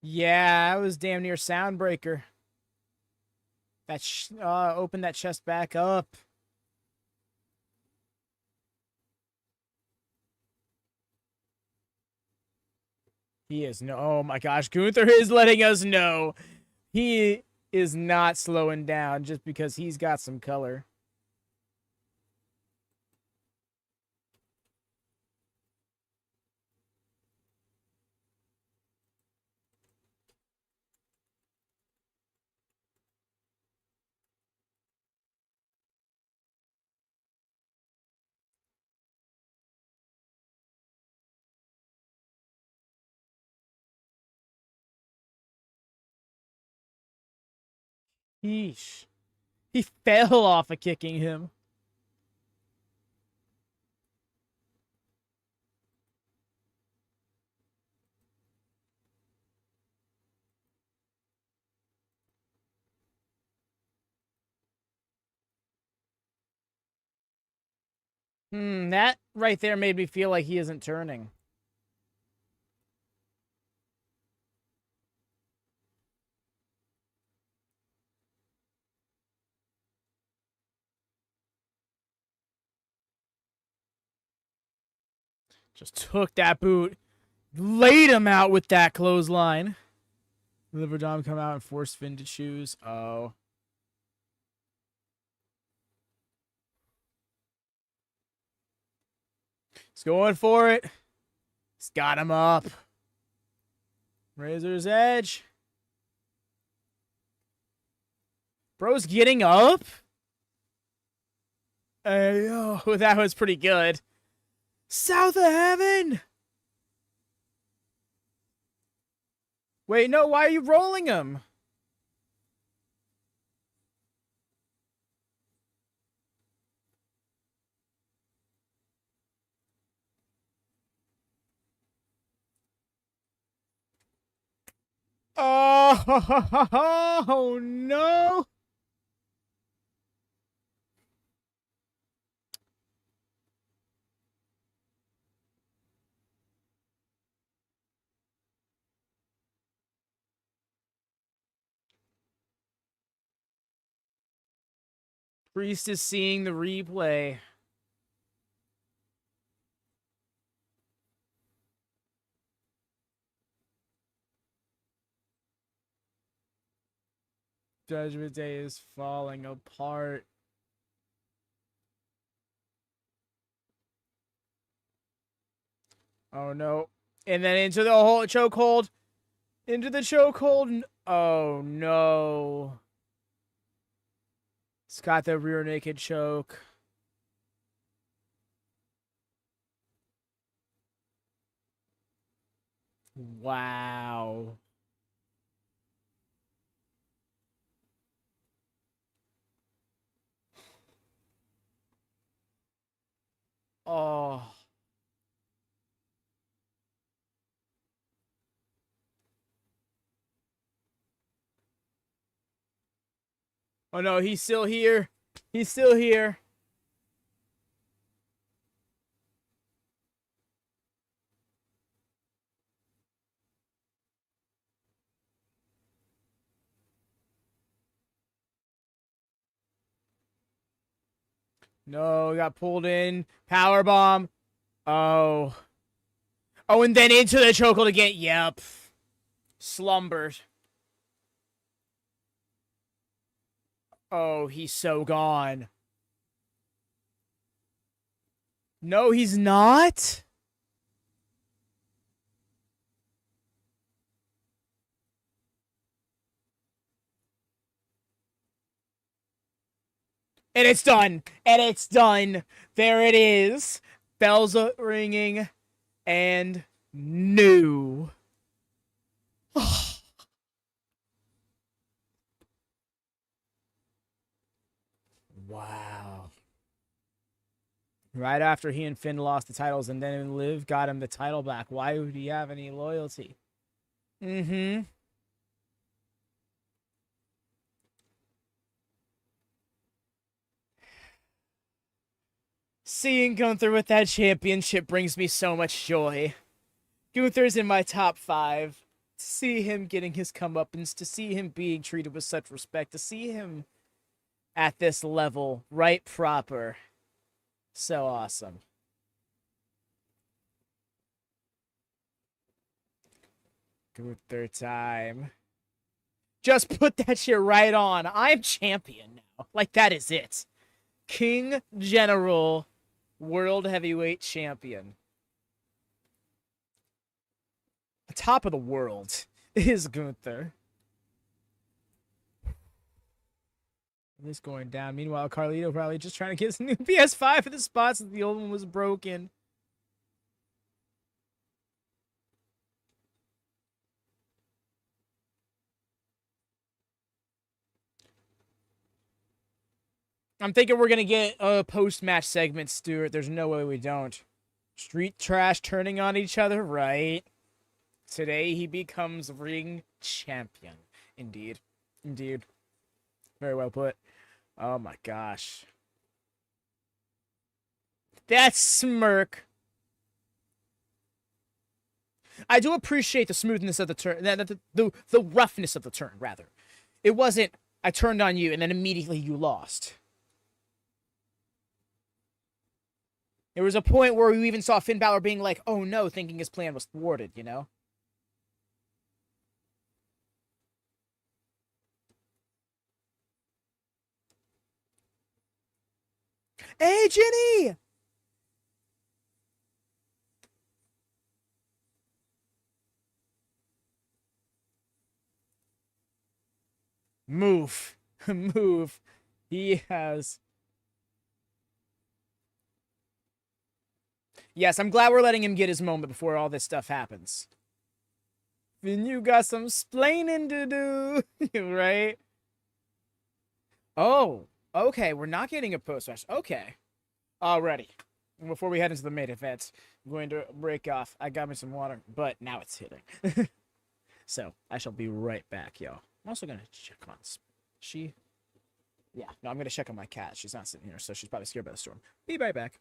Yeah, that was damn near Soundbreaker. That opened that chest back up. He is no. Oh my gosh, Gunther is letting us know he is not slowing down just because he's got some color. Yeesh. He fell off of kicking him. That right there made me feel like he isn't turning. Just took that boot. Laid him out with that clothesline. Liver Dom come out and force Finn to choose. Oh. He's going for it. He's got him up. Razor's Edge. Bro's getting up. Hey, oh, that was pretty good. South of Heaven. Wait, no, why are you rolling him? Oh, no. Priest is seeing the replay. Judgment Day is falling apart. Oh no. And then into the whole chokehold. Into the chokehold. Oh no. It's got the rear naked choke. Wow. Oh. Oh no, he's still here. He's still here. No, got pulled in. Powerbomb. Oh. Oh, and then into the chokehold again. Yep. Slumbered. Oh, he's so gone. No, he's not. And it's done. And it's done. There it is. Bells are ringing. And new. Wow. Right after he and Finn lost the titles, and then Liv got him the title back. Why would he have any loyalty? Mm-hmm. Seeing Gunther with that championship brings me so much joy. Gunther's in my top 5. To see him getting his comeuppance, to see him being treated with such respect, to see him at this level, right proper. So awesome. Gunther time. Just put that shit right on. I'm champion now. Like, that is it. King General World Heavyweight Champion. Top of the world is Gunther. This going down. Meanwhile, Carlito probably just trying to get his new PS5 for the spots that the old one was broken. I'm thinking we're going to get a post-match segment, Stuart. There's no way we don't. Street trash turning on each other, right? Today he becomes ring champion. Indeed. Indeed. Very well put. Oh my gosh. That smirk. I do appreciate the smoothness of the turn. The roughness of the turn, rather. It wasn't, I turned on you and then immediately you lost. There was a point where we even saw Finn Balor being like, oh no, thinking his plan was thwarted, you know? Hey, Jenny! Move. Move. He has... Yes, I'm glad we're letting him get his moment before all this stuff happens. Then you got some splaining to do, right? Oh, okay, we're not getting a post-match. Okay. Alrighty. Before we head into the main event, I'm going to break off. I got me some water, but now it's hitting. So, I shall be right back, yo. I'm also going to check on... She... Yeah, no, I'm going to check on my cat. She's not sitting here, so she's probably scared by the storm. Be right back.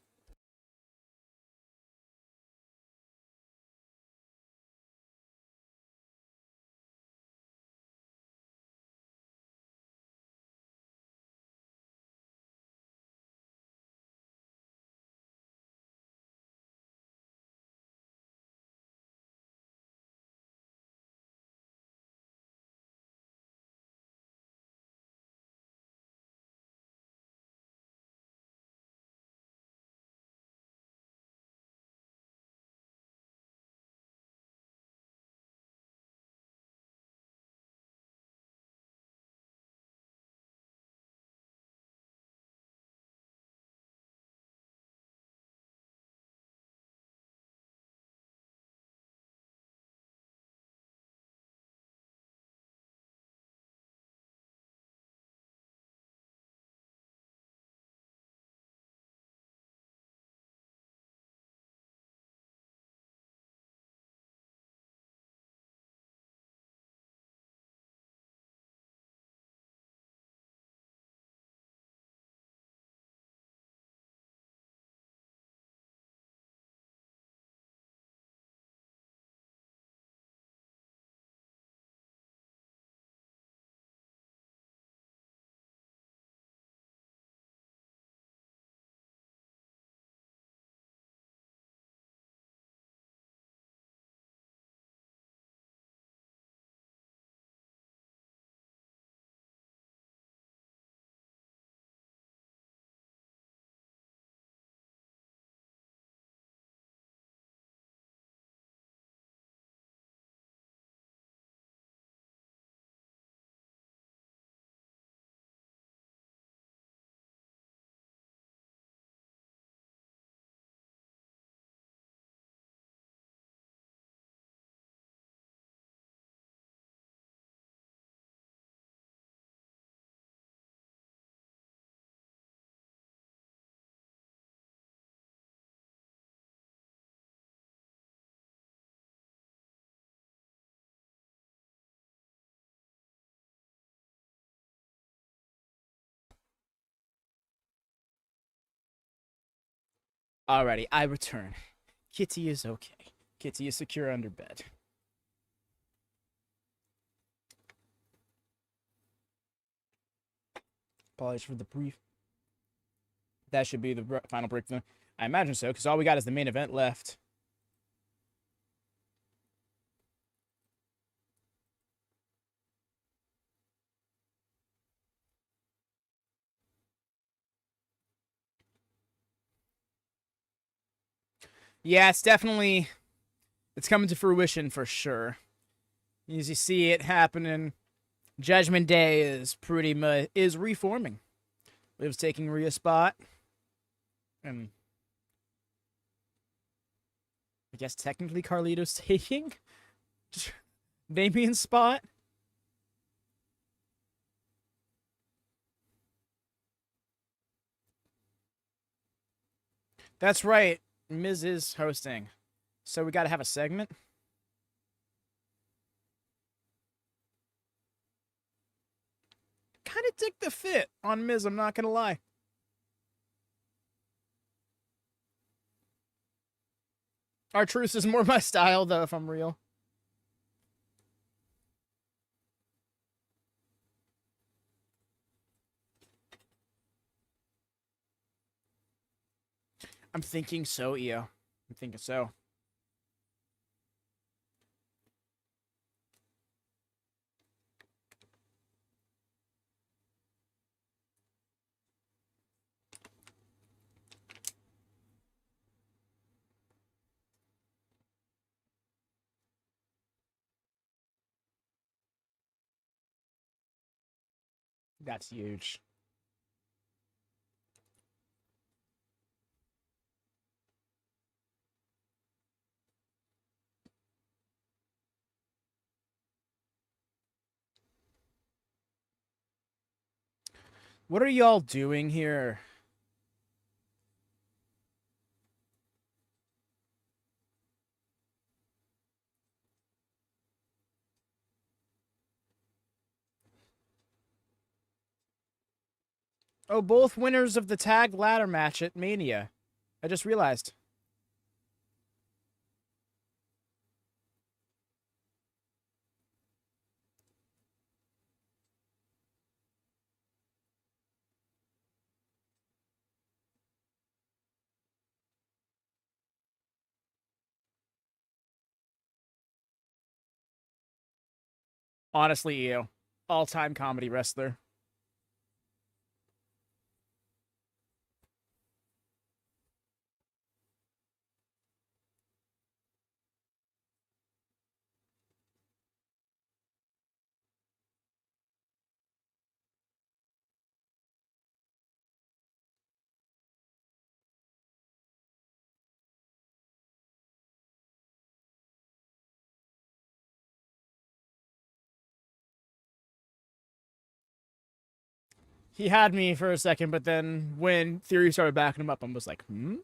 Alrighty, I return. Kitty is okay. Kitty is secure under bed. Apologies for the brief. That should be the final breakthrough. I imagine so, because all we got is the main event left. Yeah, it's definitely... It's coming to fruition for sure. As you see it happening, Judgment Day is pretty much... is reforming. Liv's taking Rhea's spot. And... I guess technically Carlito's taking Damian's spot. That's right. Miz is hosting. So we gotta have a segment. Kind of dig the fit on Miz, I'm not gonna lie. R-Truth is more my style, though, if I'm real. I'm thinking so, EO. I'm thinking so. That's huge. What are y'all doing here? Oh, both winners of the tag ladder match at Mania. I just realized. Honestly, EO. All-time comedy wrestler. He had me for a second, but then when Theory started backing him up, I was like, hmm?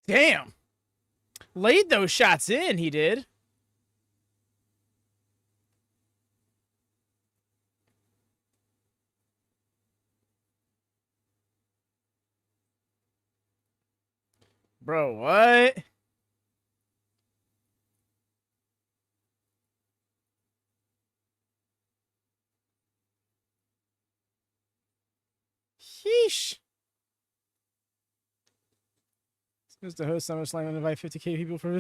Damn. Laid those shots in, he did. Bro, what? Sheesh. Supposed to host SummerSlam and invite 50K people for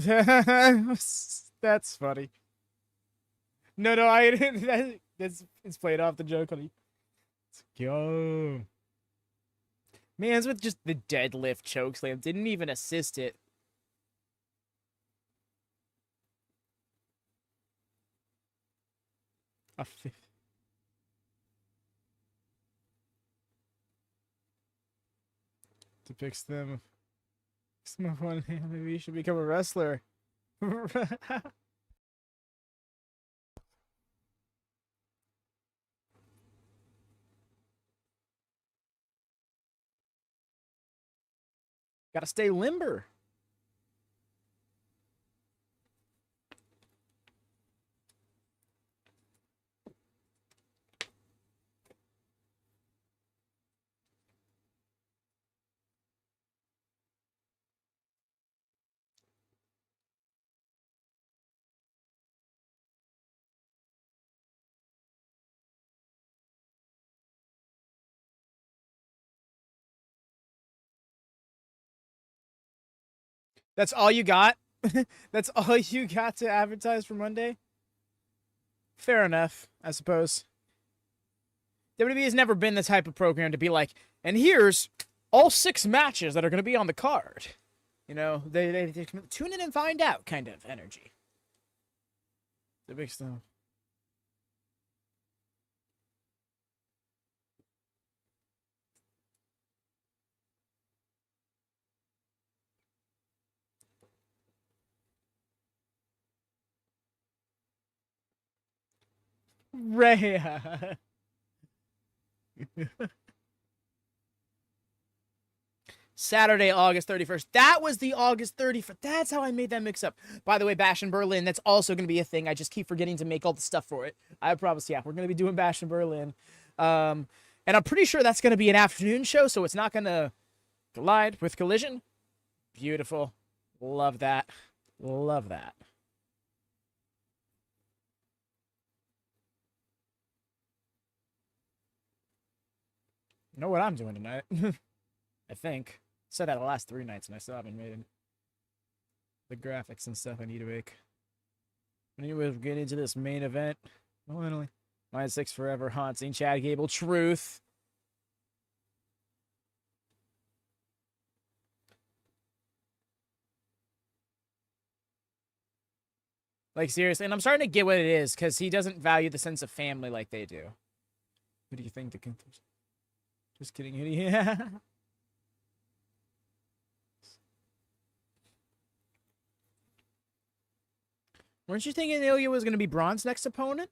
that's funny. No, I didn't. It's played off the joke. Let's go. Man's with just the deadlift chokeslam. Didn't even assist it. A fifth. Depicts them. Maybe you should become a wrestler. Gotta stay limber. That's all you got? That's all you got to advertise for Monday? Fair enough, I suppose. WWE has never been the type of program to be like, and here's all 6 matches that are going to be on the card. You know, they tune in and find out kind of energy. The big stuff. Rhea. Saturday, August 31st. That was the August 31st. That's how I made that mix up. By the way, Bash in Berlin, that's also going to be a thing. I just keep forgetting to make all the stuff for it. I promise, yeah, we're going to be doing Bash in Berlin. And I'm pretty sure that's going to be an afternoon show, so it's not going to collide with Collision. Beautiful. Love that. Love that. You know what I'm doing tonight? I think. Said that the last 3 nights, and I still haven't made it. The graphics and stuff I need to make. Anyway, we're getting into this main event. Finally. Mine 6 forever. Haunting Chad Gable. Truth. Like, seriously. And I'm starting to get what it is, because he doesn't value the sense of family like they do. Who do you think the Gunthers? Just kidding. Yeah. Weren't you thinking Ilya was going to be Braun's next opponent?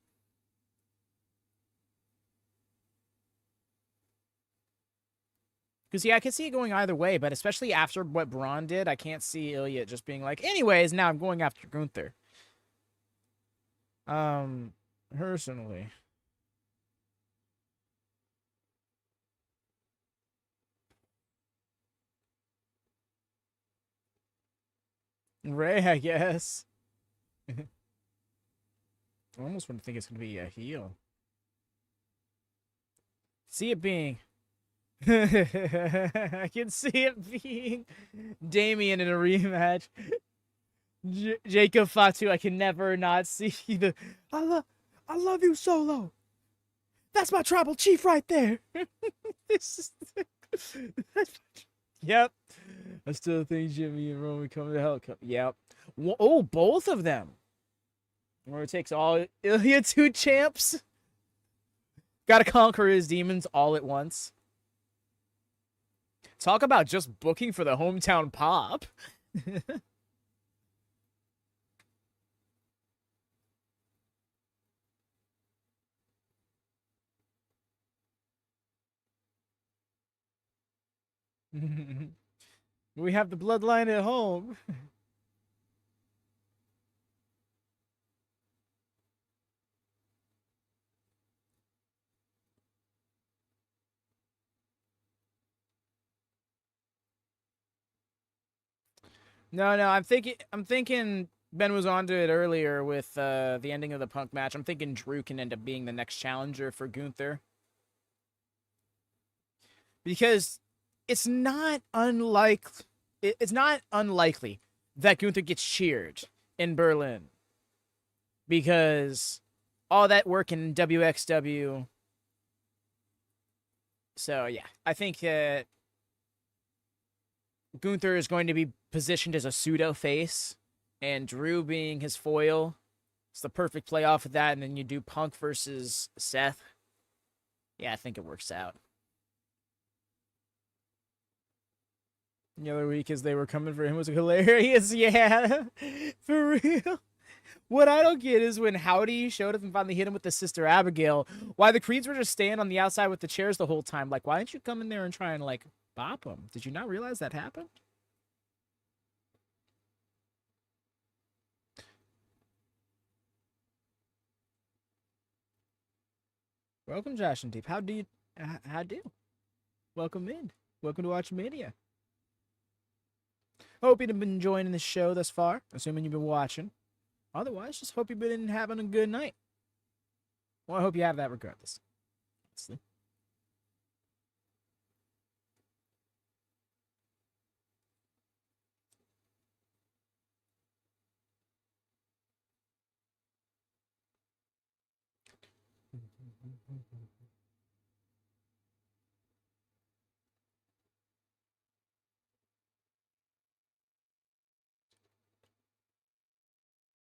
Because, yeah, I could see it going either way, but especially after what Bron did, I can't see Ilya just being like, anyways, now I'm going after Gunther. Personally. Ray, I guess. I almost want to think it's going to be a heel. See it being... I can see it being Damian in a rematch. Jacob Fatu, I can never not see the... I love you, Solo. That's my tribal chief right there. Yep. I still think Jimmy and Roman come to hell. Yep. Oh, both of them. Where it takes all Ilya 2 champs. Gotta conquer his demons all at once. Talk about just booking for the hometown pop. We have the bloodline at home. No, I'm thinking Ben was onto it earlier with the ending of the Punk match. I'm thinking Drew can end up being the next challenger for Gunther. Because it's not unlikely that Gunther gets cheered in Berlin. Because all that work in WXW. So yeah, I think that Gunther is going to be positioned as a pseudo face, and Drew being his foil. It's the perfect playoff of that, and then you do Punk versus Seth. Yeah, I think it works out. The other week, as they were coming for him, was hilarious. Yeah, for real. What I don't get is when Howdy showed up and finally hit him with the Sister Abigail, why the Creeds were just standing on the outside with the chairs the whole time. Like, why didn't you come in there and try and, like, bop him? Did you not realize that happened? Welcome, Josh and Deep. How do? Welcome in. Welcome to WatchMania. Hope you've been enjoying the show thus far, assuming you've been watching. Otherwise, just hope you've been having a good night. Well, I hope you have that regardless. Honestly.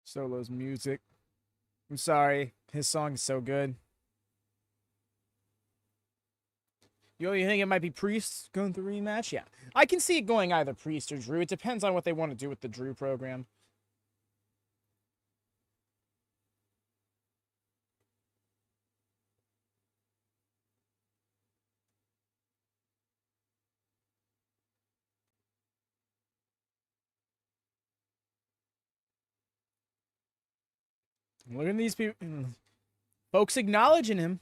Solo's music. I'm sorry. His song is so good. You think it might be Priest going through rematch? Yeah. I can see it going either Priest or Drew. It depends on what they want to do with the Drew program. Look at these people. Folks acknowledging him.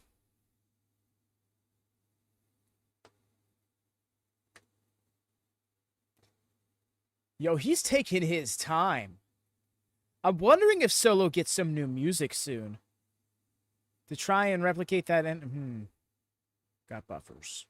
Yo, he's taking his time. I'm wondering if Solo gets some new music soon. To try and replicate that and got buffers.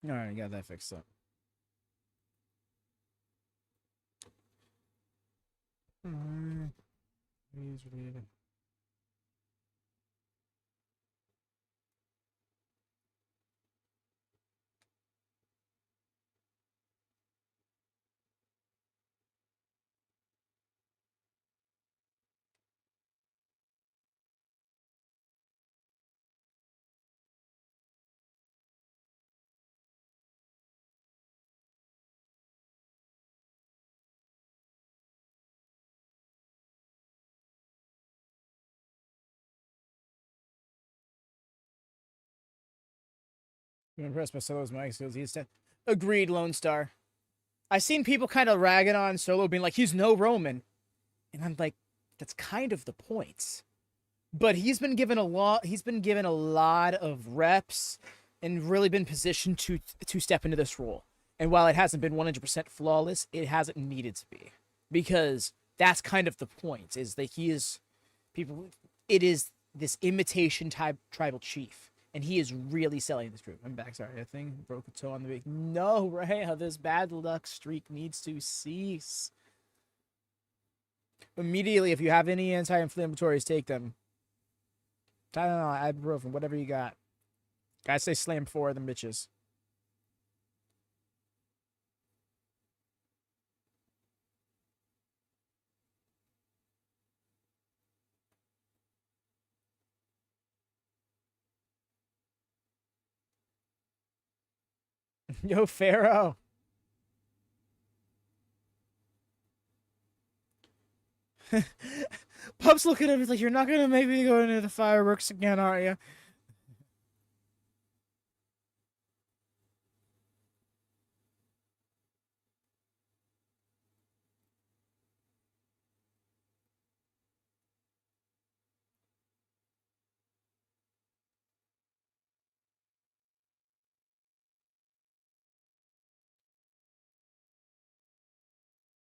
Alright, got that fixed up. I'm impressed by Solo's mic skills. He's agreed, Lone Star. I've seen people kind of ragging on Solo, being like, he's no Roman. And I'm like, that's kind of the point. But he's been given a lot of reps and really been positioned to step into this role. And while it hasn't been 100% flawless, it hasn't needed to be. Because that's kind of the point, is that it is this imitation type tribal chief. And he is really selling this group. I'm back, sorry. I think broke a toe on the week. No, Rhea, this bad luck streak needs to cease. Immediately, if you have any anti-inflammatories, take them. Tylenol, ibuprofen, whatever you got. Guys say slam 4 of them bitches. Yo, Pharaoh. Pup's looking at me like, you're not going to make me go into the fireworks again, are you?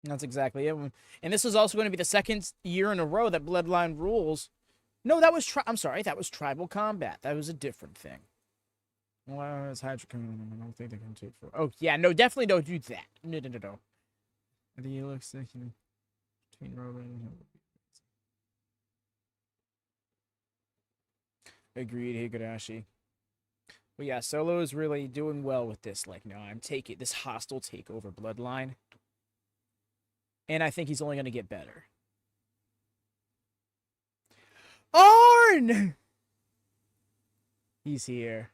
That's exactly it. And this is also going to be the second year in a row that Bloodline rules. No, that was I'm sorry, that was Tribal Combat. That was a different thing. Well, it's I don't think they can take for. Oh yeah, no, definitely don't do that. No. I think he looks like between Roman. Agreed, Higurashi. But yeah, Solo is really doing well with this. Like, no, I'm taking this hostile takeover Bloodline. And I think he's only going to get better. Arn! He's here.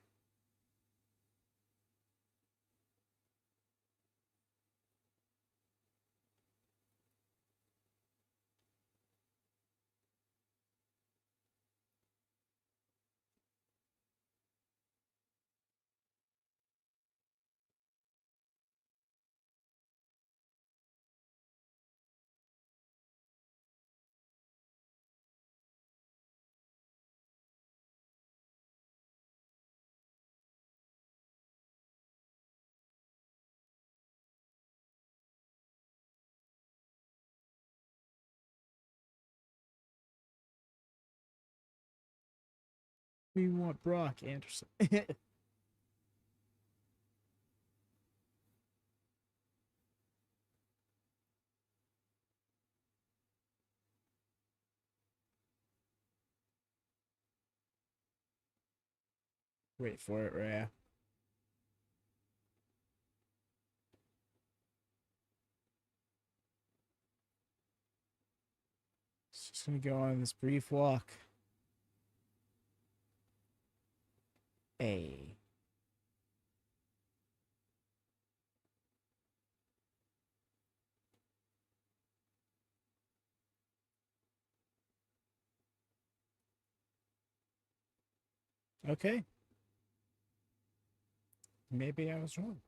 We want Brock Anderson. Wait for it, Rhea. Just gonna go on this brief walk. Hey. Okay. Maybe I was wrong.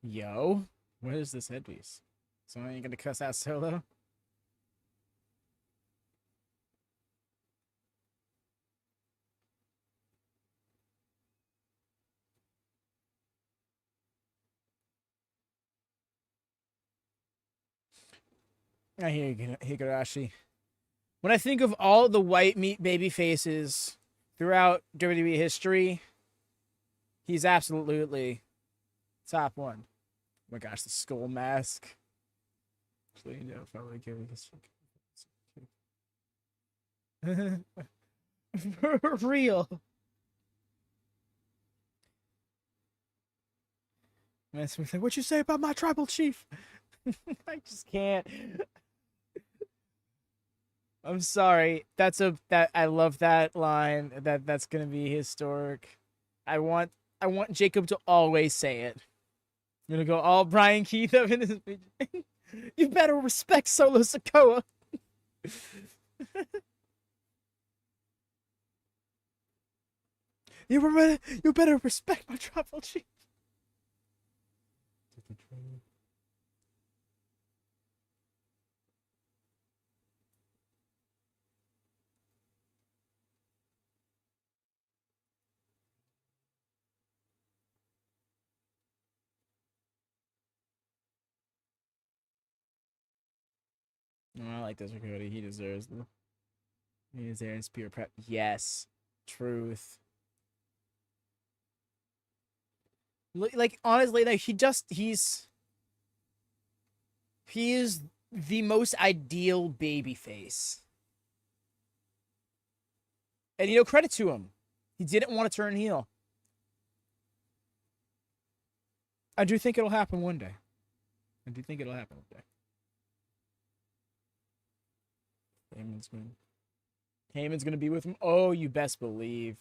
Yo, what is this headpiece? So are you gonna cuss out Solo? I hear you, Higurashi. When I think of all the white meat baby faces throughout WWE history, he's absolutely top one. Oh my gosh, the skull mask. Actually, you know, if I would give this. For real. Man, Smith, like, what you say about my tribal chief? I just can't. I'm sorry. I love that line. That's gonna be historic. I want Jacob to always say it. I'm gonna go all Brian Keith up in this. You better respect Solo Sikoa. You better respect my tribal chief. Oh, I like this for Cody. He deserves them. He is there in pure prep. Yes. Truth. Like, honestly, like, he is the most ideal baby face. And, you know, credit to him. He didn't want to turn heel. I do think it'll happen one day. Heyman's gonna be with him. Oh, you best believe.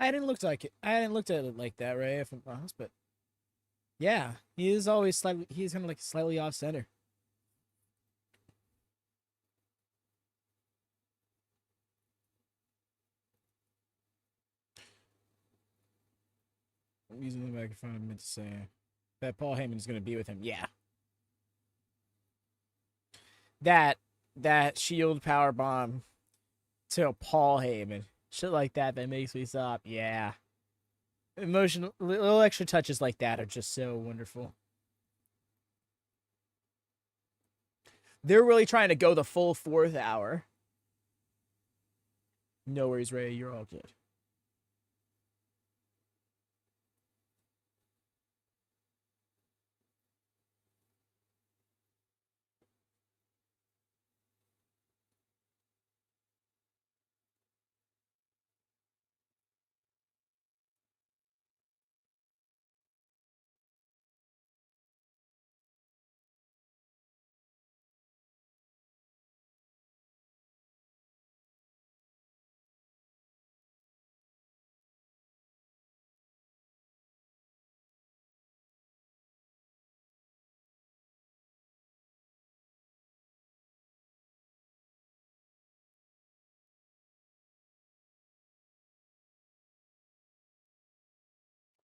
I hadn't looked at it like that, right? If I'm honest, but yeah, he's kind of like slightly off center. I'm using the microphone. I meant to say that Paul Heyman is going to be with him. Yeah, that Shield power bomb to Paul Heyman, shit like that makes me stop. Yeah, emotional little extra touches like that are just so wonderful. They're really trying to go the full fourth hour. No worries, Ray. You're all good.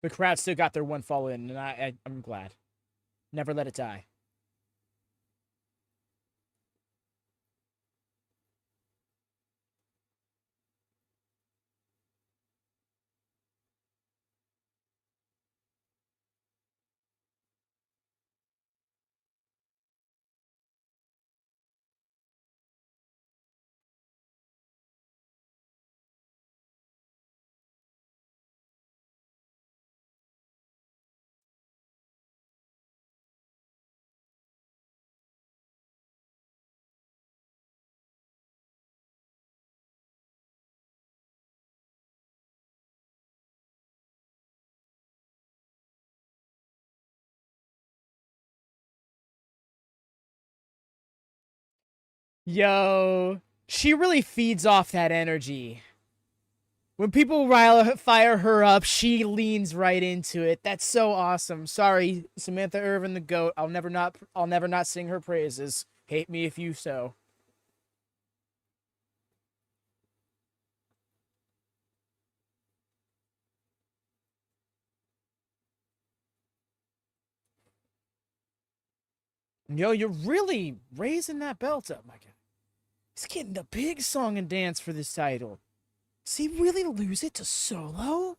The crowd still got their one fall in, and I'm glad. Never let it die. Yo, she really feeds off that energy. When people fire her up, she leans right into it. That's so awesome. Sorry, Samantha Irvin, the GOAT. I'll never not sing her praises. Hate me if you so. Yo, you're really raising that belt up, my guy. He's getting the big song and dance for this title. Does he really lose it to Solo?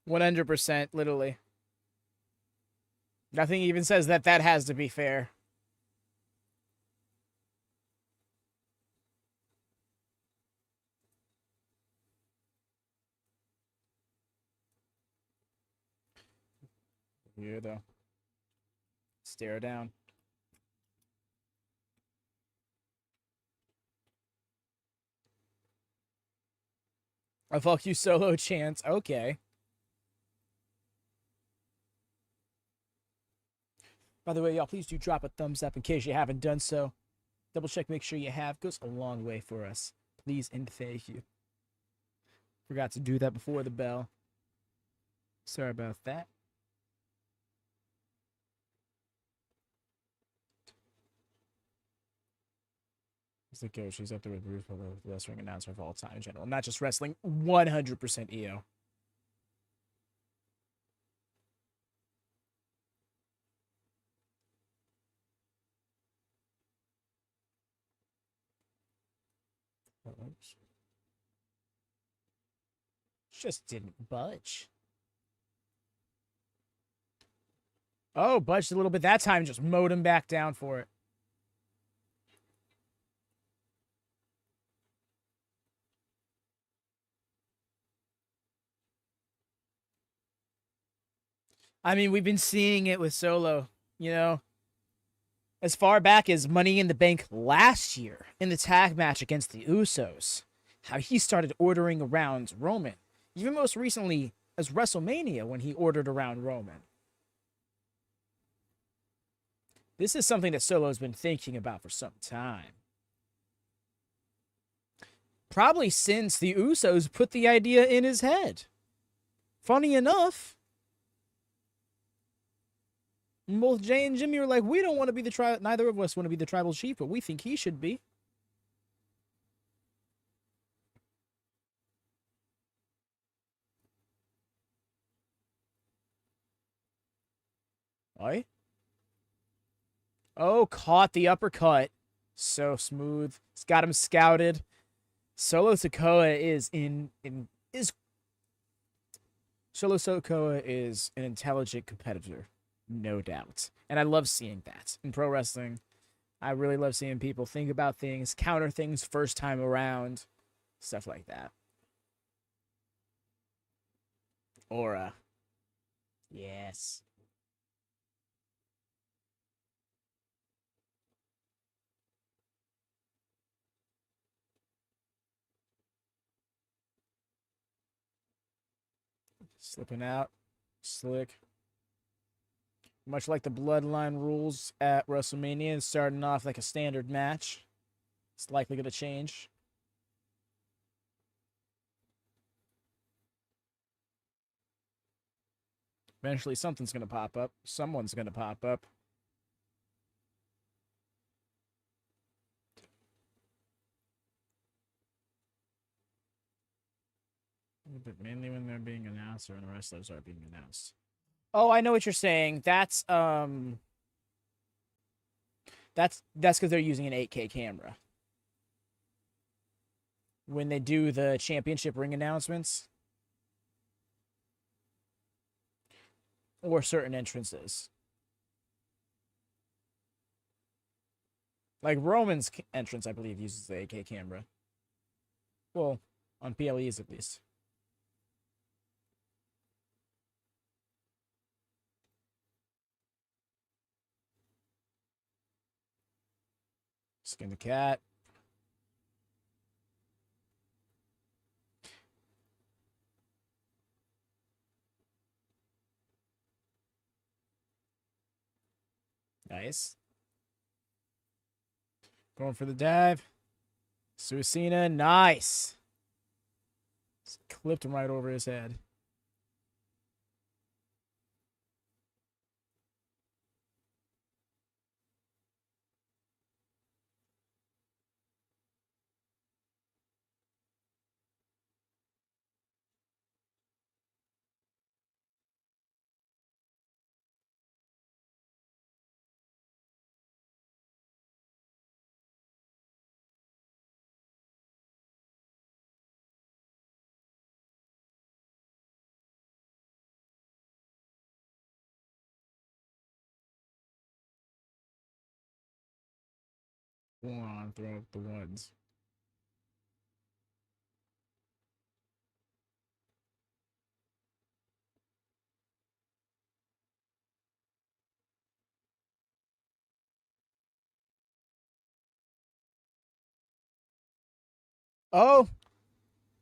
%, literally. Nothing even says that has to be fair. Here, though. Stare down. A fuck you Solo chance. Okay. By the way, y'all, please do drop a thumbs up in case you haven't done so. Double check, make sure you have. Goes a long way for us. Please and thank you. Forgot to do that before the bell. Sorry about that. He's the coach. He's up there with Bruce, the best ring announcer of all time in general. Not just wrestling. 100% EO. Just didn't budge. Oh, budged a little bit that time. Just mowed him back down for it. I mean, we've been seeing it with Solo, you know, as far back as Money in the Bank last year in the tag match against the Usos. How he started ordering around Roman. Even most recently as WrestleMania when he ordered around Roman. This is something that Solo's been thinking about for some time. Probably since the Usos put the idea in his head. Funny enough, both Jay and Jimmy were like, we don't want to be the neither of us want to be the tribal chief, but we think he should be. Oi. Oh, caught the uppercut. So smooth. It's got him scouted. Solo Sikoa Solo Sikoa is an intelligent competitor, no doubt. And I love seeing that in pro wrestling. I really love seeing people think about things, counter things first time around, stuff like that. Aura. Yes. Slipping out. Slick. Much like the Bloodline rules at WrestleMania, it's starting off like a standard match. It's likely going to change. Eventually, something's going to pop up. Someone's going to pop up. but mainly when they're being announced or when the wrestlers are being announced. Oh, I know what you're saying. That's because they're using an 8K camera. When they do the championship ring announcements or certain entrances. Like Roman's entrance, I believe, uses the 8K camera. Well, on PLEs at least. Skin the cat. Nice. Going for the dive. Susina, nice. Clipped him right over his head. Go on, throw up the ones. Oh,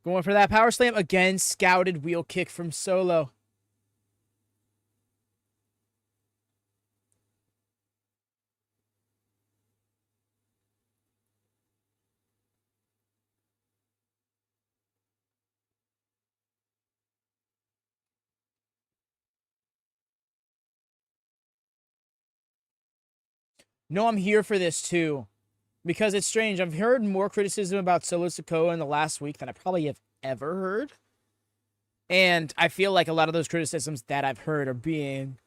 going for that power slam again. Scouted wheel kick from Solo. No, I'm here for this too. Because it's strange. I've heard more criticism about Solo Sikoa in the last week than I probably have ever heard. And I feel like a lot of those criticisms that I've heard are being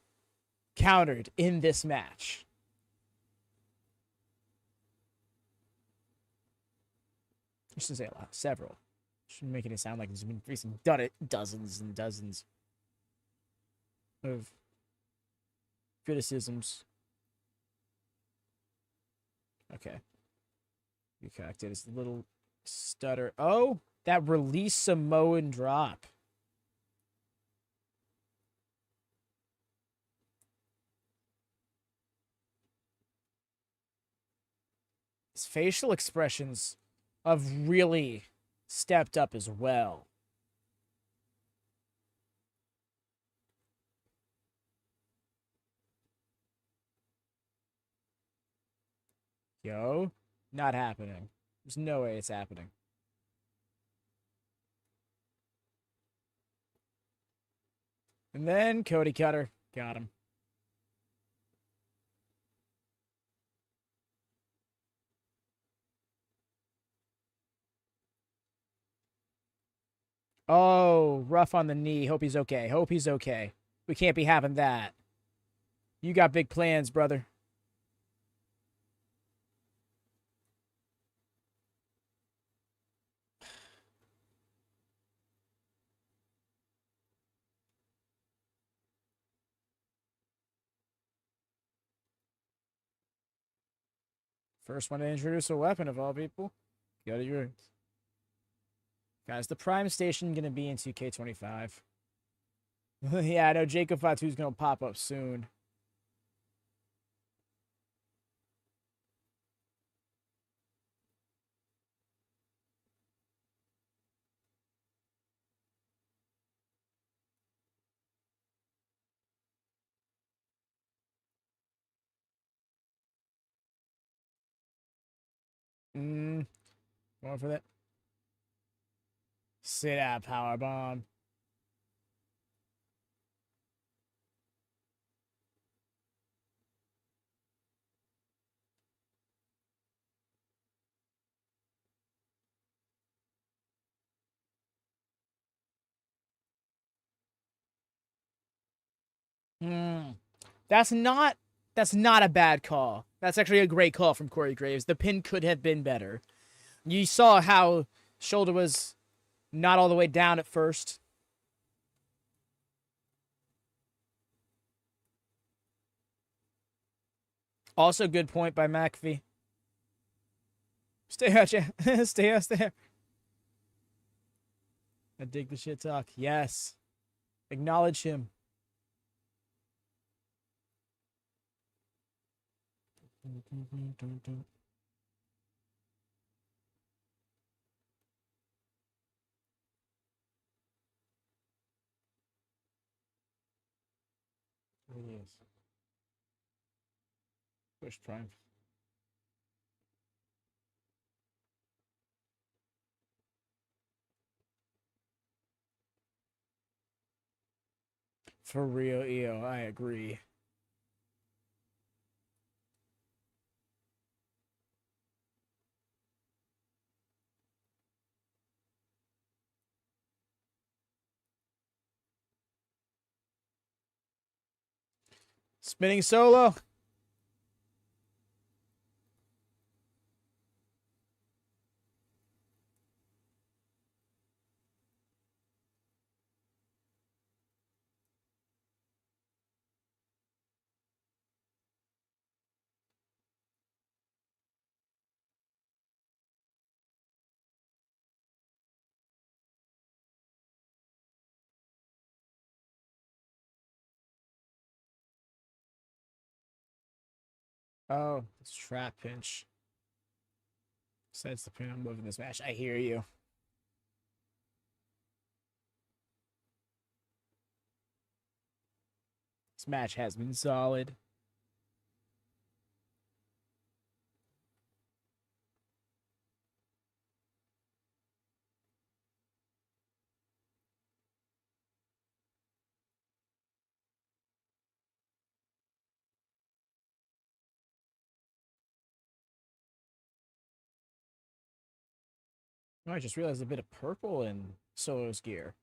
countered in this match. I should say a lot. Several. Should making it sound like there's been facing dozens and dozens of criticisms. Okay. You corrected his little stutter. Oh, that release Samoan drop. His facial expressions have really stepped up as well. Yo, not happening. There's no way it's happening. And then Cody Cutter got him. Oh, rough on the knee. Hope he's okay. Hope he's okay. We can't be having that. You got big plans, brother. First one to introduce a weapon of all people. Go to yours. Guys, the Prime Station going to be in 2K25. Yeah, I know Jacob Fatu's going to pop up soon. Going for that. Sit out, power bomb. That's not a bad call. That's actually a great call from Corey Graves. The pin could have been better. You saw how shoulder was not all the way down at first. Also, good point by McAfee. Stay out, yeah. Stay out there. I dig the shit talk. Yes. Acknowledge him. Yes. Push prime. For real, EO, I agree. Spinning solo. Oh, it's trap pinch. Says the pin I'm moving this match. I hear you. This match has been solid. Oh, I just realized a bit of purple in Solo's gear.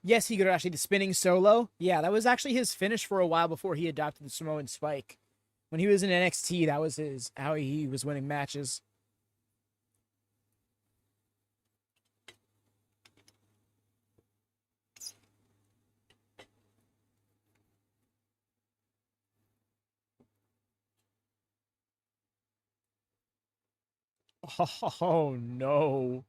Yes, he could actually the spinning solo. Yeah, that was actually his finish for a while before he adopted the Samoan Spike. When he was in NXT, that was his how he was winning matches. Oh no.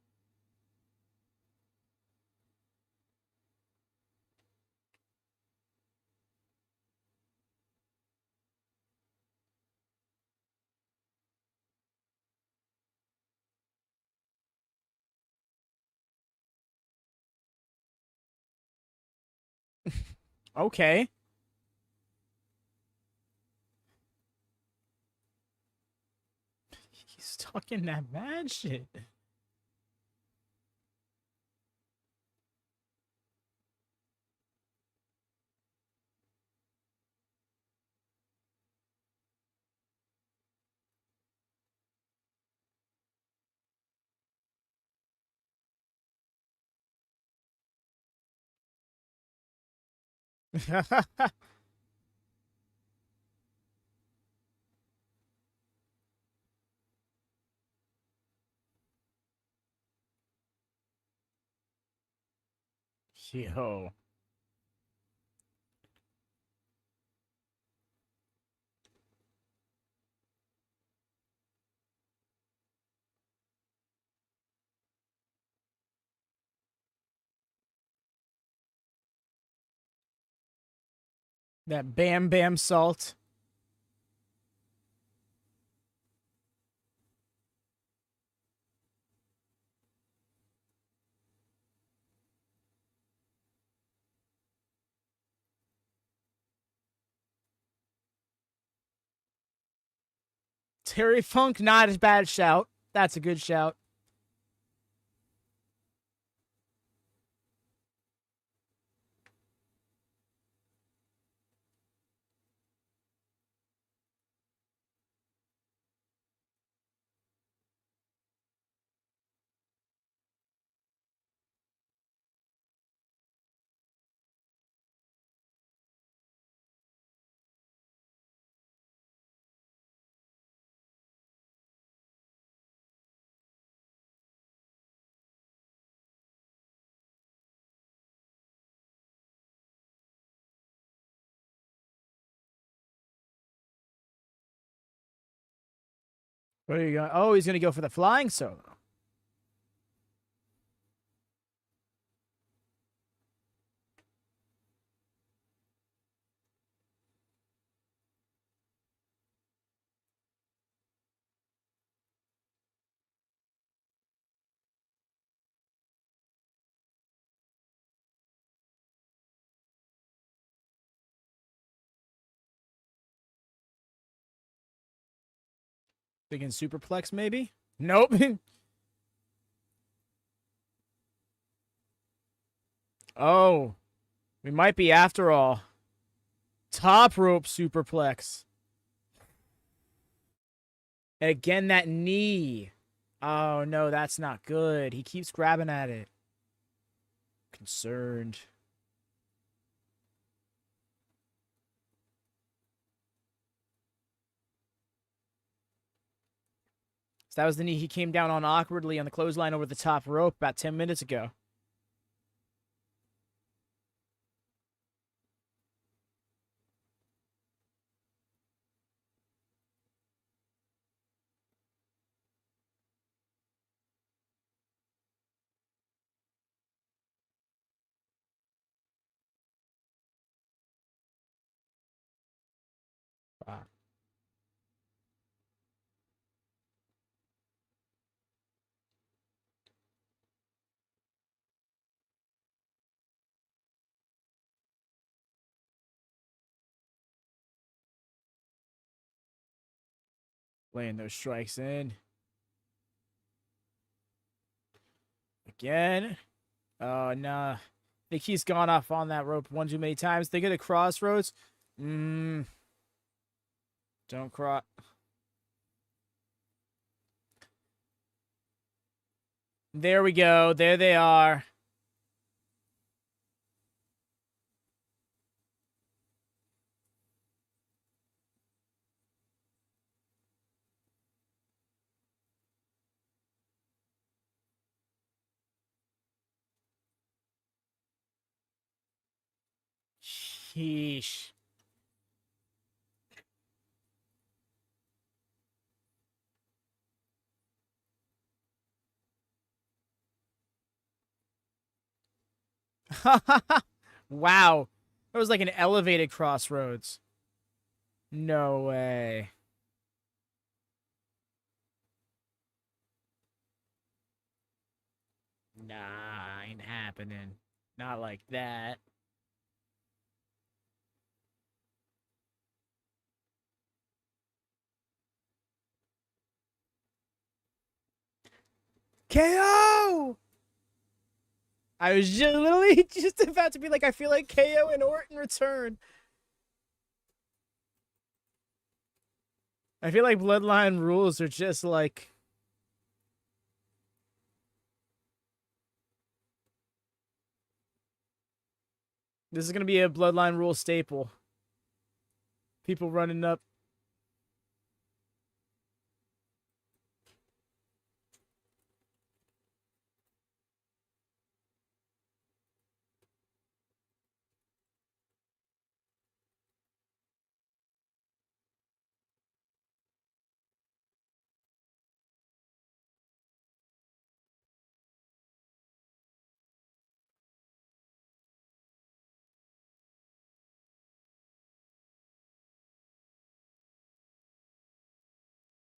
Okay. He's talking that mad shit. Yo. That bam bam salt. Terry Funk, not a bad shout. That's a good shout. Where are you going? Oh, he's going to go for the flying solo. Thinking superplex, maybe? Nope. Oh, we might be after all. Top rope superplex. And again, that knee. Oh, no, that's not good. He keeps grabbing at it. Concerned. So that was the knee he came down on awkwardly on the clothesline over the top rope about 10 minutes ago. Wow. Laying those strikes in. Again. Oh, nah. I think he's gone off on that rope one too many times. They get a crossroads. Don't cross. There we go. There they are. Sheesh. Wow. That was like an elevated crossroads. No way. Nah, ain't happening. Not like that. KO! I was just literally just about to be like, I feel like KO and Orton return. I feel like Bloodline rules are just like... This is going to be a Bloodline rule staple. People running up.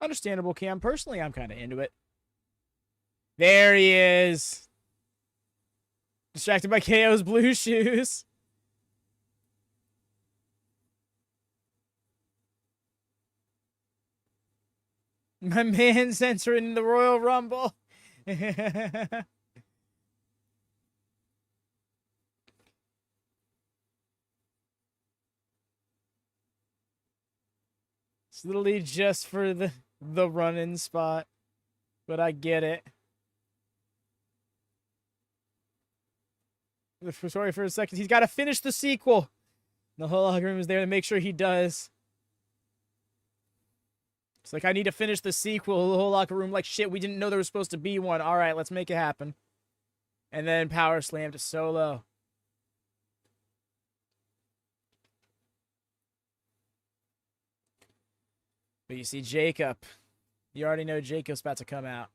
Understandable, Cam. Personally, I'm kind of into it. There he is. Distracted by KO's blue shoes. My man's entering the Royal Rumble. It's literally just for the run-in spot. But I get it. Sorry for a second. He's got to finish the sequel. The whole locker room is there to make sure he does. It's like, I need to finish the sequel. The whole locker room, like, shit, we didn't know there was supposed to be one. All right, let's make it happen. And then power slam to Solo. But you see Jacob. You already know Jacob's about to come out.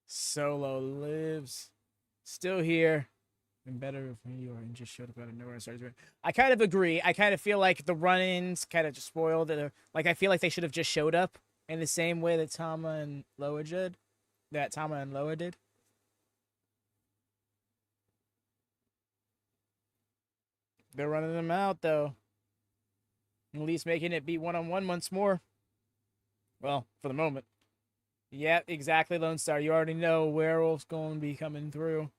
Solo lives. Still here. Been better if you or just showed up out of nowhere and started doing. I kind of agree. I kind of feel like the run-ins kind of just spoiled it. Like I feel like they should have just showed up in the same way that Tama and Loa did. They're running them out though. At least making it be one-on-one once more. Well, for the moment. Yep, exactly, Lone Star. You already know Werewolf's going to be coming through.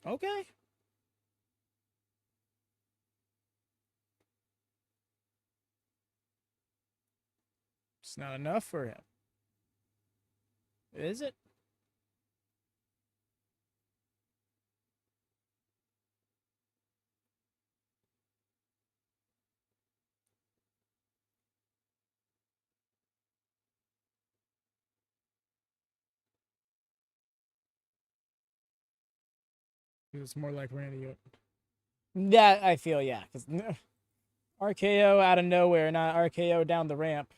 Okay. It's not enough for him. Is it? It's more like Randy. That I feel, yeah. Because RKO out of nowhere, not RKO down the ramp.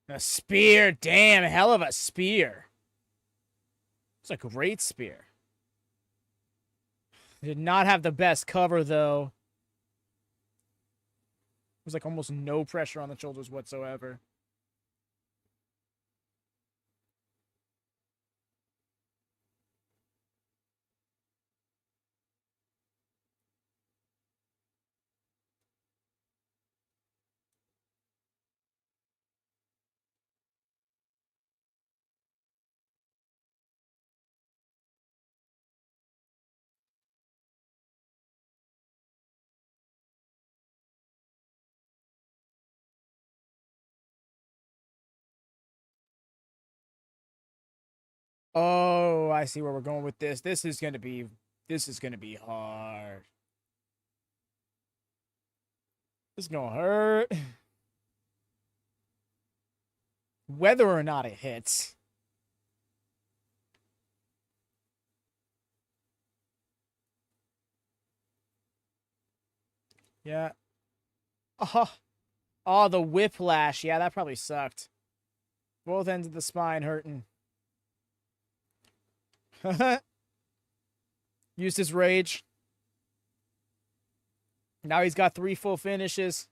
A spear, damn, hell of a spear. It's a great spear. Did not have the best cover, though. It was like almost no pressure on the shoulders whatsoever. Oh, I see where we're going with this. This is gonna be hard. This is gonna hurt. Whether or not it hits. Yeah. Oh, the whiplash. Yeah, that probably sucked. Both ends of the spine hurting. Used his rage. Now he's got 3 full finishes.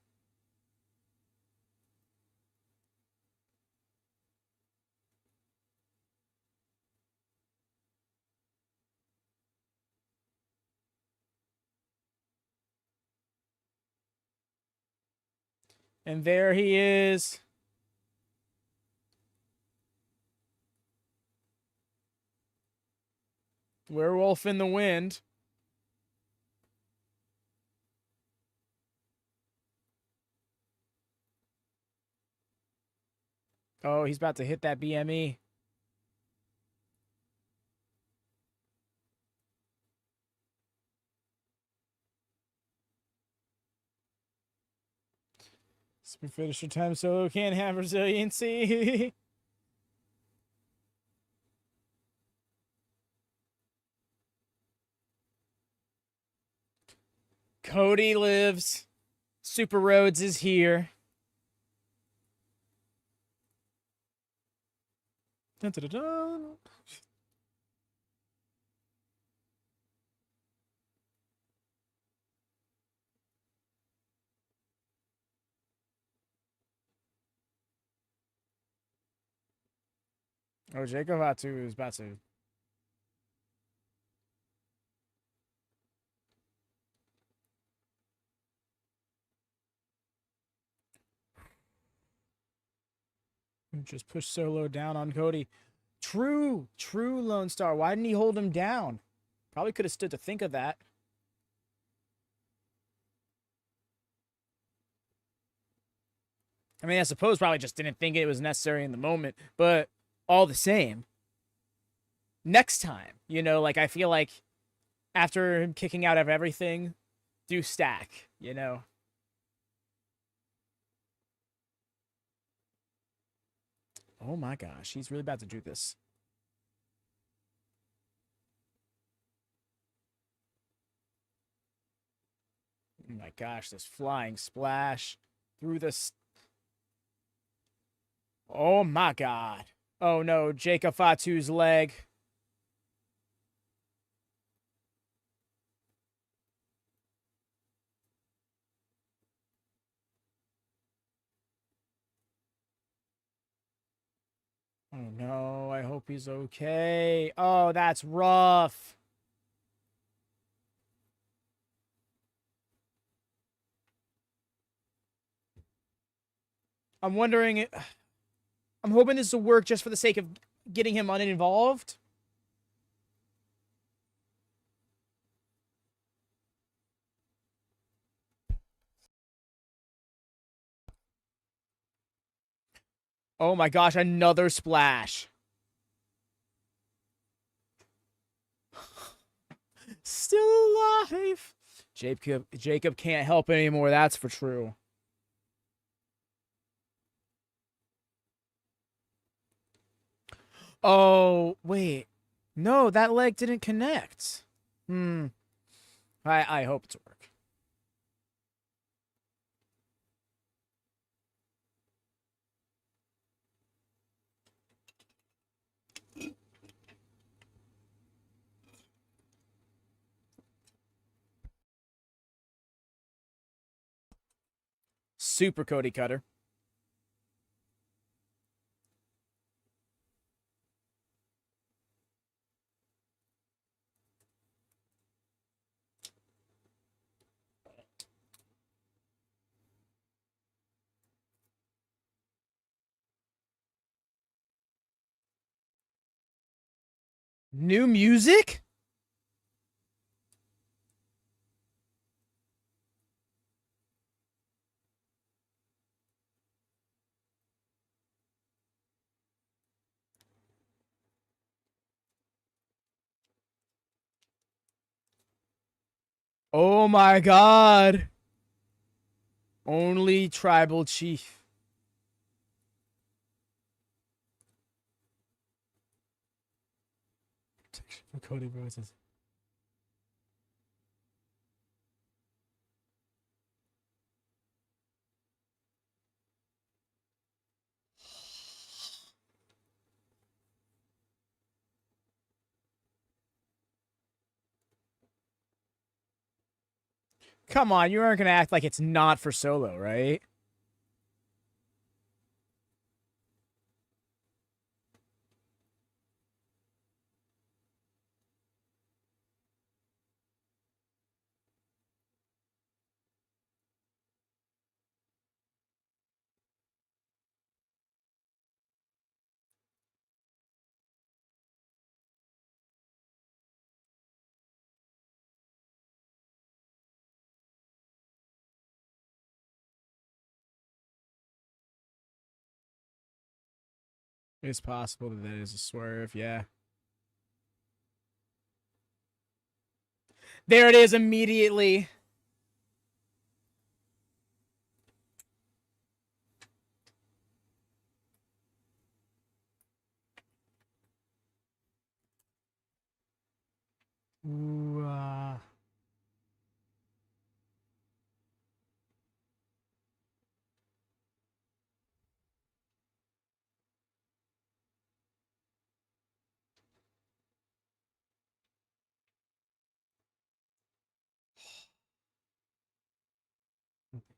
And there he is. Werewolf in the wind. Oh, he's about to hit that BME. Spin finisher time solo can't have resiliency. Cody lives. Super Rhodes is here. Dun, dun, dun, dun. Oh, Jacob Hatu is about to. Just push Solo down on Cody. True Lone Star. Why didn't he hold him down? Probably could have stood to think of that. I mean, I suppose probably just didn't think it was necessary in the moment, but all the same, next time, you know, like I feel like after him kicking out of everything, do stack, you know. Oh my gosh, he's really about to do this. Oh my gosh, this flying splash through this. Oh my god. Oh no, Jacob Fatu's leg. Oh no, I hope he's okay. Oh, that's rough. I'm wondering. I'm hoping this will work just for the sake of getting him uninvolved. Oh my gosh, another splash. Still alive. Jacob can't help anymore, that's for true. Oh, wait. No, that leg didn't connect. I hope it's work. Super Cody Cutter. New music? Oh my god. Only tribal chief. Protection for Cody Rhodes. Come on, you aren't gonna act like it's not for Solo, right? It's possible that is a swerve, yeah. There it is immediately. Ooh,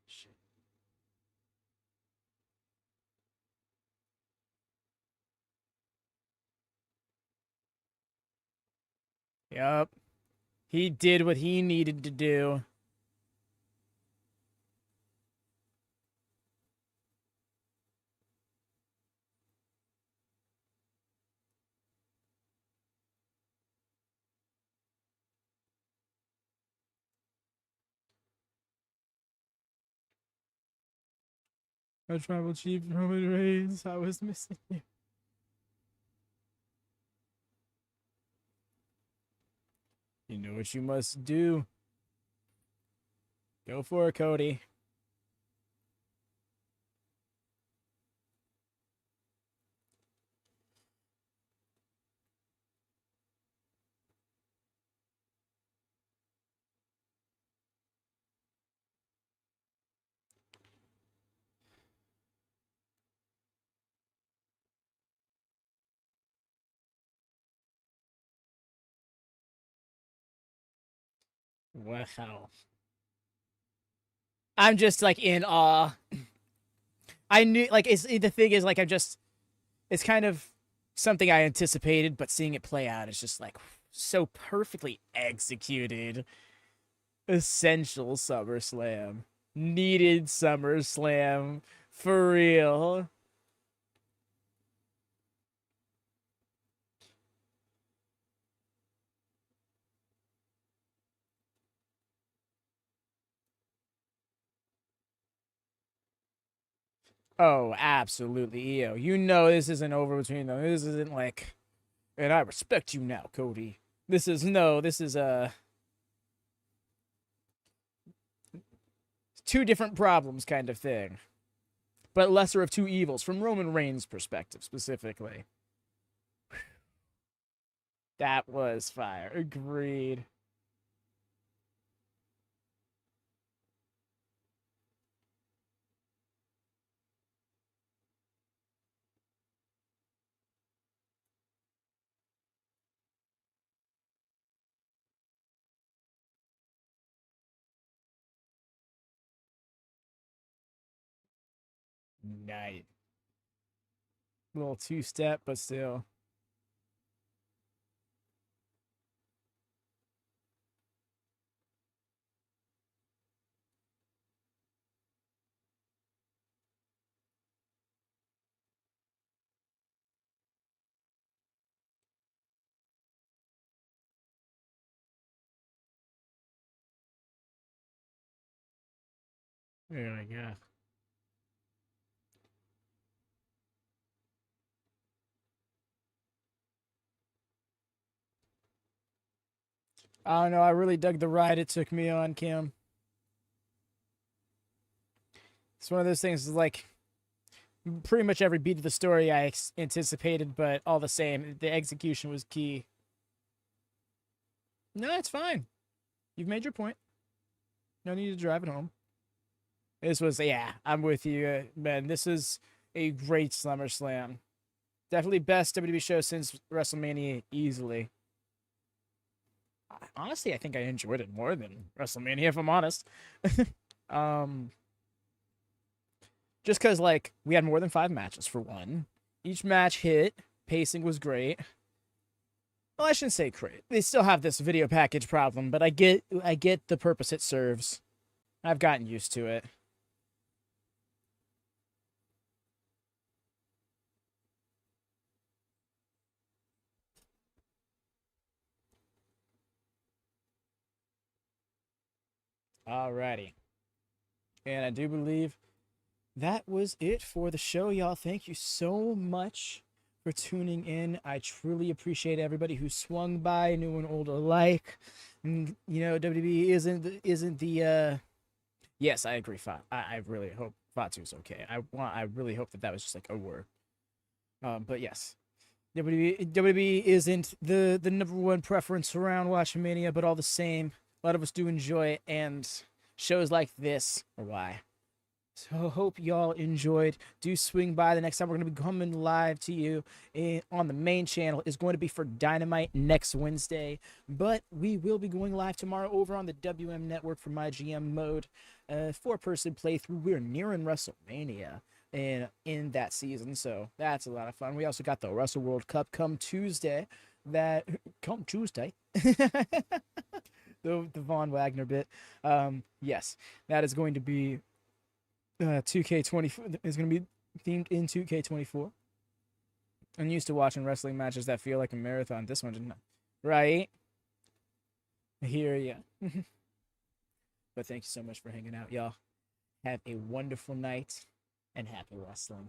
shit. Yep. He did what he needed to do. Our tribal chief Roman Reigns, I was missing you. You know what you must do. Go for it, Cody. Wow. I'm just like in awe. I knew like the thing is like it's kind of something I anticipated, but seeing it play out is just like so perfectly executed. Essential SummerSlam. Needed SummerSlam. For real. Oh, absolutely, EO. You know this isn't over between them. This isn't like, and I respect you now, Cody. This is two different problems kind of thing. But lesser of two evils from Roman Reigns' perspective specifically. That was fire. Agreed. Nice. Little two-step, but still. There we go. I don't know. I really dug the ride it took me on, Kim. It's one of those things like pretty much every beat of the story I anticipated, but all the same, the execution was key. No, it's fine. You've made your point. No need to drive it home. This was, yeah, I'm with you, man. This is a great SummerSlam. Definitely best WWE show since WrestleMania, easily. Honestly, I think I enjoyed it more than WrestleMania, if I'm honest. um, just because, like, we had more than 5 matches, for one. Each match hit. Pacing was great. Well, I shouldn't say great. They still have this video package problem, but I get the purpose it serves. I've gotten used to it. Alrighty. And I do believe that was it for the show, y'all. Thank you so much for tuning in. I truly appreciate everybody who swung by, new and old alike. And, you know, WWE isn't the yes, I agree. I really hope Fatu's okay. I really hope that was just like a word. But yes, WWE isn't the number one preference around WatchMania, but all the same, a lot of us do enjoy it, and shows like this are why. So hope y'all enjoyed. Do swing by. The next time we're going to be coming live to you on the main channel is going to be for Dynamite next Wednesday. But we will be going live tomorrow over on the WM Network for my GM mode. 4-person playthrough. We're nearing WrestleMania in that season, so that's a lot of fun. We also got the Wrestle World Cup come Tuesday. Come Tuesday. the Von Wagner bit. Yes, that is going to be 2K24 is going to be themed in 2K24. I'm used to watching wrestling matches that feel like a marathon. This one didn't. Right? Here, yeah. But thank you so much for hanging out, y'all. Have a wonderful night. and happy wrestling.